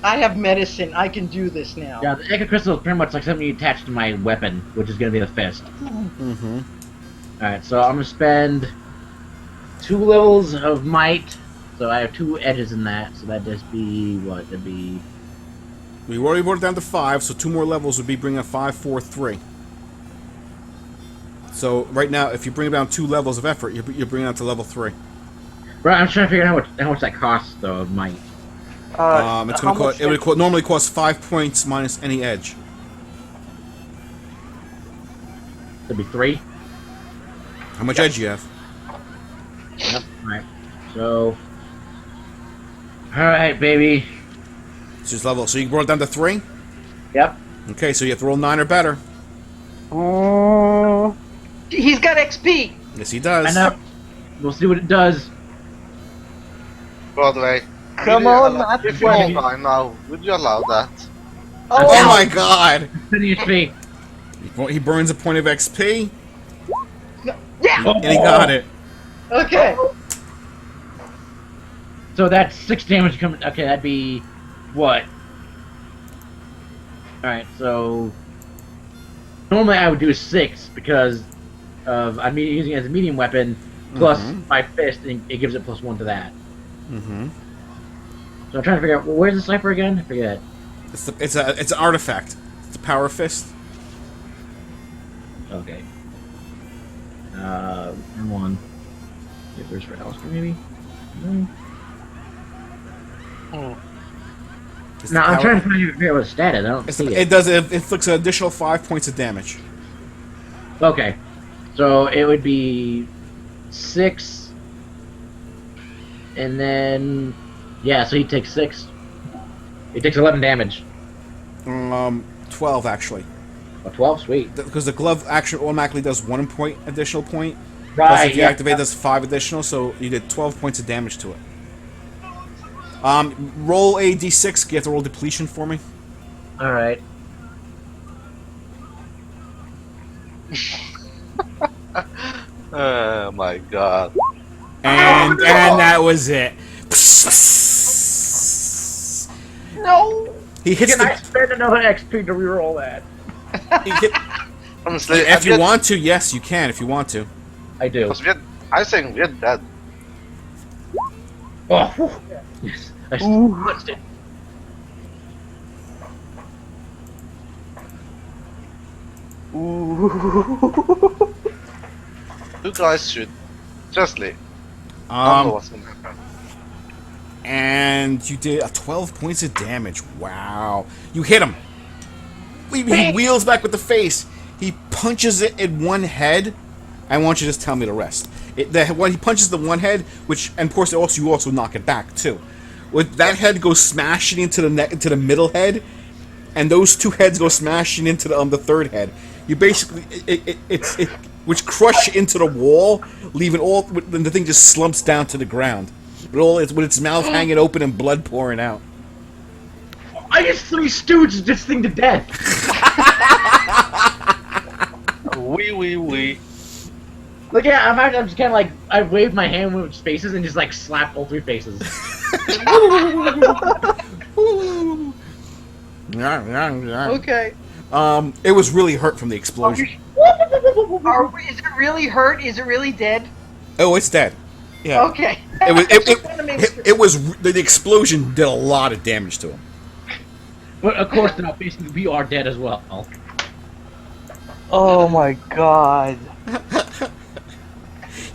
I have medicine. I can do this now. Yeah, the Echo Crystal is pretty much like something you attach to my weapon, which is gonna be the fist. Mm-hmm. Alright, so I'm gonna spend 2 levels of might. So I have 2 edges in that, so that'd just be what? That'd be. We already brought it down to 5, so 2 more levels would be bringing up 5, 4, 3. So right now, if you bring down 2 levels of effort, you're bringing it to level 3. Right, I'm trying to figure out how much that costs though of might. It's How going to cost. much It would normally cost 5 points minus any edge. That'd be 3. How much edge you have? Yep. Alright. So. Alright, baby. It's just level. So you brought it down to 3. Yep. Okay, so you have to roll 9 or better. He's got XP. Yes, he does. I know. We'll see what it does. Broadway. Come would you on, allow- not If you hold 20. on now, would you allow that? Oh my God! 20 HP. He burns a point of XP, Yeah. and he got it. Okay. So that's 6 damage coming. Okay, that'd be what? Alright, so normally I would do 6 because of I'm using it as a medium weapon plus my fist, and it gives it +1 to that. Mm-hmm. So I'm trying to figure out where's the cipher again? I forget. It's an artifact. It's a power fist. Okay. One. Yeah, there's for Alistair maybe. No. It's the No, I'm power- trying to figure out what the stat is. I don't It's see the, it. it does. It inflicts an additional 5 points of damage. Okay, so it would be 6, and then yeah, so he takes 6. He takes 11 damage. 12 actually, Oh, 12, sweet. because the glove actually automatically does 1 point additional point. Plus, Right. if you Yeah. activate, does 5 additional. So you did 12 points of damage to it. Roll a d6. You have to roll depletion for me. All right. Oh my god. And that was it. No. He hits Can I the. spend another XP to reroll that? He hit, Honestly, if you want to, yes, you can. If you want to. I do. I think we're dead. Oh, whew. Yes. I touched it. Ooh. You guys should just leave. I don't know Um, what's gonna happen. and you did 12 points of damage. Wow. You hit him. He wheels back with the face. He punches it in one head. I want you to just tell me the rest. When he punches the one head, and of course you also knock it back too. With that head goes smashing into the middle head, and those 2 heads go smashing into the third head. You basically which crush into the wall, leaving the thing just slumps down to the ground. With its mouth hanging open and blood pouring out. I just 3 stooges this thing to death. Wee. Look, yeah, I'm just kind of like I wave my hand with spaces and just like slap all 3 faces. Okay. It was really hurt from the explosion. Is it really hurt? Is it really dead? Oh, it's dead. Yeah. Okay. It was. Just wanna make sure. It was. The explosion did a lot of damage to him. But of course not. Basically, we are dead as well. Oh my god.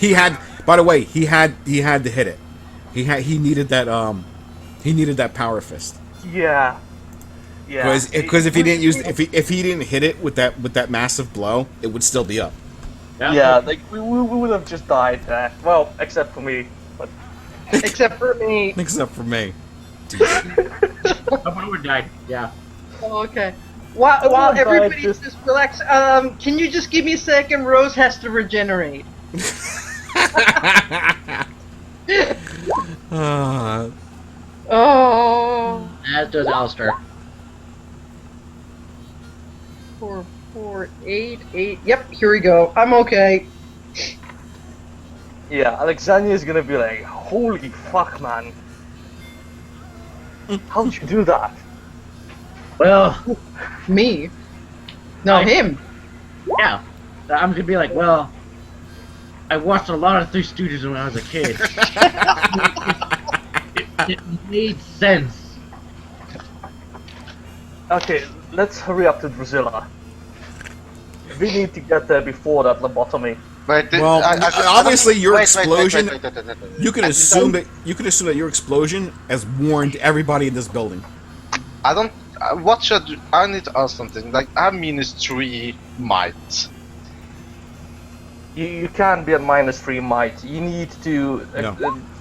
He had, by the way, he had to hit it. He needed that power fist. Yeah. Yeah. Because if he didn't hit it with that massive blow, it would still be up. Yeah, like we would have just died there. Well, except for me. But Except for me. Except for me. I would died. Yeah. Oh, okay. While Everyone died, everybody's just- just relax, can you just give me a second? Rose has to regenerate. Uh, Oh. As does Alistair. 4, 4, 8, 8. Yep, here we go. I'm okay. yeah, Alexandria is gonna be like, holy fuck, man. How'd you do that? Well, Me? No, him. yeah. I'm gonna be like, well, I watched a lot of Three Stooges when I was a kid. it made sense. Okay, let's hurry up to Drusilla. We need to get there before that lobotomy. Wait, Well, obviously your wait, explosion- wait. you can assume that your explosion has warned everybody in this building. I don't. What should I need to ask something? Like, I have -3 might. You can't be at -3 might. You need to. No.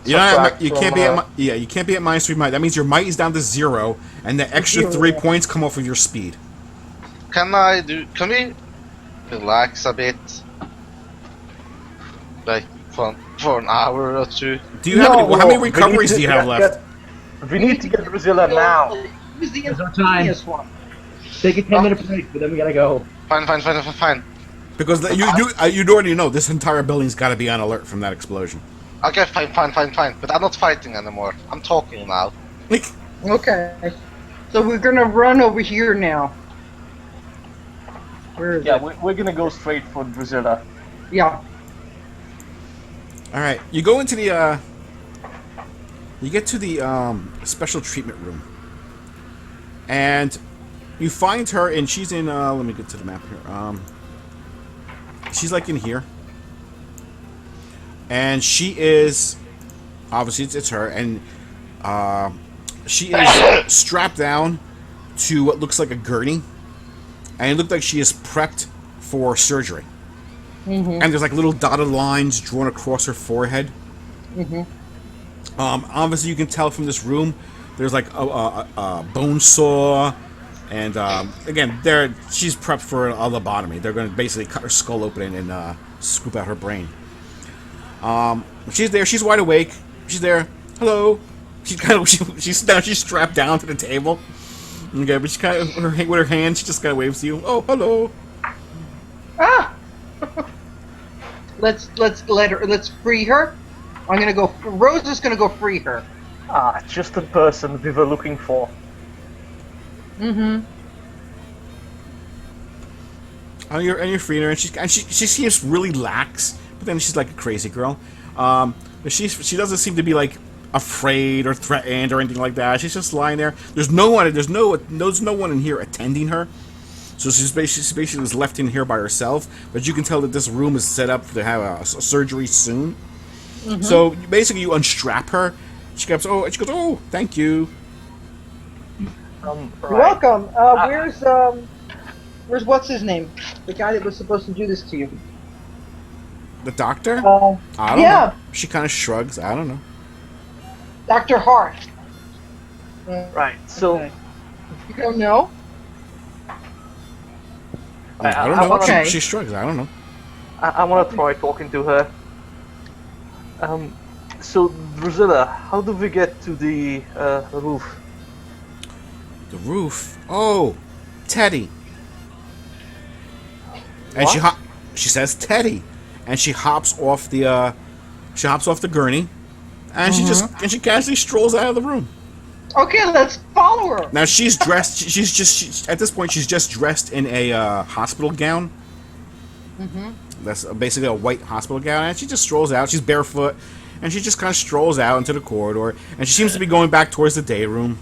subtract You from, can't be at you can't be at -3 might. That means your might is down to 0, and the extra 3 points come off of your speed. Can we relax a bit? Like for an hour or two. Do you have No, how many we recoveries need do you to have left? we need to get Drusilla now. It was the There's no time. instantaneous one. Take a 10-minute break, but then we gotta go. Fine. Because you'd already know this entire building's got to be on alert from that explosion. Okay, fine. But I'm not fighting anymore. I'm talking now. Like, Okay. So we're gonna run over here now. Where is Yeah, it? we're gonna go straight for Drusilla. Yeah. all right, you go into the you get to the special treatment room, and you find her, and she's in. Let me get to the map here. She's like in here, and she is obviously it's her, and she is strapped down to what looks like a gurney, and it looked like she is prepped for surgery. And there's like little dotted lines drawn across her forehead. Obviously, you can tell from this room, there's like a bone saw, and again, she's prepped for a lobotomy. They're going to basically cut her skull open and scoop out her brain. She's there. She's wide awake. She's there. Hello. She's strapped down to the table. Okay, but she kind of with her hand, she just kind of waves to you. Oh, hello. Ah. Let's free her. I'm gonna go. Rose is gonna go free her. Ah, just the person we were looking for. Mm-hmm. And you're freeing her, and she seems really lax, but then she's like a crazy girl. But she doesn't seem to be like afraid or threatened or anything like that. She's just lying there. There's no one in here attending her. So she's basically just left in here by herself. But you can tell that this room is set up to have a surgery soon. So basically, you unstrap her. She goes, oh, thank you. Right. You're welcome. Where's what's his name? The guy that was supposed to do this to you. The doctor? Oh. I don't Yeah. know. She kind of shrugs. I don't know. Dr. Hart. Right. So Okay. You don't know? I don't know. Okay. She shrugs. I don't know. I want to try talking to her. So Drusilla, how do we get to the roof? The roof. Oh, Teddy. And What? she says Teddy, and she hops off the gurney, and she casually strolls out of the room. Okay, let's follow her. Now she's dressed. At this point she's just dressed in a hospital gown. That's basically a white hospital gown, and she just strolls out. She's barefoot, and she just kind of strolls out into the corridor, and she seems to be going back towards the day room.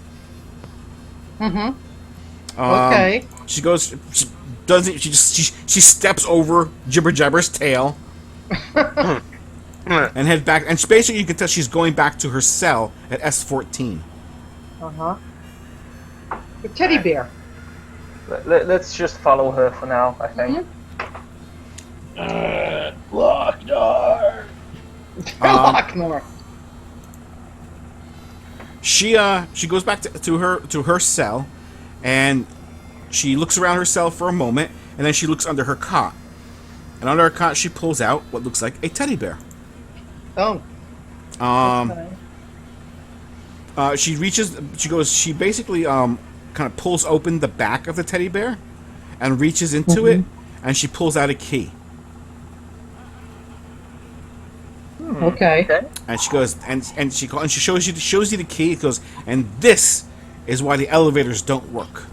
Okay. She goes. She doesn't. She steps over Jibber Jabber's tail and heads back. And basically, you can tell she's going back to her cell at S14. Uh-huh. The teddy bear. Let's just follow her for now, I think. Lock door. Locknor. She goes back to her cell, and she looks around her cell for a moment, and then she looks under her cot. And under her cot, she pulls out what looks like a teddy bear. Oh. Okay. She basically kind of pulls open the back of the teddy bear, and reaches into it, and she pulls out a key. Okay. And she goes, and she shows you the key. It goes, and this is why the elevators don't work.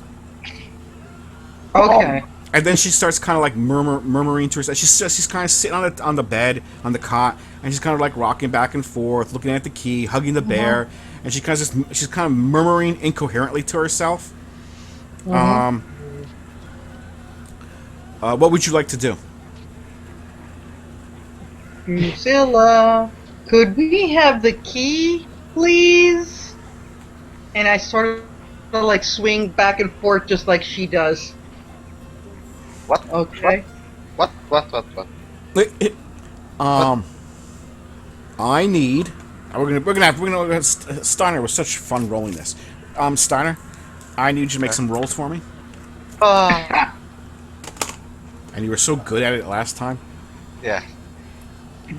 Okay. And then she starts kind of like murmuring to herself. She's kind of sitting on the bed, on the cot, and she's kind of like rocking back and forth, looking at the key, hugging the bear, and she's kind of murmuring incoherently to herself. What would you like to do? Drusilla, could we have the key, please? And I sort of like swing back and forth just like she does. What? Okay. What? I need. We're gonna. Steiner was such fun rolling this. Steiner, I need you to make some rolls for me. And you were so good at it last time. Yeah.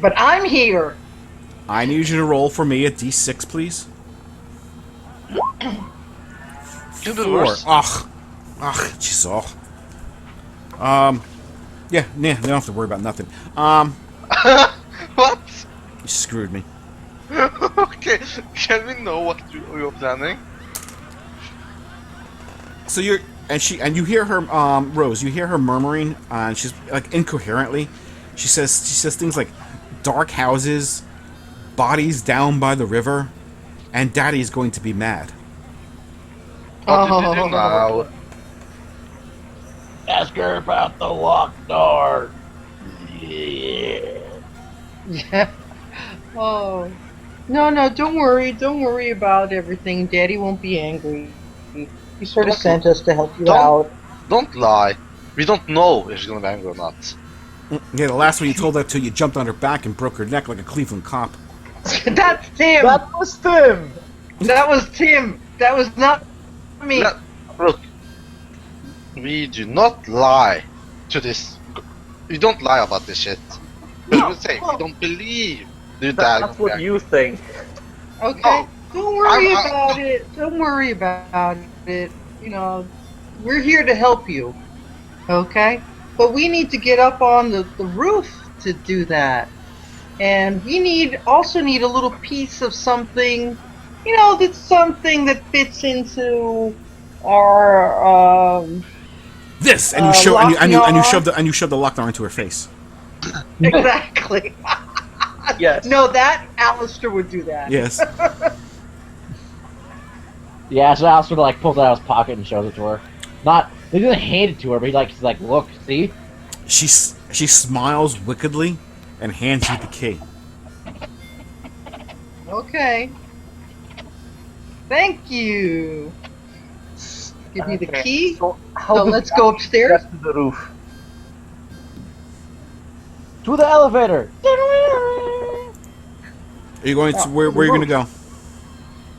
But I'm here. I need you to roll for me a d6, please. Do the 4. worst. Ugh, jeez, yeah, nah, they don't have to worry about nothing. What? You screwed me. Okay, can we know what you're planning? So you hear her, Rose. You hear her murmuring, and she's like incoherently. She says things like, "Dark houses, bodies down by the river, and Daddy's going to be mad." What did you do now? Ask her about the locked door. Yeah. Yeah. Oh. No, don't worry about everything. Daddy won't be angry. He sort of sent us to help you out. Don't lie. We don't know if she's gonna be angry or not. Yeah, the last one you told that to, you jumped on her back and broke her neck like a Cleveland cop. That's Tim! That was Tim! That was Tim! That was not me! Look, we do not lie to this. We don't lie about this shit. We don't believe That's what you think. Okay, No. don't worry I'm- about it. Don't worry about it. You know, we're here to help you. Okay? But we need to get up on the roof to do that. And we also need a little piece of something, that's something that fits into our, This, and you show and you lockjaw. shove the lockdown into her face. Exactly. Yes. No, that Alistair would do that. Yes. Yeah, so Alistair like pulls it out of his pocket and shows it to her. He doesn't hand it to her, but he's like, look, see? She smiles wickedly and hands you the key. Okay. Thank you. Give me the Okay, key. So, Let's go upstairs. Get to the roof. To the elevator! Are you going to where are you going to go?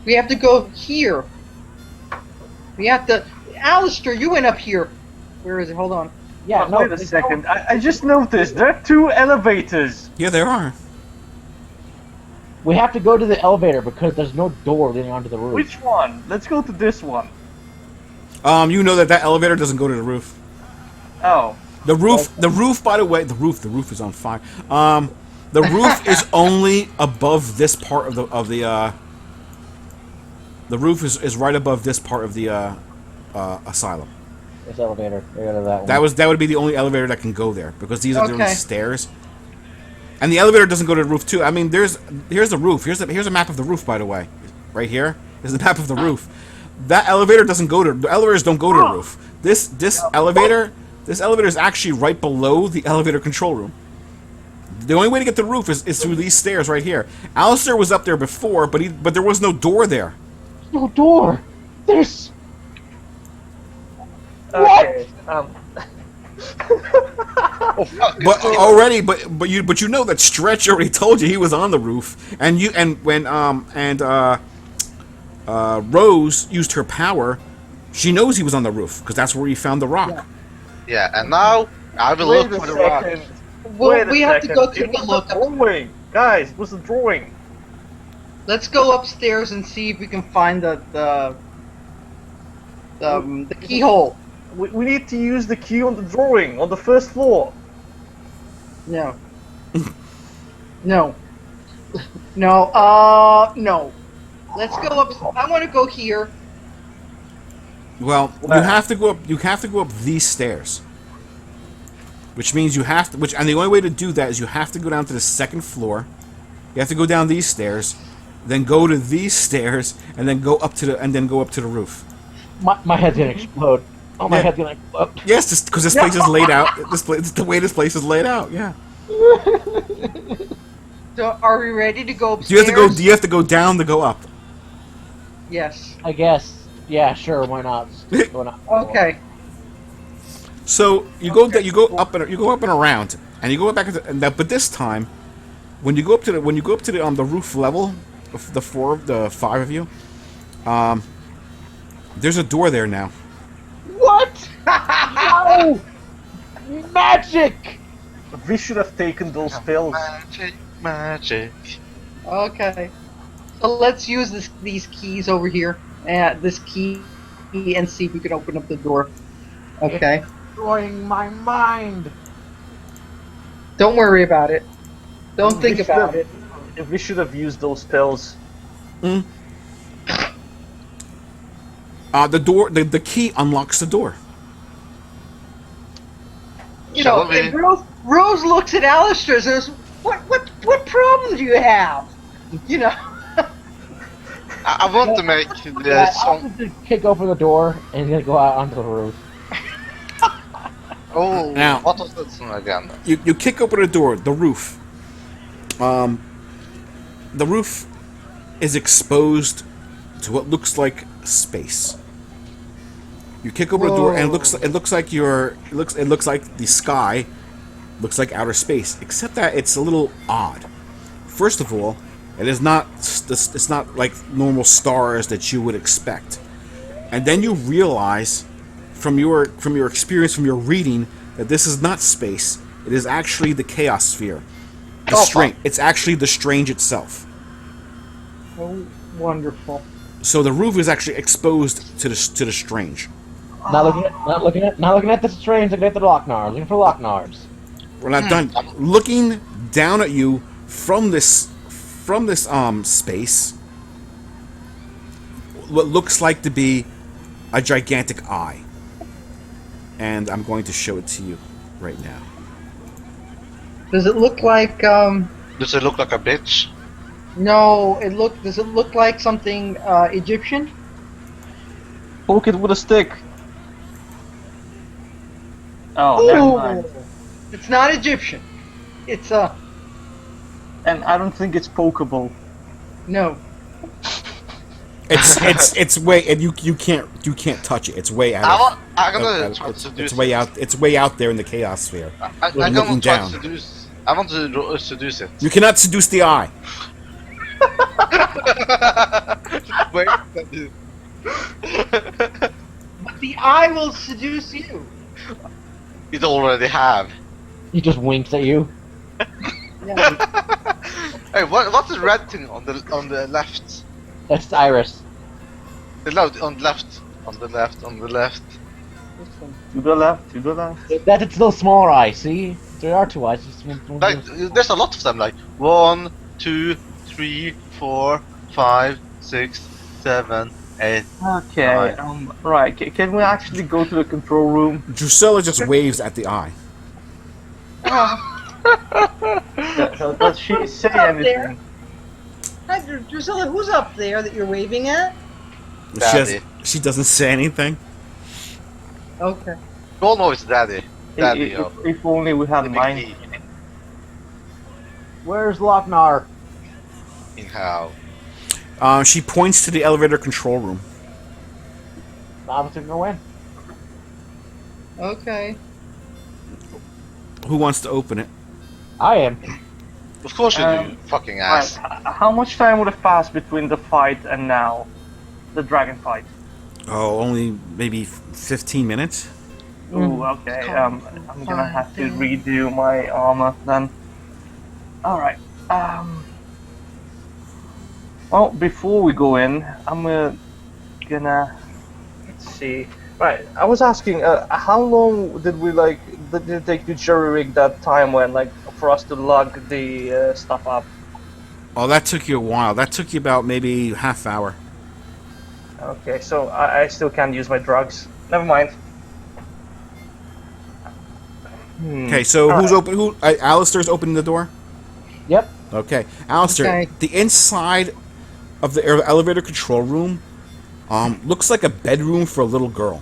We have to go here. We have to. Alistair, you went up here. Where is it? Hold on. Yeah, no, Wait a second. I just noticed there are 2 elevators. Yeah, there are. we have to go to the elevator because there's no door leading onto the roof. Which one? Let's go to this one. You know that elevator doesn't go to the roof. Oh. The roof, by the way, the roof is on fire. The roof is only above this part of the the roof is right above this part of the asylum. This elevator. We go to that one. That would be the only elevator that can go there because these are the Okay. stairs. And the elevator doesn't go to the roof too. I mean, here's the roof. Here's a map of the roof, by the way. Right here is the map of the roof. That elevator doesn't go to the elevators. Don't go to the roof. This elevator is actually right below the elevator control room. The only way to get to the roof is through these stairs right here. Alistair was up there before, but there was no door there. No door. There's. Okay. But already, but you know that Stretch already told you he was on the roof, and when Rose used her power, she knows he was on the roof because that's where he found the rock. Yeah, and now I will Wait look a for the rock. second. Well, Wait a we have to second. go take It a was look. drawing. Guys, it was a drawing. Let's go upstairs and see if we can find the keyhole. We need to use the key on the drawing on the first floor. No. No. No. No. Let's go up. I want to go here. Well, you have to go up. You have to go up these stairs, which means you have to. And the only way to do that is you have to go down to the second floor. You have to go down these stairs, then go to these stairs, and then go up to the roof. My head's gonna explode. Oh, my Yeah. head's gonna explode. Yes, because this place is laid out. The way this place is laid out. Yeah. So, are we ready to go Do upstairs? you have to go? Do you have to go down to go up? Yes. I guess. Yeah, sure. Why not? Just go not. Okay. So you go up and around, and you go back into, but this time, when you go up to the roof level, the five of you, there's a door there now. What? No! Magic! We should have taken those pills. Magic. Okay. So let's use these keys over here. This key, and see if we can open up the door. Okay. Destroying my mind. Don't worry about it. Don't think about it. If we should have used those pills. The key unlocks the door. You know, and Rose looks at Alistair and says, "What problem do you have?" You know. I want to make Yeah, some. I'll just kick open the door and he's gonna go out onto the roof. Oh, Now- what was that one again? You kick open the door, the roof. The roof is exposed to what looks like space. You kick open the door, and it looks like the sky looks like outer space, except that it's a little odd. First of all, it's not like normal stars that you would expect, and then you realize from your experience, from your reading, that this is not space. It is actually the chaos sphere. It's actually the strange itself. Oh, wonderful. So the roof is actually exposed to the strange. Not looking at the strange, looking at the Locknars, looking for Locknars. We're not done. Looking down at you from this space, what looks like to be a gigantic eye. And I'm going to show it to you right now. Does it look like Does it look like a bitch? No, does it look like something Egyptian? Poke it with a stick. Oh, never mind. It's not Egyptian. It's And I don't think it's pokeable. no. It's way, and you can't touch it. It's way out. I'm gonna try to seduce It's way out. It's way out there in the chaos sphere. I'm looking gonna try down. to seduce. I want to seduce it. You cannot seduce the eye. Wait. But the eye will seduce you. It already have. He just winks at you. Yeah. Hey, what's the red thing on the left? That's Iris. On the left. On the left. On the left. To the left, to the left. That's its little smaller eye, see? There are two eyes. Just Like, there's a lot of them. Like 1, 2, 3, 4, 5, 6, 7, 8. Okay, right. Can we actually go to the control room? Drusilla just waves at the eye. Does she say Up there. anything? Hi, Drusilla, who's up there that you're waving at? Daddy. She doesn't say anything. Okay. You all know it's Daddy. Daddy, yo. If only we had The big mine. D. Where's Lochnar? In how? She points to the elevator control room. I'm gonna go in. Okay. Who wants to open it? I am. Of course you do, fucking ass. How much time would have passed between the fight and now? The dragon fight. Oh, only maybe 15 minutes. Ooh, okay. I'm gonna have to redo my armor then. Alright. Well, before we go in, I'm gonna... Let's see. Right, I was asking, how long did it take to jury rig that time when, for us to lug the stuff up? Oh, that took you a while. That took you about maybe half hour. Okay, so I still can't use my drugs. Never mind. Okay, so who's open? Alistair's opening the door? Yep. Okay. Alistair, Okay. the inside of the elevator control room looks like a bedroom for a little girl.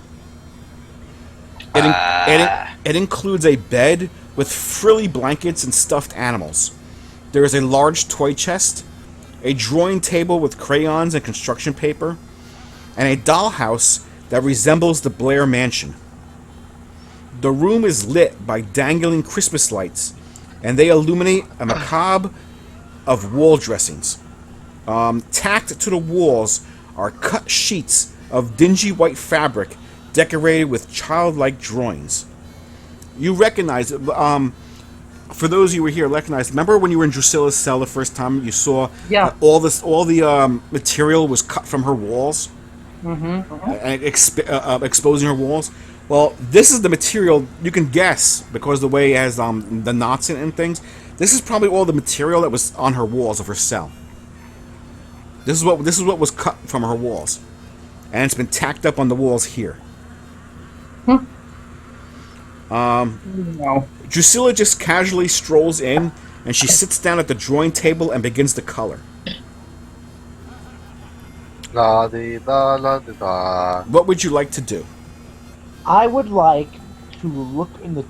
It includes a bed with frilly blankets and stuffed animals. There is a large toy chest, a drawing table with crayons and construction paper, and a dollhouse that resembles the Blair Mansion. The room is lit by dangling Christmas lights, and they illuminate a macabre of wall dressings. Tacked to the walls are cut sheets of dingy white fabric decorated with childlike drawings. You recognize, for those of you who were here, remember when you were in Drusilla's cell the first time you saw Yeah. all the material was cut from her walls? And exposing her walls. Well, this is the material you can guess because the way it has the knots in it and things. This is probably all the material that was on her walls of her cell. This is what was cut from her walls, and it's been tacked up on the walls here. No. Drusilla just casually strolls in, and she sits down at the drawing table and begins to color. La di da la di da. What would you like to do? I would like to look in the.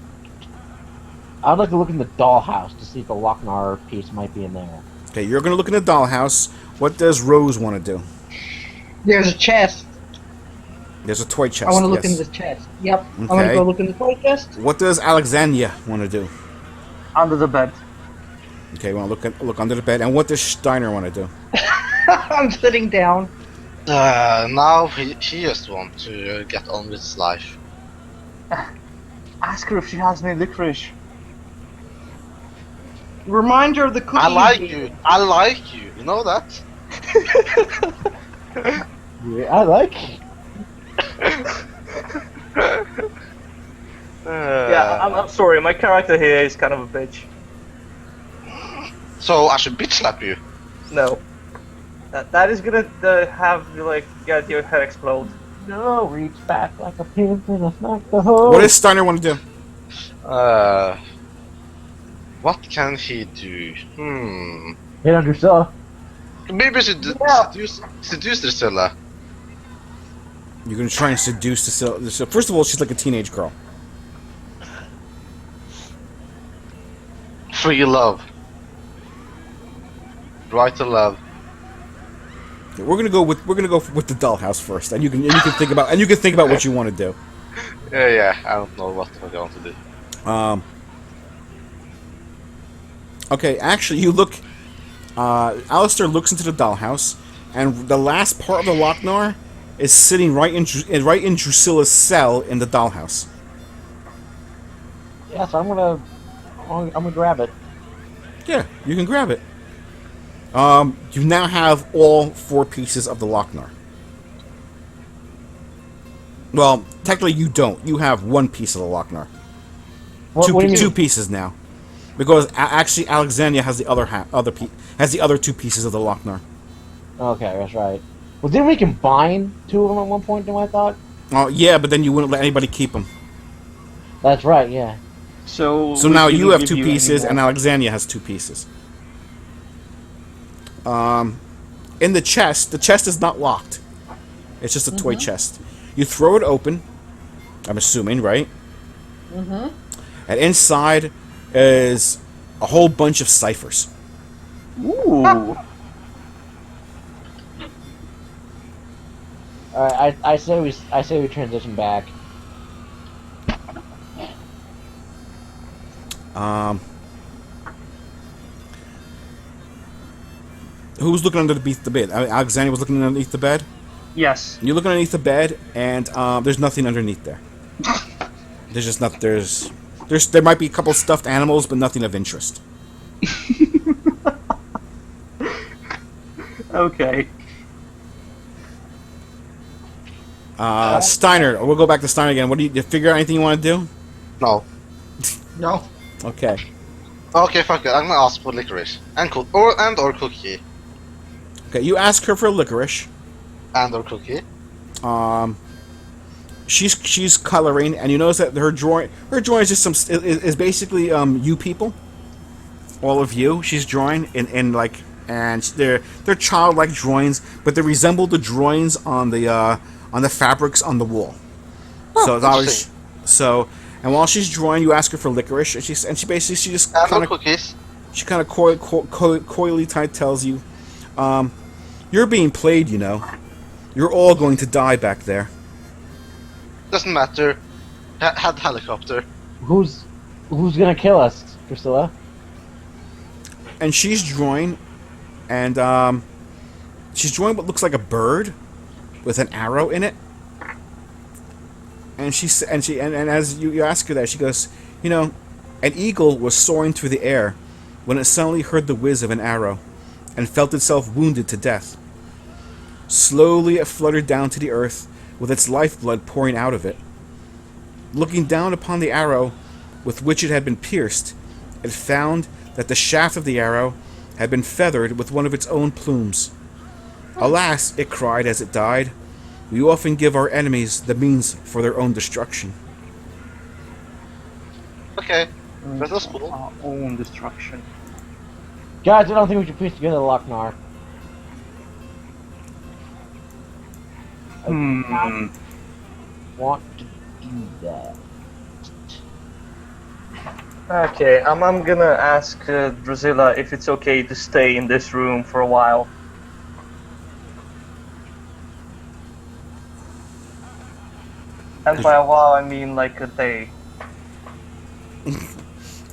I'd like to look in the dollhouse to see if the Lochnar piece might be in there. Okay, you're going to look in the dollhouse. What does Rose want to do? There's a chest. There's a toy chest. I want to look yes. in the chest. Yep. I want Okay. to go look in the toy chest. What does Alexandria want to do? Under the bed. Okay, we want to look under the bed. And what does Steiner want to do? I'm sitting down. Now he just wants to get on with his life. Ask her if she has any licorice. Reminder of the cookie. I like game. you. I like you. You know that? Yeah, I like. Yeah, I'm sorry, my character here is kind of a bitch. So I should bitch slap you. No. That is gonna have you get your head explode. No, reach back like a pin and smack the hole. What does Steiner want to do? What can he do? Hit on Drusilla. Maybe we should Yeah. seduce Drusilla. You're going to try and seduce Drusilla. First of all, she's like a teenage girl. Free love. Right to love. We're gonna go with the dollhouse first, and you can think about what you want to do. Yeah, I don't know what we're going to do. Okay, actually, you look. Alistair looks into the dollhouse, and the last part of the Lochnar is sitting right in Drusilla's cell in the dollhouse. Yes, I'm gonna grab it. Yeah, you can grab it. You now have all 4 pieces of the Lochnar. Well, technically you don't. You have 1 piece of the Lochnar. What do you mean? 2 pieces now, because actually Alexandria has the other 2 pieces of the Lochnar. Okay, that's right. Well, didn't we combine 2 of them at one point? I thought. Oh yeah, but then you wouldn't let anybody keep them. That's right. Yeah. So now we you couldn't have give 2 pieces, any and more. Alexandria has 2 pieces. In the chest is not locked. It's just a toy chest. You throw it open. I'm assuming, right? Mm-hmm. And inside is a whole bunch of ciphers. Ooh. Alright, I say we transition back. Who's looking underneath the bed? Alexander was looking underneath the bed. Yes. You're looking underneath the bed, and there's nothing underneath there. There's just not. There might be a couple stuffed animals, but nothing of interest. Okay. Steiner, we'll go back to Steiner again. What do you figure out anything you want to do? No. No. Okay. Okay, fuck it. I'm gonna ask for licorice and or cookie Okay, you ask her for licorice. and or cookie. She's coloring, and you notice that her drawing is just is basically you people, all of you. She's drawing in like, and they're childlike drawings, but they resemble the drawings on the fabrics on the wall. So it's always so. And while she's drawing, you ask her for licorice, and she just And kind or of cookies. she kind of coyly tells you, you're being played. You know, you're all going to die back there. Doesn't matter. Had helicopter. Who's gonna kill us, Priscilla? And she's drawing, and she's drawing what looks like a bird with an arrow in it. And as you ask her that, she goes, you know, an eagle was soaring through the air when it suddenly heard the whiz of an arrow, and felt itself wounded to death. Slowly it fluttered down to the earth, with its lifeblood pouring out of it. Looking down upon the arrow with which it had been pierced, it found that the shaft of the arrow had been feathered with one of its own plumes. Alas, it cried as it died, we often give our enemies the means for their own destruction. Okay, that was cool. Our own destruction. Guys, I don't think we should piece together the Lochnar. Want to do that? Okay, I'm gonna ask Drusilla if it's okay to stay in this room for a while. And by a while, I mean like a day.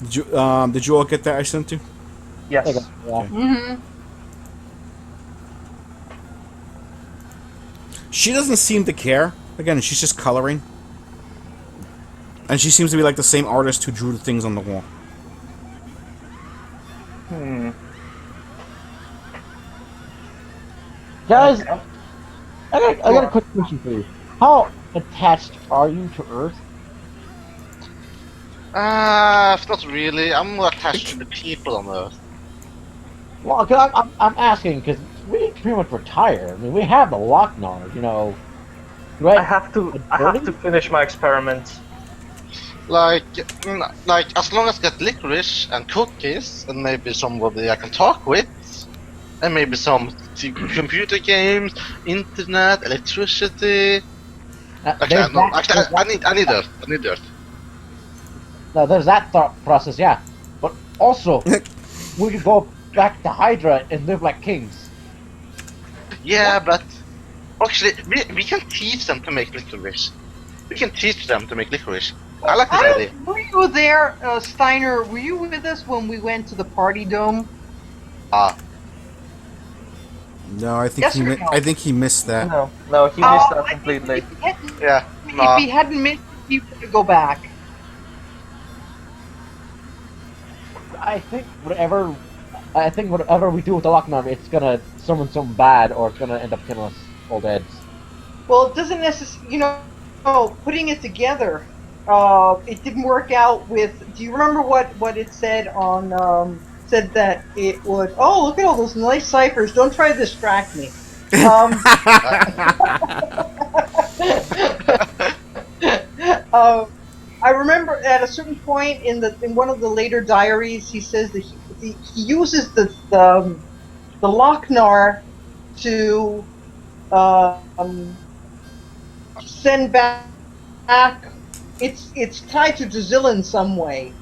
Did you all get that I sent you? Yes. Yeah. Mm-hmm. She doesn't seem to care. Again, she's just coloring. And she seems to be like the same artist who drew the things on the wall. Guys, I got a quick question for you. How attached are you to Earth? Not really. I'm more attached to the people on Earth. Well, cause I'm asking because we pretty much retire. I mean, we have the Lochnar, you know. Right? I have to finish my experiment. Like, as long as I get licorice and cookies, and maybe somebody I can talk with, and maybe some computer games, internet, electricity. Actually, no. Actually, I need Earth. I need Earth. No, there's that thought process, yeah. But also, we could go back to Hydra and live like kings. Yeah, but actually, we can teach them to make licorice. We can teach them to make licorice. I like this idea. Were you there, Steiner? Were you with us when we went to the party dome? No, I think Yes or no? I think he missed that. No, he missed that completely. Yeah. If he hadn't missed, he would go back. I think whatever we do with the Lochnar, it's gonna summon something bad, or it's gonna end up killing us old heads. Well, it doesn't necessarily, putting it together, it didn't work out with, do you remember what it said on, said that it would, oh, look at all those nice ciphers, don't try to distract me. I remember at a certain point in one of the later diaries, he says that he uses the Lochnar to send back. It's tied to Drusilla in some way.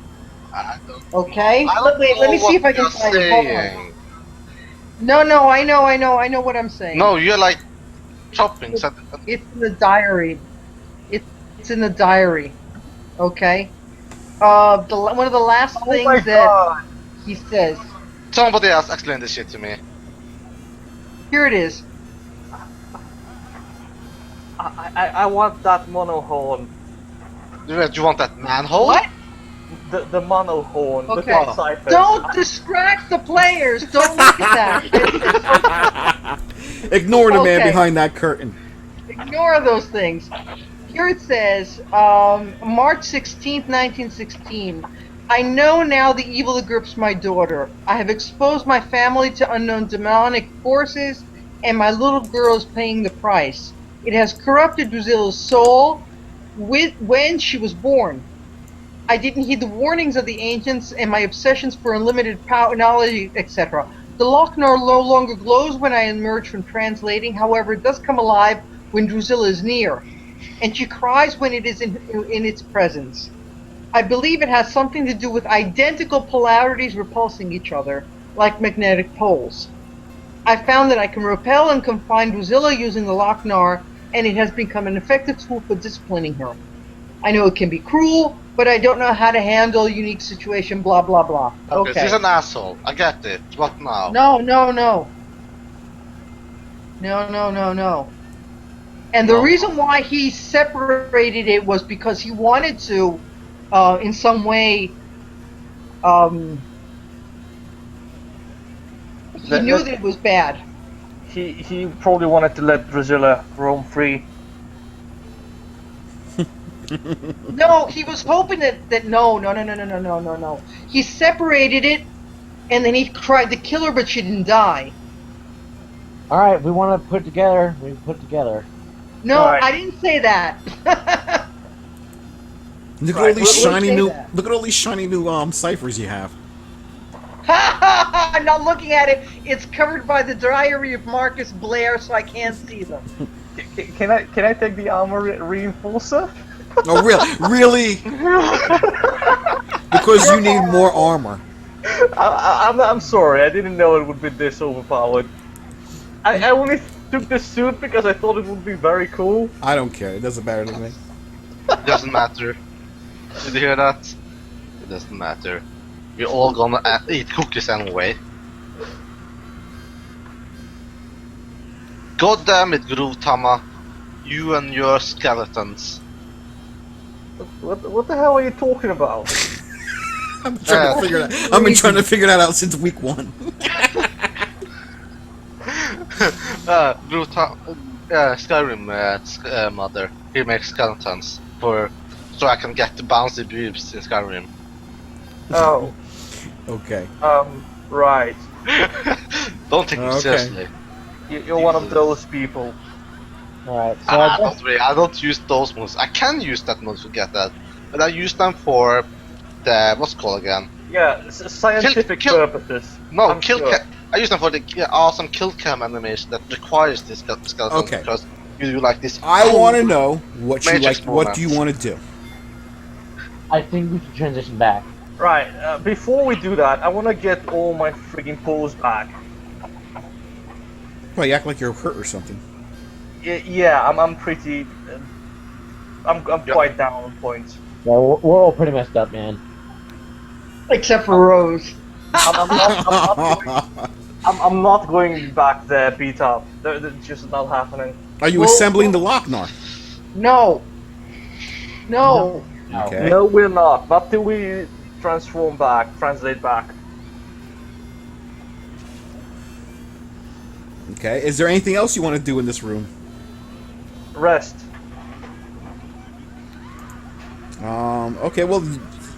I don't, Okay. I don't Wait, let know me see what if I can you're find it. Hold on. saying. No, I know what I'm saying. No, you're like chopping. It's in the diary. It's in the diary. Okay. One of the last Oh my things that god! he says. Somebody else explain this shit to me. Here it is. I want that mono horn. Do you want that manhole? What? The mono horn. Look Okay. at ciphers. Don't distract the players. Don't look at that. Ignore the man Okay. behind that curtain. Ignore those things. Here it says, March 16th, 1916. I know now the evil that grips my daughter. I have exposed my family to unknown demonic forces, and my little girl is paying the price. It has corrupted Drusilla's soul when she was born. I didn't heed the warnings of the ancients and my obsessions for unlimited power, knowledge, etc. The Lochnar no longer glows when I emerge from translating. However, it does come alive when Drusilla is near, and she cries when it is in its presence. I believe it has something to do with identical polarities repulsing each other, like magnetic poles. I found that I can repel and confine Drusilla using the Lochnar, and it has become an effective tool for disciplining her. I know it can be cruel, but I don't know how to handle a unique situation, blah, blah, blah. Okay. She's an asshole. I get it. What now? No. And the No. reason why he separated it was because he wanted to, in some way, he knew that it was bad. He probably wanted to let Drusilla roam free. No, he was hoping that no. He separated it, and then he tried to kill her, but she didn't die. All right, we want to put together. We put together. No, Right. I didn't say that. Look at Right, all these we'll shiny say new. that. Look at all these shiny new ciphers you have. I'm not looking at it. It's covered by the diary of Marcus Blair, so I can't see them. Can I take the armor reinforcer? Oh, really? Because you need more armor. I'm sorry. I didn't know it would be this overpowered. I only took the suit because I thought it would be very cool. I don't care. It doesn't matter to me. It doesn't matter. Did you hear that? It doesn't matter. We're all gonna eat cookies anyway. God damn it, Grotama. You and your skeletons. What the hell are you talking about? I'm trying to figure that. I've been trying to figure that out since week 1. Skyrim mother. He makes skeletons so I can get the bouncy boobs in Skyrim. Oh, Okay. right. Don't take me Okay. seriously. You're one of those people. All right, so I guess I don't use those moves. I can use that move to get that, but I use them for the what's it called again? Yeah, scientific Kill- purposes. No, I'm kill sure. cam. I use them for the awesome kill cam animation that requires this skeleton Okay. because you do like this. I want to know what you Matrix like. What do you want movements. to do? I think we should transition back. Right. Before we do that, I want to get all my friggin' pulls back. Well, you act like you're hurt or something. Yeah, I'm pretty. I'm quite down on points. Yeah, we're all pretty messed up, man. Except for Rose. I'm not going back there, beat up. That's just not happening. Are you Well- assembling the Lochnar? No. No. Okay. No, we're not. Not till we translate back. Okay. Is there anything else you want to do in this room? Rest. Okay. Well,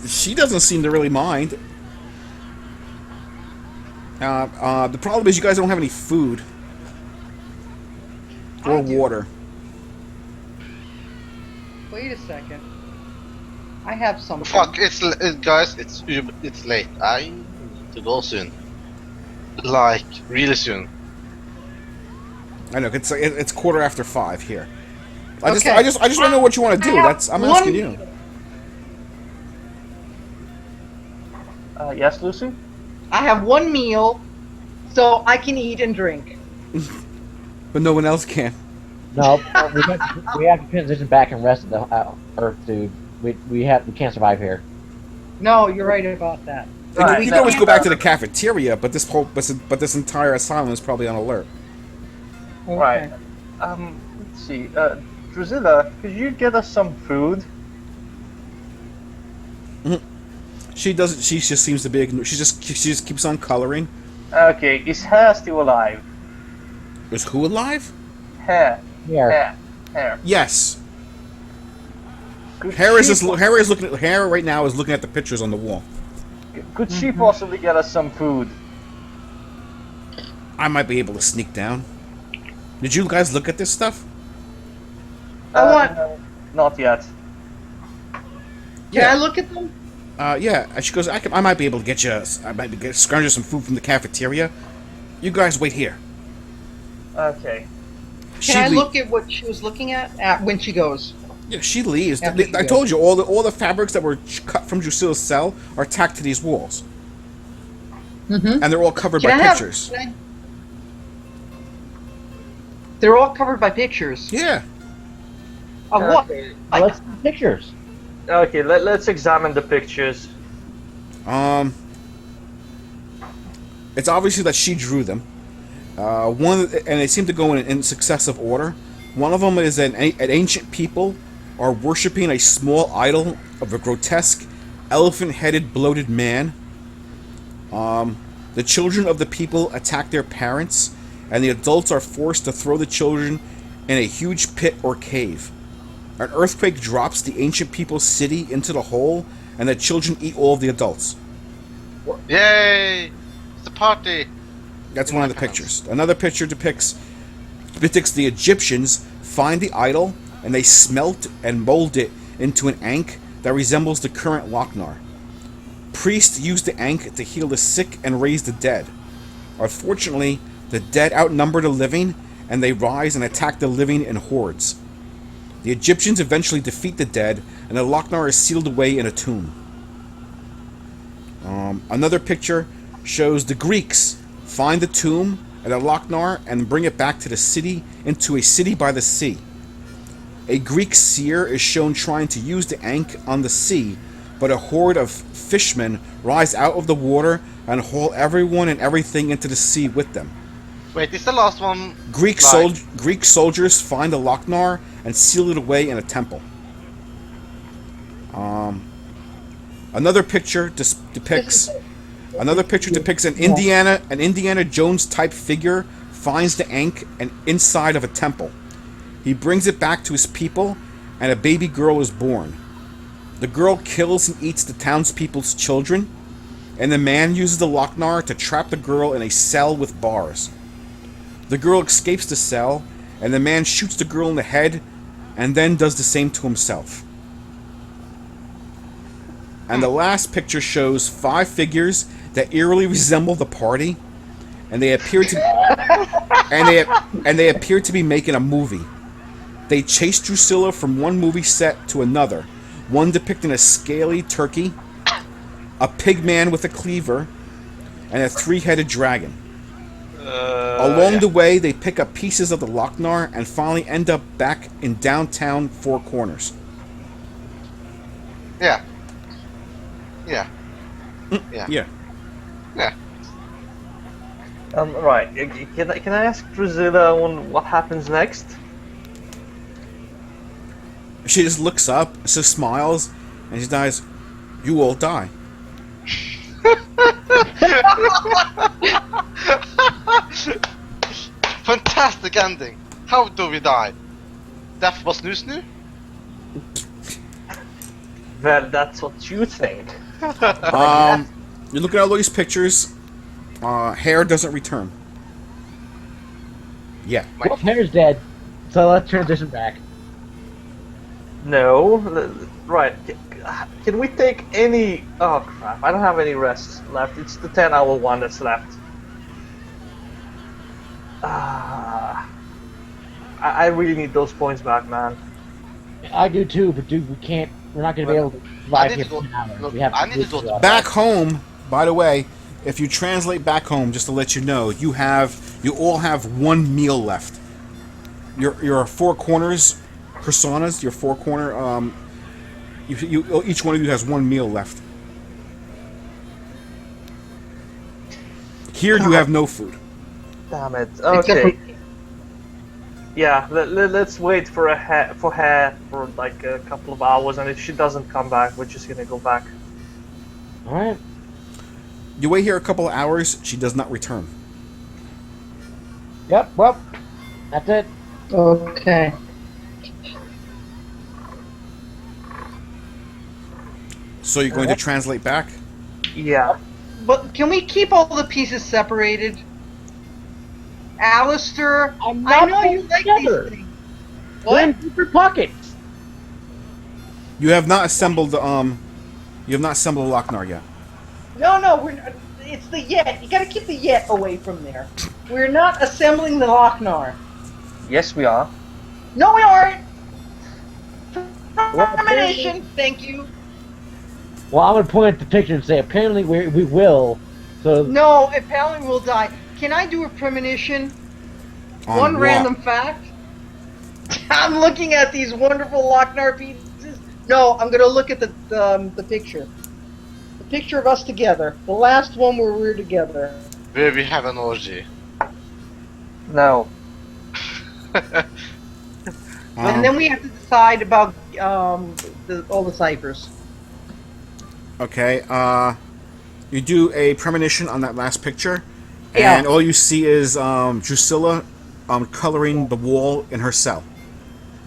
she doesn't seem to really mind. The problem is you guys don't have any food or I do. water. Wait a second. I have something. Fuck! Guys, it's late. I need to go soon. Like really soon. I know it's 5:15 here. I just Okay. I just want to know what you want to do. I'm One- asking you. Yes, Lucy? I have one meal, so I can eat and drink. But no one else can. No, we have to transition back and rest of the Earth, dude. We can't survive here. No, you're right about that. Right, You can that- always go back to the cafeteria, but this entire asylum is probably on alert. Okay. Right. Let's see. Drusilla, could you get us some food? She doesn't. She just seems to be. She just keeps on coloring. Okay, is Hare still alive? Is who alive? Hare. Here. Hare. Yes. Could Harry she is looking at. Harry right now is looking at the pictures on the wall. Could she possibly get us some food? I might be able to sneak down. Did you guys look at this stuff? I want. No, not yet. Can I look at them? Yeah. And she goes. I might be able to get you. I might be scrounge you some food from the cafeteria. You guys wait here. Okay. Can I look at what she was looking at when she goes? Yeah, she leaves. After she I goes. told you all the fabrics that were cut from Drusilla's cell are tacked to these walls, Mm-hmm. and they're all covered Can by I have- pictures. can I- They're all covered by pictures. Yeah. Of what? Okay. Let's see pictures. Okay, let's examine the pictures. It's obviously that she drew them. And they seem to go in successive order. One of them is an ancient people are worshiping a small idol of a grotesque, elephant-headed, bloated man. The children of the people attack their parents, and the adults are forced to throw the children in a huge pit or cave. An earthquake drops the ancient people's city into the hole, and the children eat all of the adults. Yay! It's a party! That's one of the pictures. Another picture depicts the Egyptians find the idol, and they smelt and mold it into an ankh that resembles the current Lochnar. Priests use the ankh to heal the sick and raise the dead. Unfortunately, the dead outnumber the living, and they rise and attack the living in hordes. The Egyptians eventually defeat the dead, and the Lochnar is sealed away in a tomb. Another picture shows the Greeks find the tomb and the Lochnar and bring it back to the city, into a city by the sea. A Greek seer is shown trying to use the ankh on the sea, but a horde of fishermen rise out of the water and haul everyone and everything into the sea with them. Wait, is the last one Greek like- soldiers find the Lochnar and seal it away in a temple. Another picture depicts an Indiana Jones type figure finds the ankh and inside of a temple. He brings it back to his people, and a baby girl is born. The girl kills and eats the townspeople's children, and the man uses the Lochnar to trap the girl in a cell with bars. The girl escapes the cell, and the man shoots the girl in the head, and then does the same to himself. And the last picture shows 5 figures that eerily resemble the party, and they appear to appear to be making a movie. They chase Drusilla from one movie set to another, one depicting a scaly turkey, a pig man with a cleaver, and a 3-headed dragon. Along the way, they pick up pieces of the Lochnar and finally end up back in downtown Four Corners. Yeah. Yeah. Yeah. Yeah. Yeah. Right. Can I ask Drusilla on what happens next? She just looks up, she smiles, and she dies. You all die. Fantastic ending. How do we die? Death was snoo snoo? Well, that's what you think. You look at all these pictures. Hair doesn't return. Yeah. Well, Hair's dead, so let's transition back. No. Right. Can we take any... Oh, crap. I don't have any rest left. It's the 10-hour one that's left. I really need those points back, man. I do too, but dude, we can't. We're not going to be able to survive here for 10 hours. Look, We have I need to go to Back home, by the way, if you translate back home, just to let you know, you all have one meal left. Your four corners personas, your four corner, each one of you has one meal left. Here you have no food. Damn it. Except Okay. Yeah, let's wait for her for like a couple of hours, and if she doesn't come back, we're just gonna go back. All right. You wait here a couple of hours, she does not return. Yep. Well, that's it. Okay. So you're going to translate back? Yeah. But can we keep all the pieces separated? Alistair, I'm I not know you like together. these things. They're in What? different pockets. You have not assembled the Lochnar yet. No, we're not. It's the Yet. You gotta keep the Yet away from there. We're not assembling the Lochnar. Yes, we are. No, we aren't. Well, Termination. Thank you. Well, I'm going to point at the picture and say apparently we will. So No, apparently we'll die. Can I do a premonition? On One what? random fact. I'm looking at these wonderful Lochnar pieces. No, I'm gonna look at the picture. The picture of us together. The last one where we were together. where we have an orgy. No. And then we have to decide about all the ciphers. Okay, you do a premonition on that last picture, Yeah. and all you see is Drusilla coloring the wall in her cell.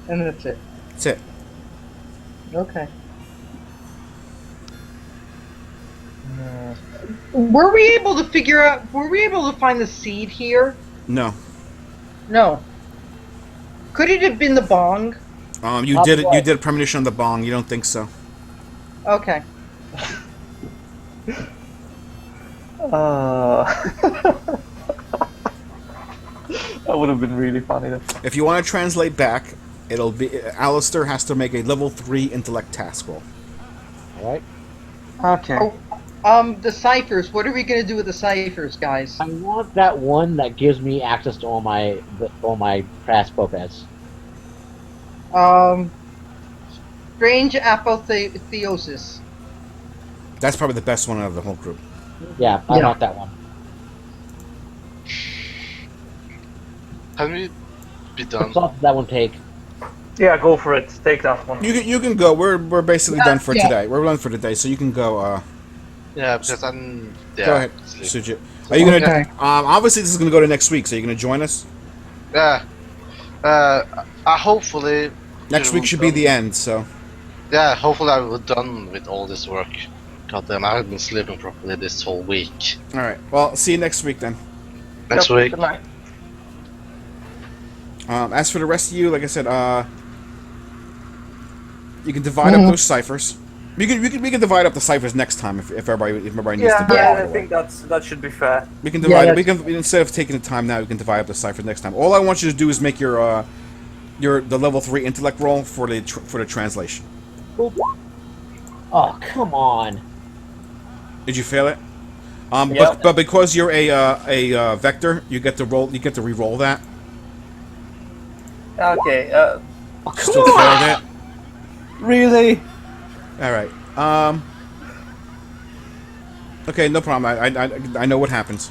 And that's it. That's it. Okay. Were we able to figure out? Were we able to find the seed here? No. No. Could it have been the bong? You Not did it. You quite. did a premonition on the bong. You don't think so? Okay. That would have been really funny. Though. If you want to translate back, it'll be Alistair has to make a level 3 intellect task roll. all right. Okay. The ciphers. What are we gonna do with the ciphers, guys? I want that one that gives me access to all my past bopeds. Strange apotheosis. That's probably the best one out of the whole group. Yeah, I Yeah. want that one. Can we be What done? sauce does that one take? Yeah, go for it. Take that one. You can go. We're basically done for Yeah. today. We're done for today, so you can go. Yeah, because I'm. Yeah, Go ahead, sleep. Sujit. Are you gonna? Okay. Obviously, this is gonna go to next week. So you're gonna join us. Yeah. Hopefully. Next week should be the end. So Yeah, hopefully I will done with all this work. God damn, I haven't been sleeping properly this whole week. all right. Well, see you next week then. Next Yep, week. Good night. As for the rest of you, like I said, you can divide up those ciphers. We can divide up the ciphers next time if everybody needs to go. Yeah, right I away. think that should be fair. We can divide. Yeah, We can instead of taking the time now, we can divide up the ciphers next time. All I want you to do is make your the level 3 intellect roll for the translation. Oh, come on. Did you fail it? Yeah. But because you're a vector, you get to roll. You get to re-roll that. Okay. Still failed it. Really? All right. Okay, no problem. I know what happens.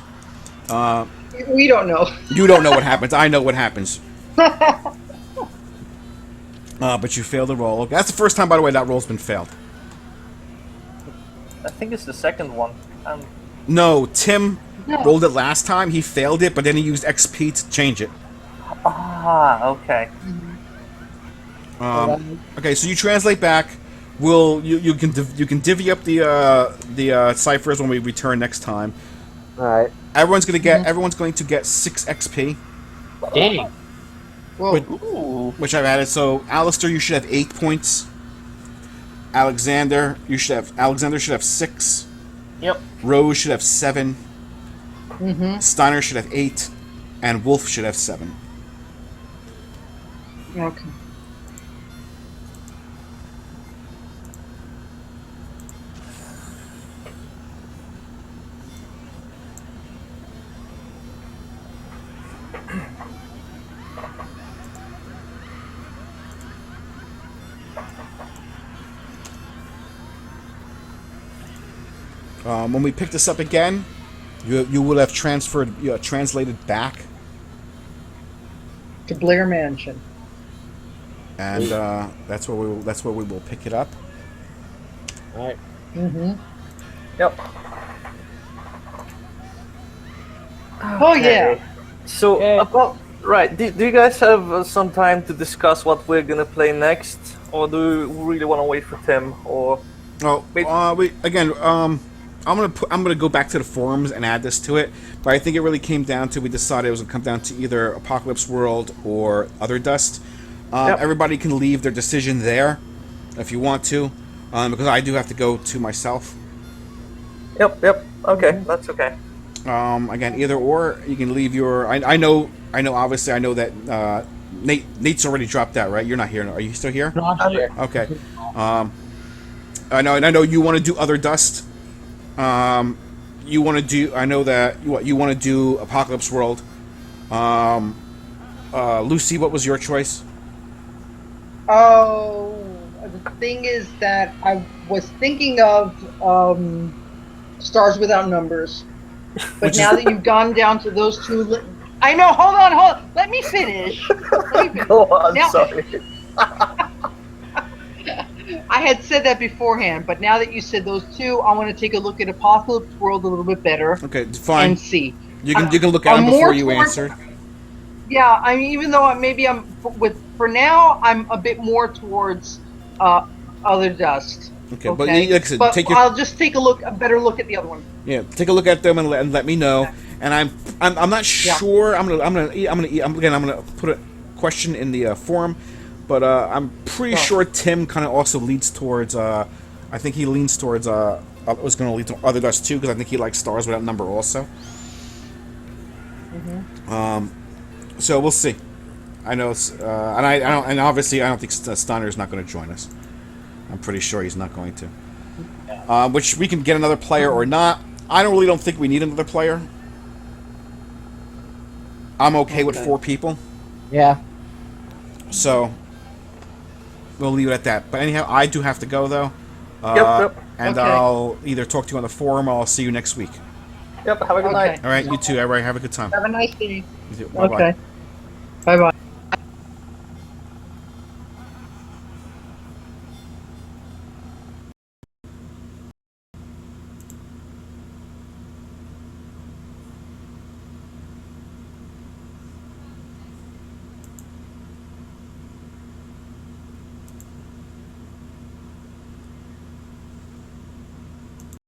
We don't know. You don't know what happens. I know what happens. But you failed the roll. That's the first time, by the way, that roll's been failed. I think it's the second one. No, Tim rolled it last time. He failed it, but then he used XP to change it. Okay. Okay, so you translate back. You can divvy up the ciphers when we return next time. All right. Everyone's going to get 6 XP, Dang. Whoa. Ooh. which I've added. So Alistair, you should have 8 points. Alexander should have 6. Yep. Rose should have 7. Mm-hmm. Steiner should have 8, and Wolf should have 7. Okay. When we pick this up again, you will have translated back, To Blair Mansion. and that's where we will pick it up. All right. Mm-hmm. Yep. Oh yeah. So Okay. about right, do you guys have some time to discuss what we're gonna play next, or do you really want to wait for Tim? Or Oh, Wait. I'm gonna go back to the forums and add this to it. But I think it really came down to we decided it was gonna come down to either Apocalypse World or Other Dust. Yep. Everybody can leave their decision there if you want to, because I do have to go to myself. yep, okay, that's okay. Again, either or, you can leave your. I know. Obviously, I know that Nate's already dropped out, right? You're not here. Are you still here? No, I'm here. Okay. I know you want to do Other Dust. You want to do. I know that you want to do Apocalypse World. Lucy, what was your choice? Oh, the thing is that I was thinking of Stars Without Numbers, but Which now is- that you've gone down to those two, I know. Hold on. Let me finish. Go on, Now- sorry. I had said that beforehand, but now that you said those two, I want to take a look at Apocalypse World a little bit better Okay, fine. and see. You can look at I'm them before more you towards- answered. Yeah, I mean, even though for now, I'm a bit more towards Other Dust. Okay, but like I said, But take your I'll just take a better look at the other one. take a look at them and let me know. And I'm not sure. I'm gonna put a question in the forum, but I'm pretty sure Tim kind of also leads towards. I think he leans towards. Was going to lead to Other Dust too because I think he likes Stars Without Number also. So we'll see. I know, and I don't, and obviously I don't think Steiner is not going to join us. I'm pretty sure he's not going to. Which we can get another player or not. I don't think we need another player. I'm okay with 4 people, Yeah. so we'll leave it at that. But anyhow, I do have to go though. Yep. And Okay. I'll either talk to you on the forum or I'll see you next week. Yep, have a good night. All right, you too. Everybody have a good time. Have a nice day. You too. Bye-bye. Okay. Bye bye.